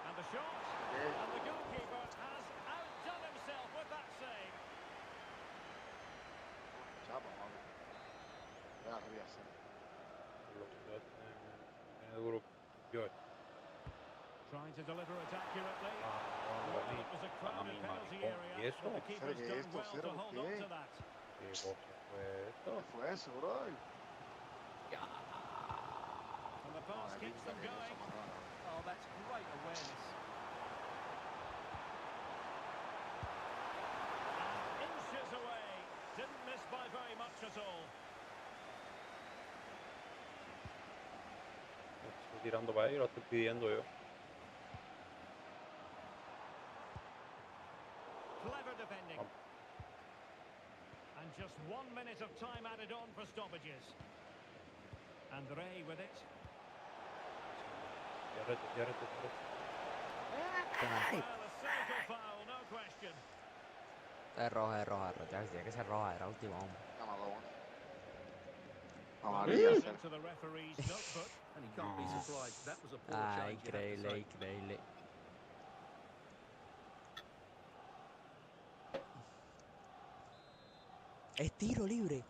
And the shot. Okay. And the goalkeeper has outdone himself with that save. Chapa, mami. Ya quería hacer. Trying to deliver it accurately. Well, it was a crowded penalty area, but the keeper's done well to hold on to that. ¿Qué fue eso, bro? And the pass keeps them going. Oh, that's great awareness. And inches away. Didn't miss by very much at all. Estoy tirando para ahí, lo estoy pidiendo yo. Clever defending. And just 1 minute of time added on for stoppages. And Ray with it. Cierrete. Well, a cynical foul, no question. Es roja. Tiene que ser roja, era último. Amarilla. Into the referee's notebook. And he can't be surprised. That was a poor Ah, change, you have to say. increíble. Es tiro libre.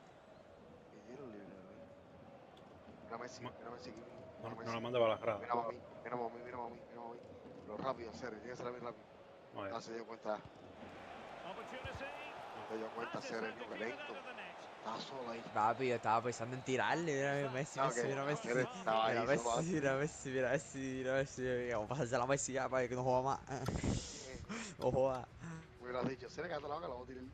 Mira Messi. No, Messi. no la manda para la grada. Mírame a mí, mírame a mí, mírame a mí, mírame a mí. Pero rápido, Cere, tiene que ser bien rápido. No, Ah, se dio cuenta. Opportunity. Se dio cuenta, Passes Cere, how to que keep it lento. out of the net. Estaba solo ahí. Papi, yo estaba pensando en tirarle. Mira, Messi, Ah, Messi, ok. mira Cere Messi. estaba Mira ahí solo Messi, antes. mira Messi, mira Messi, mira Messi. Vamos a pasársela a Messi ya para que no juega más. No joda. Me hubieras dicho, Cere, que a la vaca la voy a tirar.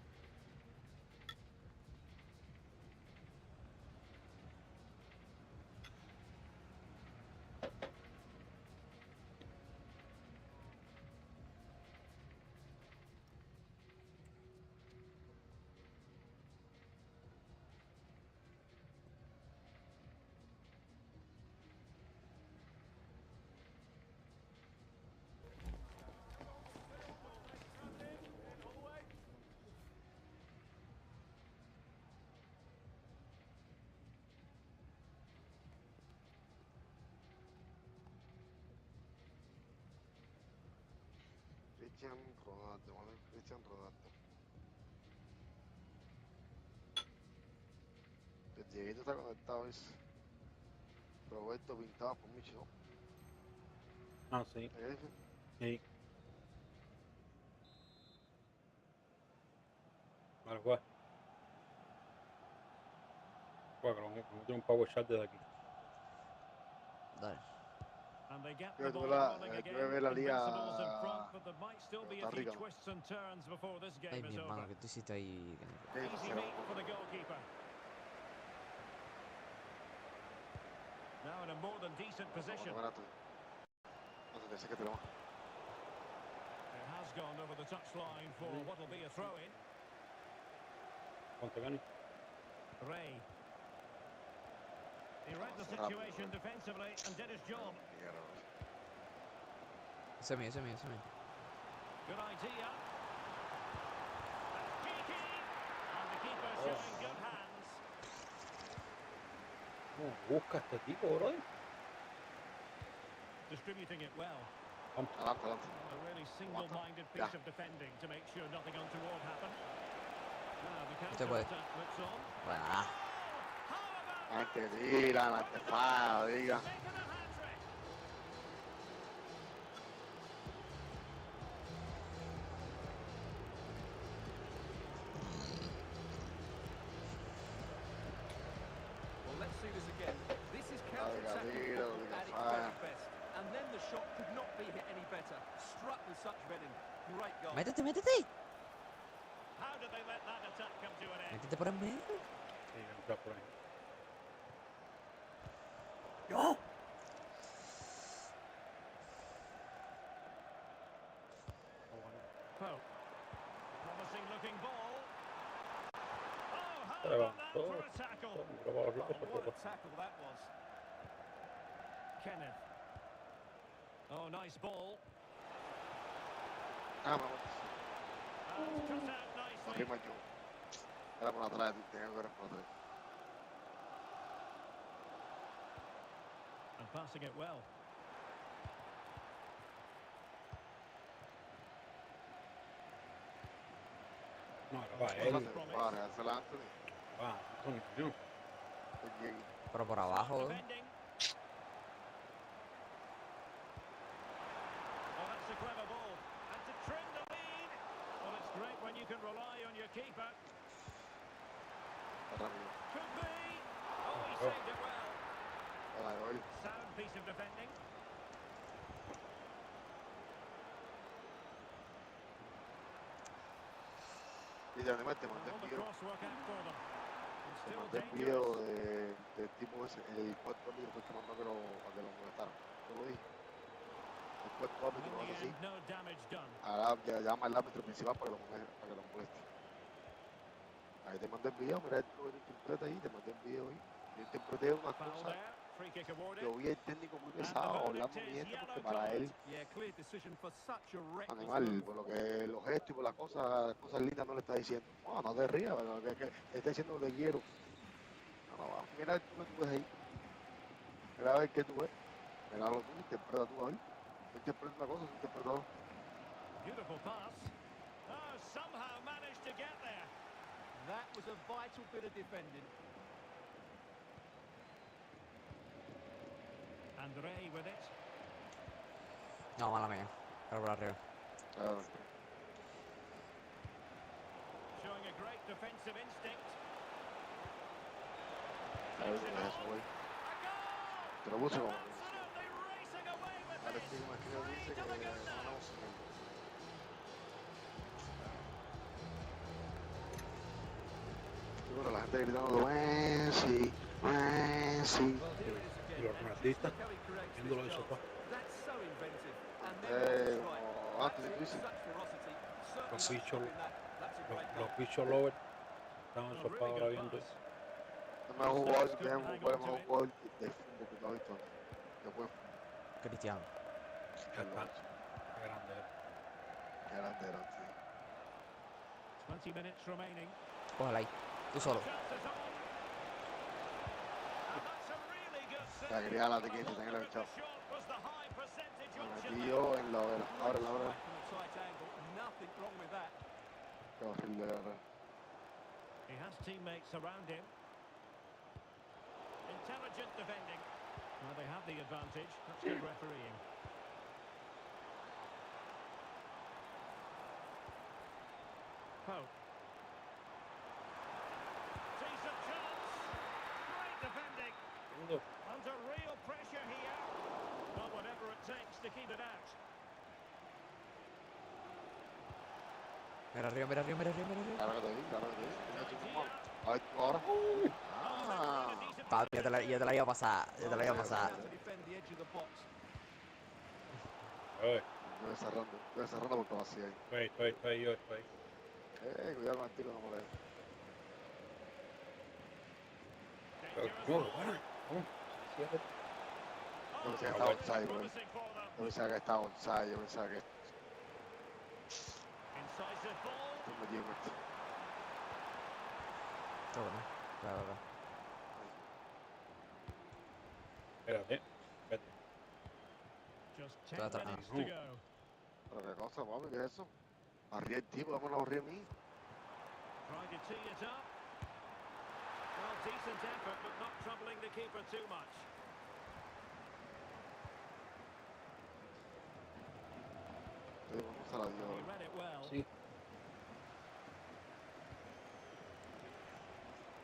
Cristian Ronaldo, ¿vale? Cristian Ronaldo. El Dieguito está conectado, es Roberto pintado por Micho. Ah, sí. Sí. Vale, juega. Juega, que lo vamos a un power shot desde aquí. Dale. And they get Yo the ball tuve la, rolling yo again. ver la liga Invincibles in front, but there might still be a Costa few Rica, ¿no? twists and turns before this Ay, game mi is over. hermano, ¿qué tú hiciste ahí? Sí, Easy pero meet for the goalkeeper. Now in a more than decent position. No se te sé que tenemos. It has gone over the touchline for what will be a throw-in. Ponte Gani. Ray. He read the situation defensively and did his job. Ese es mío, ese es mío, ese es mío. Good idea. That's cheeky. And the keeper showing good hands. ¿Cómo busca este tipo, brother? Distributing it well. Adelante, adelante. A really single-minded piece of defending to make sure nothing untoward happened. Now the counter-attack looks on. Buena. Antes tira, antes falla, diga. Making a hat-trick. Well, let's see this again. This is counter-attacking Gabriel, football at its fire. very best. And then the shot could not be hit any better. Struck with such venom. Great goal. Métete, métete. How did they let that attack come to an end? Métete por el medio. Sí, entra por ahí. ¡Yo! Pope. Promising looking ball. Oh, how Pero about that for a tackle? Oh, what a tackle that was. Kenneth. Oh, nice ball. Ah, vamos. And cut out nicely. Arriba yo. Era por atrás, tenía que ver por atrás. And passing it well. No, acaba él. Para, hacia adelante. Va, Antonio, yo. Pero por abajo. Defending. Oh, that's a clever ball. And to trim the lead. Well, it's great when you can rely on your keeper. Rápido. Could be. Oh, he saved it well. Hola, hoy. Sound piece of defending. Y de animal te Well, mandé all the envío. cross work out for them. It's Te still mandé dangerous. envío del tipo ese, el cuarto árbitro fue el que mandó a que lo molestaran. Yo lo dije. El cuarto And árbitro in lo the hace así. end, no damage done. Ahora ya llama al árbitro principal para que lo moleste. Ahí te mandé el video, mira el interpreta ahí, te mandé el video ahí. Yo interpreté una Foul cosa. there. Free kick awarded. Yo vi el técnico muy And the pesado hablando verdict is mierda porque yellow para él, card. Yeah, clear decision for such a reckless animal, move. por lo que los gestos y por las cosas lindas no le está diciendo. No, no te rías, pero que te está diciendo que te quiero. No, no, va. Mira tú que tú ves ahí. Mira a ver qué tú ves. Mira lo tú, interpreta tú a ver. Tú interpretas una cosa, tú interpretas otra. Beautiful pass. Oh, somehow managed to get there. That was a vital bit of defending. Andre with it. No, mala mía. Pero por arriba. Claro. Showing a great defensive instinct. A ver, ¿qué es eso, güey? Te lo puse como. Absolutely racing away with Dale, this. primo, aquí nos dice que Three to the good no now. ganamos sin él. Yo creo que la gente gritando Messi, Messi. Well, here it is Y again. los And renalistas just look how he creates viéndolo this de chance. sofá. That's so inventive. And then off the strike. Como That's antes it, dice. such ferocity. Los Certainly bichos, stopping that. That's a great goal. los bichos lovers estaban en A el sofá really ahora good viendo. pass. El mejor jugador, Couldn't bien, hang fue el on to mejor it. jugador de fútbol que tú has visto. Después, Cristiano. Ya está. Qué grande era. qué grande era, sí. 20 minutes remaining. Cógela ahí. Tú solo. Chances on. And that's a really good O sea, save. quería la And de the que se tenga longer el of chavo. the shot was the high percentage Me option metí there. yo en la hoguera. Ahora en la hoguera. Strike from a tight angle. Nothing wrong with that. Qué horrible, de verdad. He has teammates around him. Intelligent defending. Well, they have the advantage. That's good refereeing. Pope. Decent chance. Great defending. Segundo. Under real pressure here. Well, whatever it takes to keep it out. Mira arriba, mira arriba, mira arriba, mira arriba. Claro que te vi, claro que te vi. Mira tú, Idea. mamá. Ay, tú ahora. Ah. Papi, ya te la iba a pasar. Ya te la iba a pasar. To defend the edge of the box. Ay, Voy cerrando porque va así ahí. estoy yo, estoy. Cuidado con el tiro, no me lo Dangerous No, ball. bueno. Vamos. Cierra. Yo pensé que Oh, estaba onside, güey. promising for them. Yo pensaba que estaba onside, yo pensaba que Incisive ball. esto me dio esto. Está bueno. Va, va, va. Espérate. Espérate. Just Está 10 atrás. minutes to go. Pero qué cosa, papi, ¿qué es eso? Arriba el tipo, vámonos a arriba a mí. Trying to tee it up. Well, decent effort, but not troubling the keeper too much. Sí, vamos a la He dio. read it well. Sí.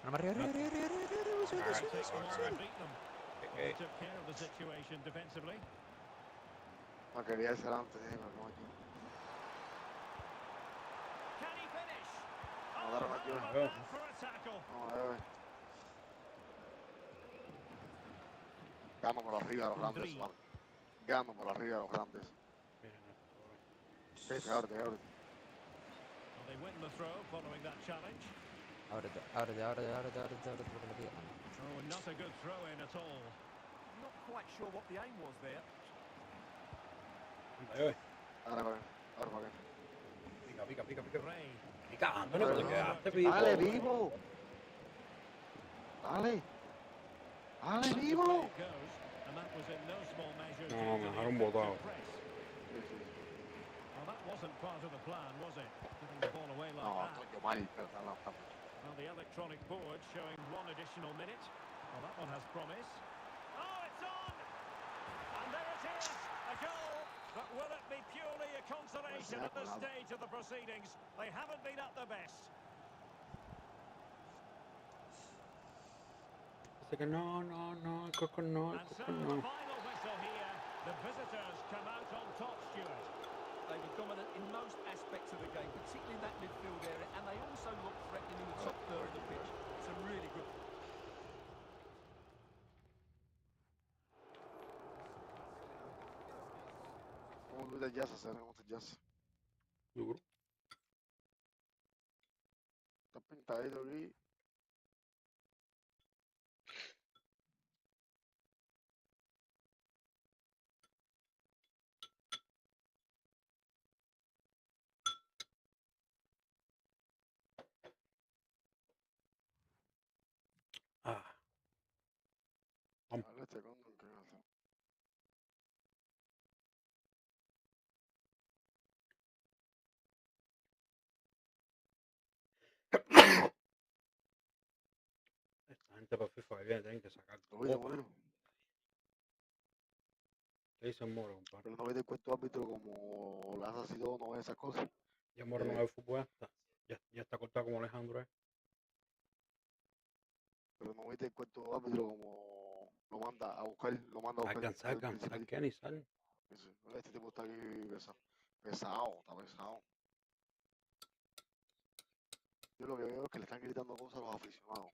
No me arriba, arriba, arriba, arriba, arriba, arriba, suelta, Take suelta, them suelta, on suelta. and beat them. Well, they took care of the situation defensively. No quería ser antes, pero no aquí. Can he finish? No, Oh, agarra aquí. hell of a man for a tackle. Vamos a ver. Gano por arriba de los grandes, Undri. vale. Gano por arriba de los grandes. Sí, ábrete. Well, they win the throw following that challenge. Ábrete, ábrete, ábrete, ábrete, ábrete, ábrete, porque le pido. Oh, not a good throw in at all. Not quite sure what the aim was there. Ahora para acá. Pica. Ray. Pica, hombre, no te quedaste, Pico. ¡Dale, vivo! ¡Dale! ¡Dale, vivo! Play it goes, and that was in no small measure No, due to me the dejaron effective botado. press. Sí, sí. Well, that wasn't part of the plan, was it? Giving the ball away like No, that. estoy mal, pero está. Well, the electronic board showing one additional minute. Well, that one has promise. Oh, it's on! And there it is, a goal. But will it be purely a consolation at this stage of the proceedings? They haven't been at their best. Dice que no, el coco no, el And so coco the no. final whistle here. The visitors come out on top, Stuart. They were dominant in most aspects of the game, particularly in that midfield area, and they also looked threatening in the top third of the pitch. It's a really good. ¿Cómo te jazz hacer? ¿Cómo te jazz? Duro. Está pintadito aquí. Ah, Dale, este condón que hace. esta gente para FIFA tienen que sacar Lo vi, copa. Le dicen Moro, compadre. Pero no ves el cuento árbitro como Laza así todo, no ve esas cosas. Ya Moro no Eh, ve fútbol hasta. Ya está cortado como Alejandro, ¿eh? Pero no viste el cuento árbitro como lo manda a buscar el Salgan, principal. salgan y salen. Dice, "Mira, este tipo está aquí pesado, está pesado". Yo lo que veo es que le están gritando cosas a los aficionados.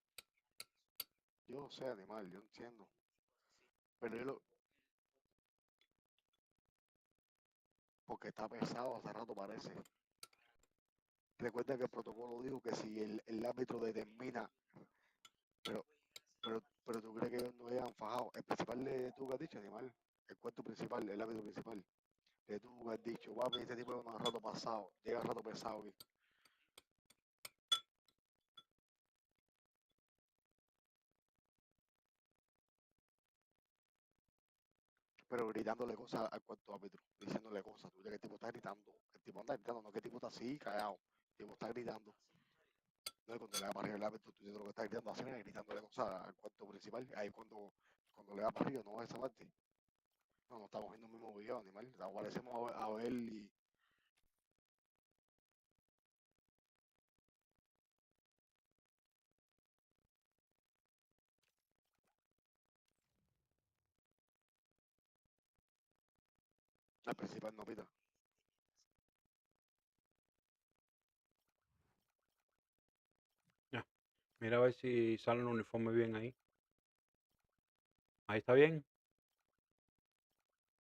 Yo no sé, animal, yo entiendo. Pero porque está pesado hace rato parece. Recuerda que el protocolo dijo que si el árbitro determina, pero, pero tú crees que ellos no hayan fajado. El principal de tú que has dicho, animal, el cuarto principal, el árbitro principal, de tú que has dicho, papi, este tipo es un rato pasado, llega rato pesado aquí. Pero gritándole cosas al cuarto árbitro, diciéndole cosas. Tú ves que el tipo está gritando, el tipo anda gritando, no que el tipo está así, callado, el tipo está gritando. No es cuando le va para arriba el árbitro, tú dices lo que está gritando, así, gritándole cosas al cuarto principal, ahí cuando le va para arriba, no esa parte. No, no estamos viendo el mismo video, animal, aparecemos a ver y al principal no pita. Ya. Mira a ver si sale el uniforme bien ahí. Ahí está bien.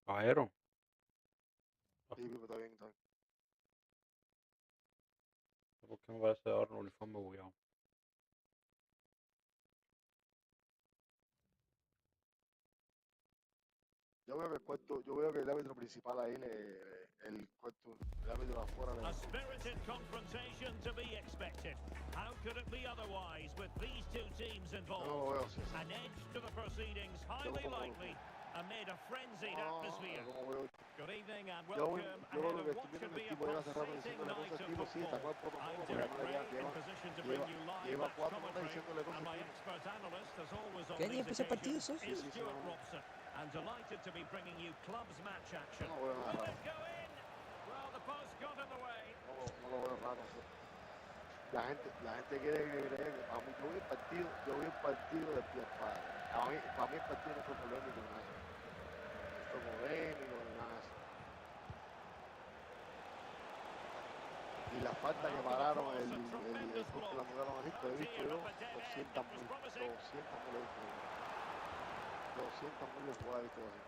Caballero. Sí, Pipo, está bien, está bien. ¿Por qué me parece ahora un uniforme bugueado? Yo veo que el árbitro principal ahí, el árbitro de afuera A spirited confrontation to be expected. How could it be otherwise with these two teams yo involved? no lo veo así. An edge to the proceedings, highly likely, amid a frenzied atmosphere. Como veo, Good evening and yo welcome yo ahead lo of que what estoy could viendo be el a tipo llega hace rato pulsating diciéndole night cosas al of tipo, sí, está football. con el protocolo, I'm porque Derek además Ray in position to bring you live lleva match 4 meses commentary, diciéndole cosas and al my tipo. expert analyst, as always on ¿Qué día these empezó el partido, occasions, socio? is Sí, sí, Stuart no, Robson. I'm delighted to be bringing you club's match yo action. no veo nada Will raro. it go in? Well, the post got in the way. No lo veo raro. La gente quiere creer que para mí, yo vi el partido de pie a pie. Para mí el partido no fue polémico ni nada. No fue polémico ni nada de eso. Y la falta And que after the pararon, cross, a el tremendous gol que le block. anularon a Risto, he Not visto here yo at the dead end. 200 It was mil, promising. 200 mil he visto yo. 200 mil de jugadas he visto así.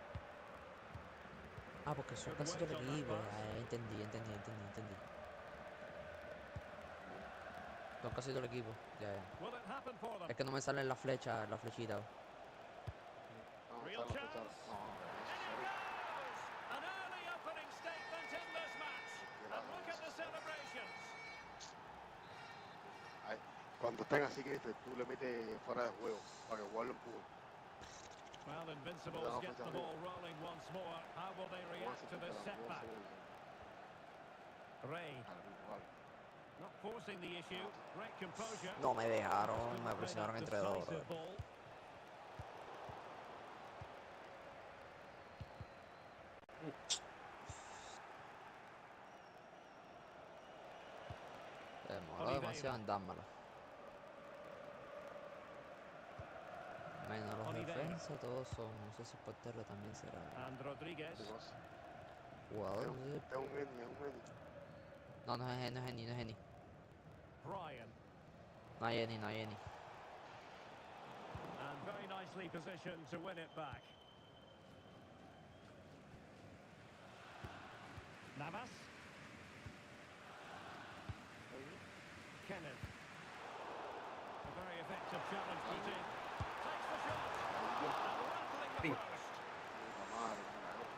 Ah, porque son Good casi weight todo el on that equipo. pass. Ah, entendí. Son casi todo el equipo. Ya. Will it happen for them? Es que no me salen la flechita. No, Real está chance. no, In it sorry. goes! An early opening statement in this match. And look at the celebrations. Ay, cuando estén así que tú le metes fuera de juego para que jugarlo en puro. Well, Invincibles get the ball rolling once more. How will they react to this setback? Ray, not forcing the issue. Great composure. No me dejaron, Couldn't me play presionaron that entre dos. decisive ball. Demoró demasiado en dármelo. Menos los Oliveira. defensas, todos son. No sé si el portero también será And Rodriguez. jugador. No sé. Es un genio, es un genio. No, no es Eni. Brian. No hay Eni. And very nicely positioned to win it back. Navas. Kenneth. A very effective challenge put in. Takes the shot. And rattling the post.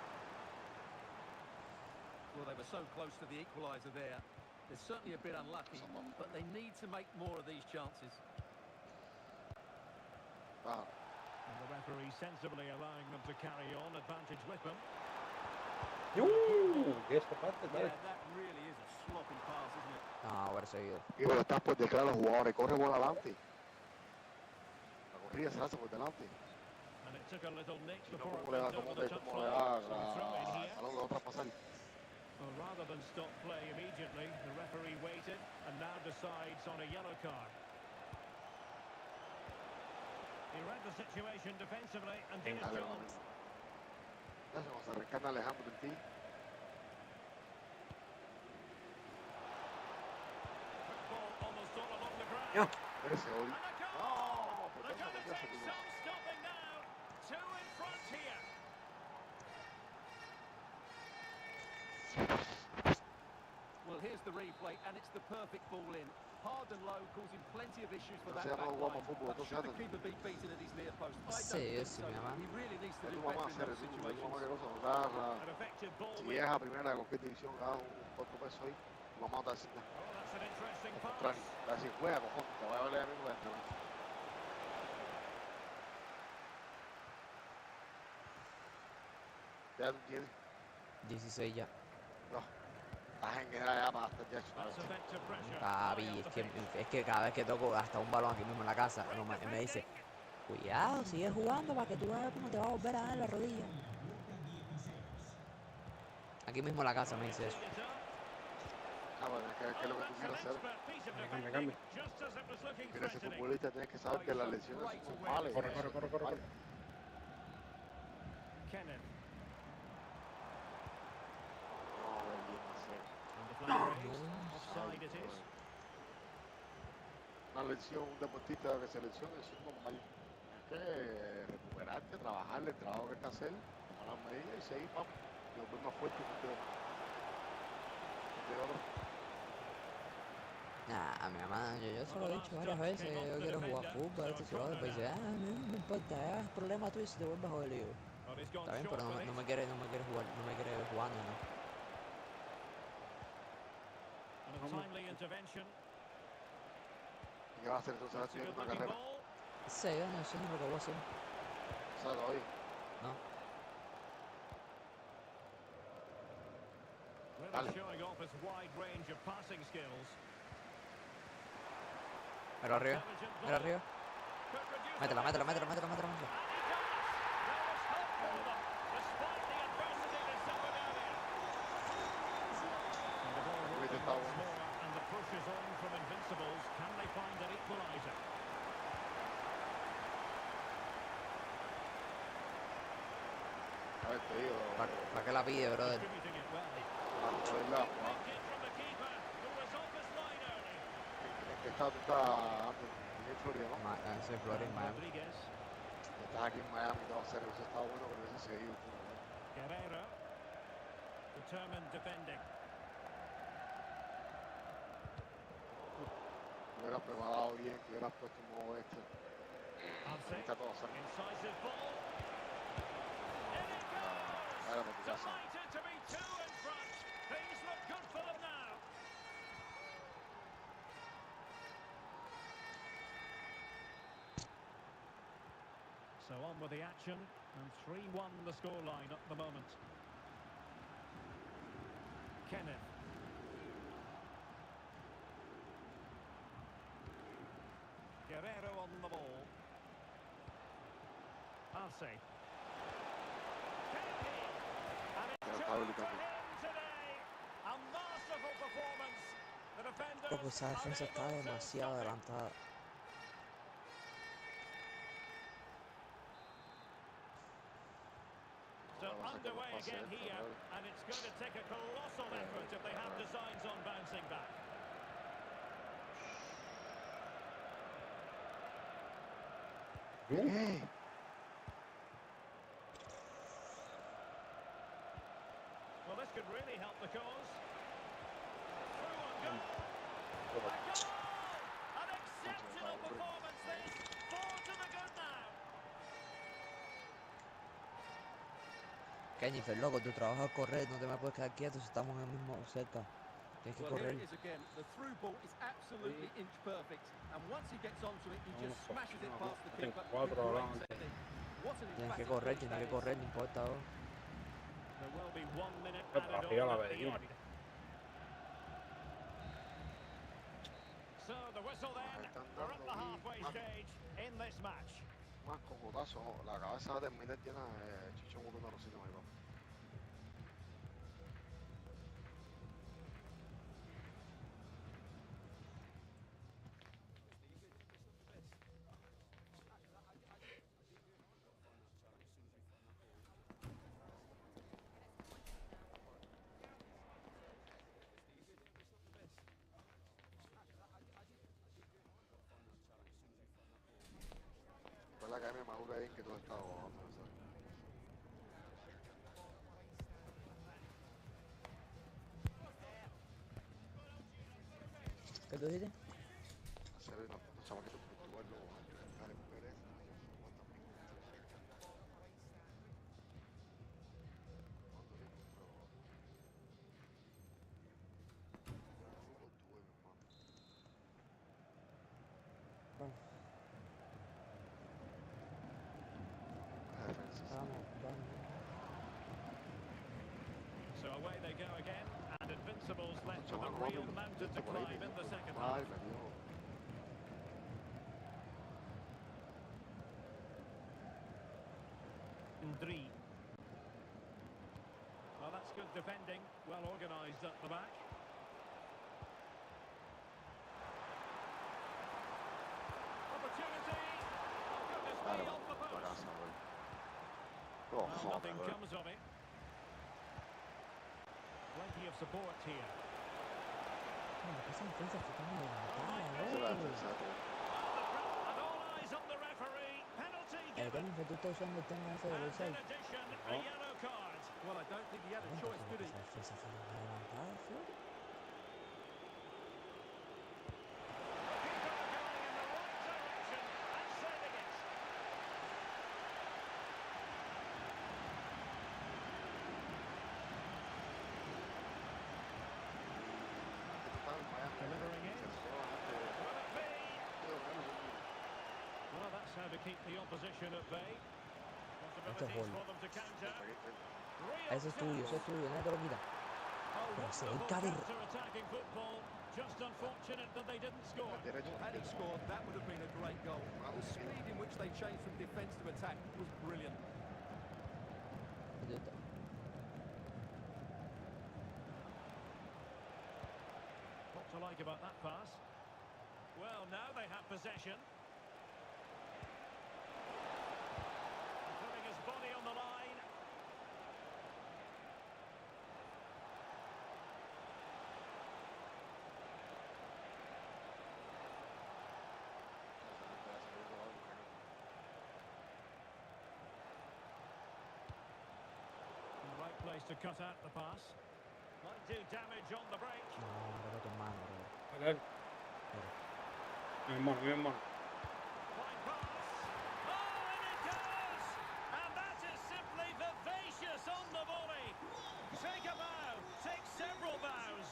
Well, they were so close to the equaliser there. They're certainly a bit unlucky, but they need to make more of these chances. And the referee sensibly allowing them to carry on, advantage with them. ¿Qué esta parte, Yeah, that really is a sloppy pass, isn't it? No, haber seguido. Y pero estás por detrás de los jugadores, corre por adelante. La corrida se hace por delante. And And it took a little nick Si no, before it ¿cómo le went va, over the cómo le touchline. va So a throw in here. a lo de traspasar? Well, rather than stop play immediately, the referee waited and now decides on a yellow card. He read the situation defensively and did his Dale, job. mami. Eso, se reencarna Alejandro en ti. Ball almost all along the ground. Yeah. Ese hoy. And a goal! No, ¿por They're qué no going to cambiaste take tú? some stopping now. Two in front here. Well, here's the replay, and it's the perfect ball in. Hard and low, causing plenty of issues for that Entonces ya back no jugamos line. fútbol, But entonces should ya the keeper be beaten at his near post? I don't Sí, think sí, so. mi mamá. He really needs to ¿Qué do tu mamá better in hacer? those Tu situations. mamá qué cosa, ¿verdad? An effective ball Si win. es a primera de cualquier división, haga un cuatro pesos ahí, tu mamá no te va a decir nada. Oh, that's an interesting Al pass. contrario, te va a decir, juega, cojón, te voy a valer a mí, voy a entrenar. Ya tú tienes, 16 ya. no, estás en edad ya para estar ya hecho una That's bestia. effective pressure. Papi, High up the pitch. es que cada vez que toco hasta un balón aquí mismo en la casa, Great me dice, defending. cuidado, sigue jugando para que tú veas cómo te va a volver a dar en la rodilla. Aquí mismo en la casa me dice eso. Ah, bueno, es que es lo que tú quieres hacer. Cambia, cambia. Mira, ese futbolista tienes que saber que las lesiones son normales. Corre, corre, corre, corre, corre. Kenneth. No, bien, hacer. And the flag raised. Offside it is. Una lesión, un deportista que se lesione, eso es normal. Es que recuperarte, trabajarle el trabajo que hay que hacer, tomar las medidas y seguir, vamos. Y volver más fuerte y de otro. Nah, a mi mamá, yo se lo he dicho varias veces, yo quiero jugar fútbol, esto y lo otro, pues dice, a mí no me importa, es problema tuyo si te vuelves a joder, le digo. Well, he's gone Está bien, short pero for no this. me quiere jugar, no me quiere jugando, ¿no? And a timely intervention. ¿Y qué vas a hacer entonces? ¿Vas a It's a estudiar good una looking carrera? ball. Sí, yo no sé ni lo que voy a hacer, O sea, todavía. ¿no? Really showing off his wide range of passing skills. Mira arriba, Intelligent mira ball. arriba. Could reduce Métela, the métela, deficit. métela, métela, métela, métela. And he does, despite the adversity that's over there. And the ball rolling once more, and the push is on from Invincibles. Can they find an equaliser? A ver, te digo, ¿Para qué la pide, brother? Distributing it well. la verdad, Juan, Big hit from the keeper, who was off his line early. en que tú estás en Florida, ¿no? Soy Florín, Miami. Rodriguez. Estás aquí en Miami, te va a hacer eso, está bueno que lo hubiese seguido. Tú, ¿no? Guerrero. Determined defending. Te hubieras preparado bien, te hubieras puesto un modo extra. Alce. Está todo cerca. Incisive ball. In it goes! Era por tu casa. Delighted to be two in front. Things look good for them now. So on with the action, and 3-1 the scoreline at the moment. Kenneth. Guerrero on the ball. Arce. And it's Pero two está for habilitado. him today. A masterful performance. The defenders Loco, esa defensa está unable to demasiado stop it. adelantada. So underway again here, and it's going to take a colossal effort if they have designs on bouncing back. ¿Qué? Well, this could really help the cause. Through on goal. A goal! An exceptional performance this. 4 to the good now. Jennifer, loco, tu trabajo es correr, no te me puedes quedar quieto si estamos en el mismo cerca. Tienes que Well, here correr. it is again. The through ball is absolutely inch perfect, and once he gets onto it, he just smashes it past the Tengo keeper. with cuatro great ahora antes. technique. What an Tienes que emphatic correr, finish tienes that que is. correr, no importa. Oh. There will be 1 minute Pero added arriba la on at the pedimos. end. So the whistle then. We're at the halfway stage in this match. más cocotazo, la cabeza de terminar llena de chichón botón de rosita, mi papá. Fue la academia madura ahí en que todo estaba bajando, ¿sabes? ¿Qué tú dices? Hacer unos chamaquitos portugueses, Karen Pérez, Vamos, vamos, vamos. So away they go again, and Invincibles left with a chaval, real mountain to climb in the second half. Ay, me dio. Ndri. Well, that's good defending, well organised at the back. Opportunity! Oh, goodness me, Dale, off the vamos, para post. casa, güey. Oh, Well, joder, nothing güey. comes of it. Plenty of support here. Esa defensa está tan adelantada, Esa es la loco. defensa, tío. And all eyes on the referee. Penalty El given. tema es que tú estás usando el tema ese del And in offside. addition, a yellow card. Well, I don't think he had a choice, did he? Esa defensa está tan adelantada, Flor. Delivering it. Will it be? Well, that's how to keep the opposition at bay. Possibilities for them to counter. Ese es tuyo, nadie te lo quita. Pero se ve caer. Counter-attacking football. Just unfortunate that they didn't score. Had he scored, that would have been a great goal. The speed in which they changed from defence to attack was brilliant. What to like about that pass? Well, now they have possession. Putting his body on the line. In the right place to cut out the pass. Might do damage on the break. No, no, tu mano, bro. Acá. Mi hermano. Fine pass. Oh, and it goes! And that is simply vivacious on the volley. Take a bow, take several bows.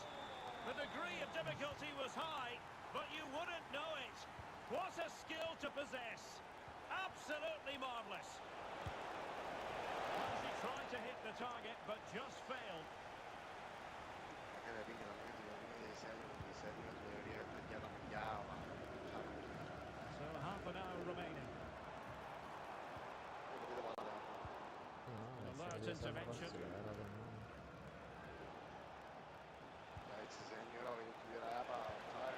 The degree of difficulty was high, but you wouldn't know it. What a skill to possess. Absolutely marvellous. Well, she tried to hit the target, but just failed. So half an hour remaining. No, alert esa es la intervention. capacidad, hermano.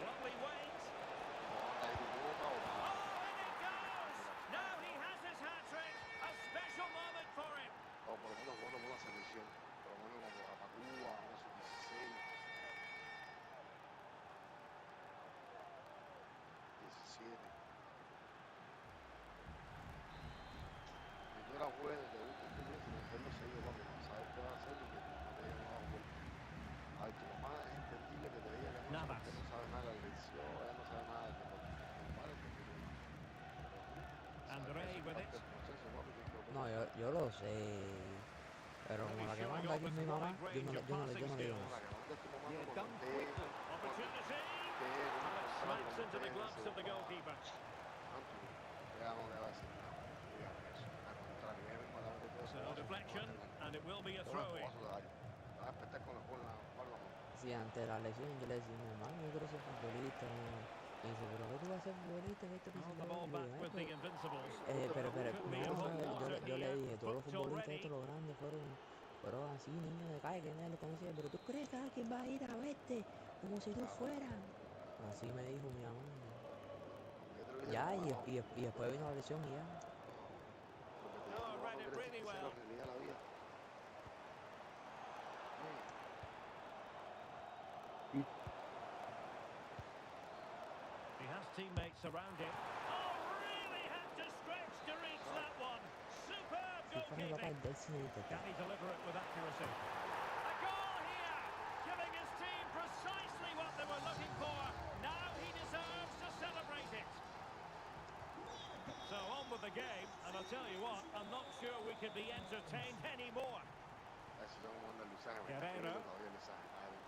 Lovely weight. Oh, and it goes! Now he has his hat-trick. A special moment for him. O por lo menos bueno por la selección, por lo menos como a Cuba, una sub-16, 17. Si tú eras bueno, te gusta el fútbol, sin hacerlo seguido, papi, no sabes qué va a hacer y que no te llevan a jugar. Ay, tu mamá es entendible que te diga que no, Navas. que no sabe nada de la elección, ella no sabe nada del deporte. Normal, es que tú- André sabes que with eso es it. parte del proceso, papi, que No, yo lo sé. Pero como la que manda aquí es mi mamá, yo no le digo No, nada. la que manda es tu mamá, Yeah, no done te- quickly. Opportunity. te- And it smacks into the te- gloves of the goalkeeper. Ya no le va a decir nada. Dígame eso. Al contrario, ella misma la mete todo So eso, deflection, no va a tener- and it will be a todo el throw-in. escobazo de daño. Va a despertar con la bola en la mano. Si ante la lesión yo le decía, mi mamá, yo quiero ser futbolista. Y dice, pero ¿qué tú vas a hacer futbolista en este piso? Oh, the ball back with the Invincibles. Pero, Could be a no, hot no, water yo le here. dije, todos los Booked futbolistas estos, already. los grandes, fueron así, niños de calle, que nadie los conocía. Pero ¿tú crees que alguien va a ir a verte como si tú fueras? Así me dijo mi mamá. Yo te lo hice Ya, como broma. y después vino la lesión y ya. Porque te Oh, digo, read no it quiere decir really que sea la well. realidad de la vida. He has teammates around him. Oh, really had to stretch to reach that one. Superb Si fuera capaz goalkeeping. de él sin intentar. Can he deliver it with accuracy? A goal here, giving his team precisely what they were looking for. Now he deserves to celebrate it. So on with the game, and I'll tell you what, I'm not sure we could be entertained anymore. Así son como anda Luzana, me está Guerrero. escribiendo todavía Luzana, madre.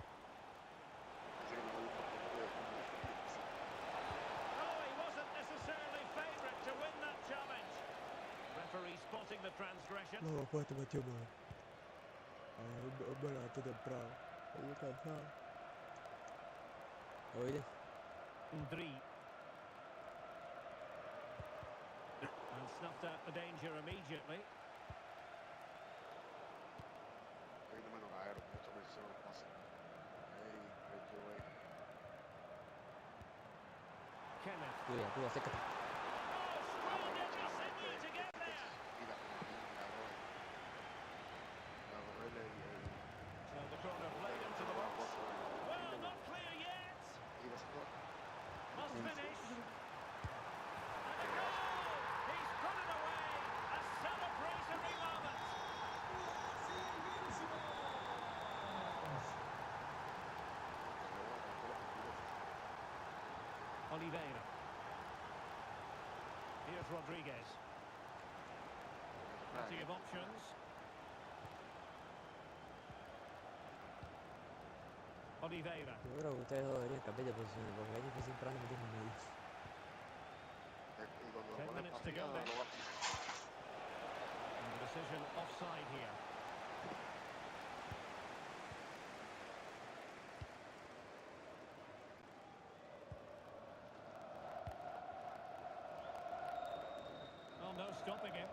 Así que no me gusta cómo le Oh, he wasn't necessarily favourite to win that challenge. Referee spotting the transgression. No, después te metió mal. Me levanté temprano. Estoy cansado. Oíste. Ndri. And snuffed out the danger immediately. Ahí no me lo cayeron, muchas veces se lo pasa. Ey, yo, Kenneth. Cuida, acércate. Oh, screened it, Insigne to get there. y la corre. La corre So the corner played into the box. Well, not clear yet. y la sacó. Must finish. And a goal! He's put it away. A celebratory moment. Oliveira. Here's Rodriguez. Plenty of options. Oliveira. Yo creo que ustedes dos deberían cambiar de posición, porque ellos que siempre andan metiendo en medio. Y cuando lo 10 pones minutes para to go arriba, then. lo va And the decision offside here. Oh, no stopping him.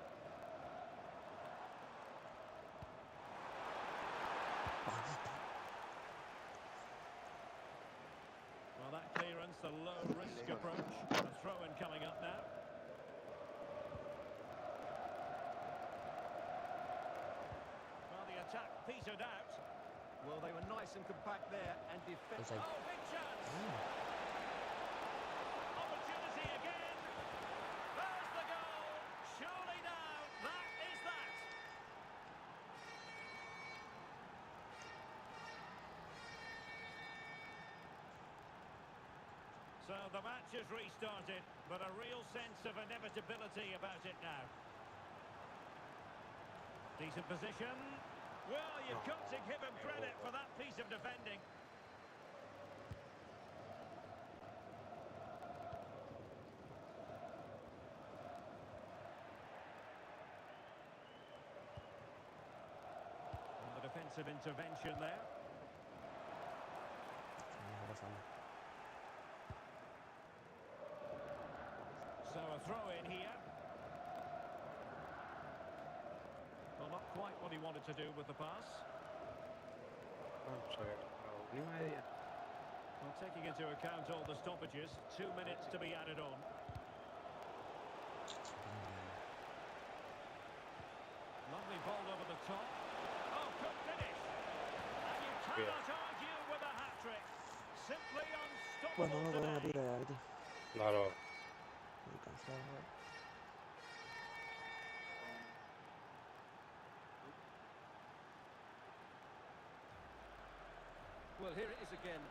Well, that clearance, the low-risk approach. A throw-in coming up now. Well, the attack petered out. Well, they were nice and compact there and defend. Offside. Oh, big chance. Opportunity again. There's the goal. Surely now, that is that. So the match has restarted, but a real sense of inevitability about it now. Decent position. Well, you've got to give him credit for that piece of defending. And the defensive intervention there. Vamos a pasarlo. So a throw in here. Well, not quite what he wanted to do with the pass. Vamos a ver, a la 1:30. Well, taking into account all the stoppages, 2 minutes to be added on. Lovely ball over the top. Oh, good finish. And you cannot argue with a hat-trick. Simply Bueno, unstoppable no lo voy a today. tirar ahorita. Claro. Estoy cansado. Well, here it is again,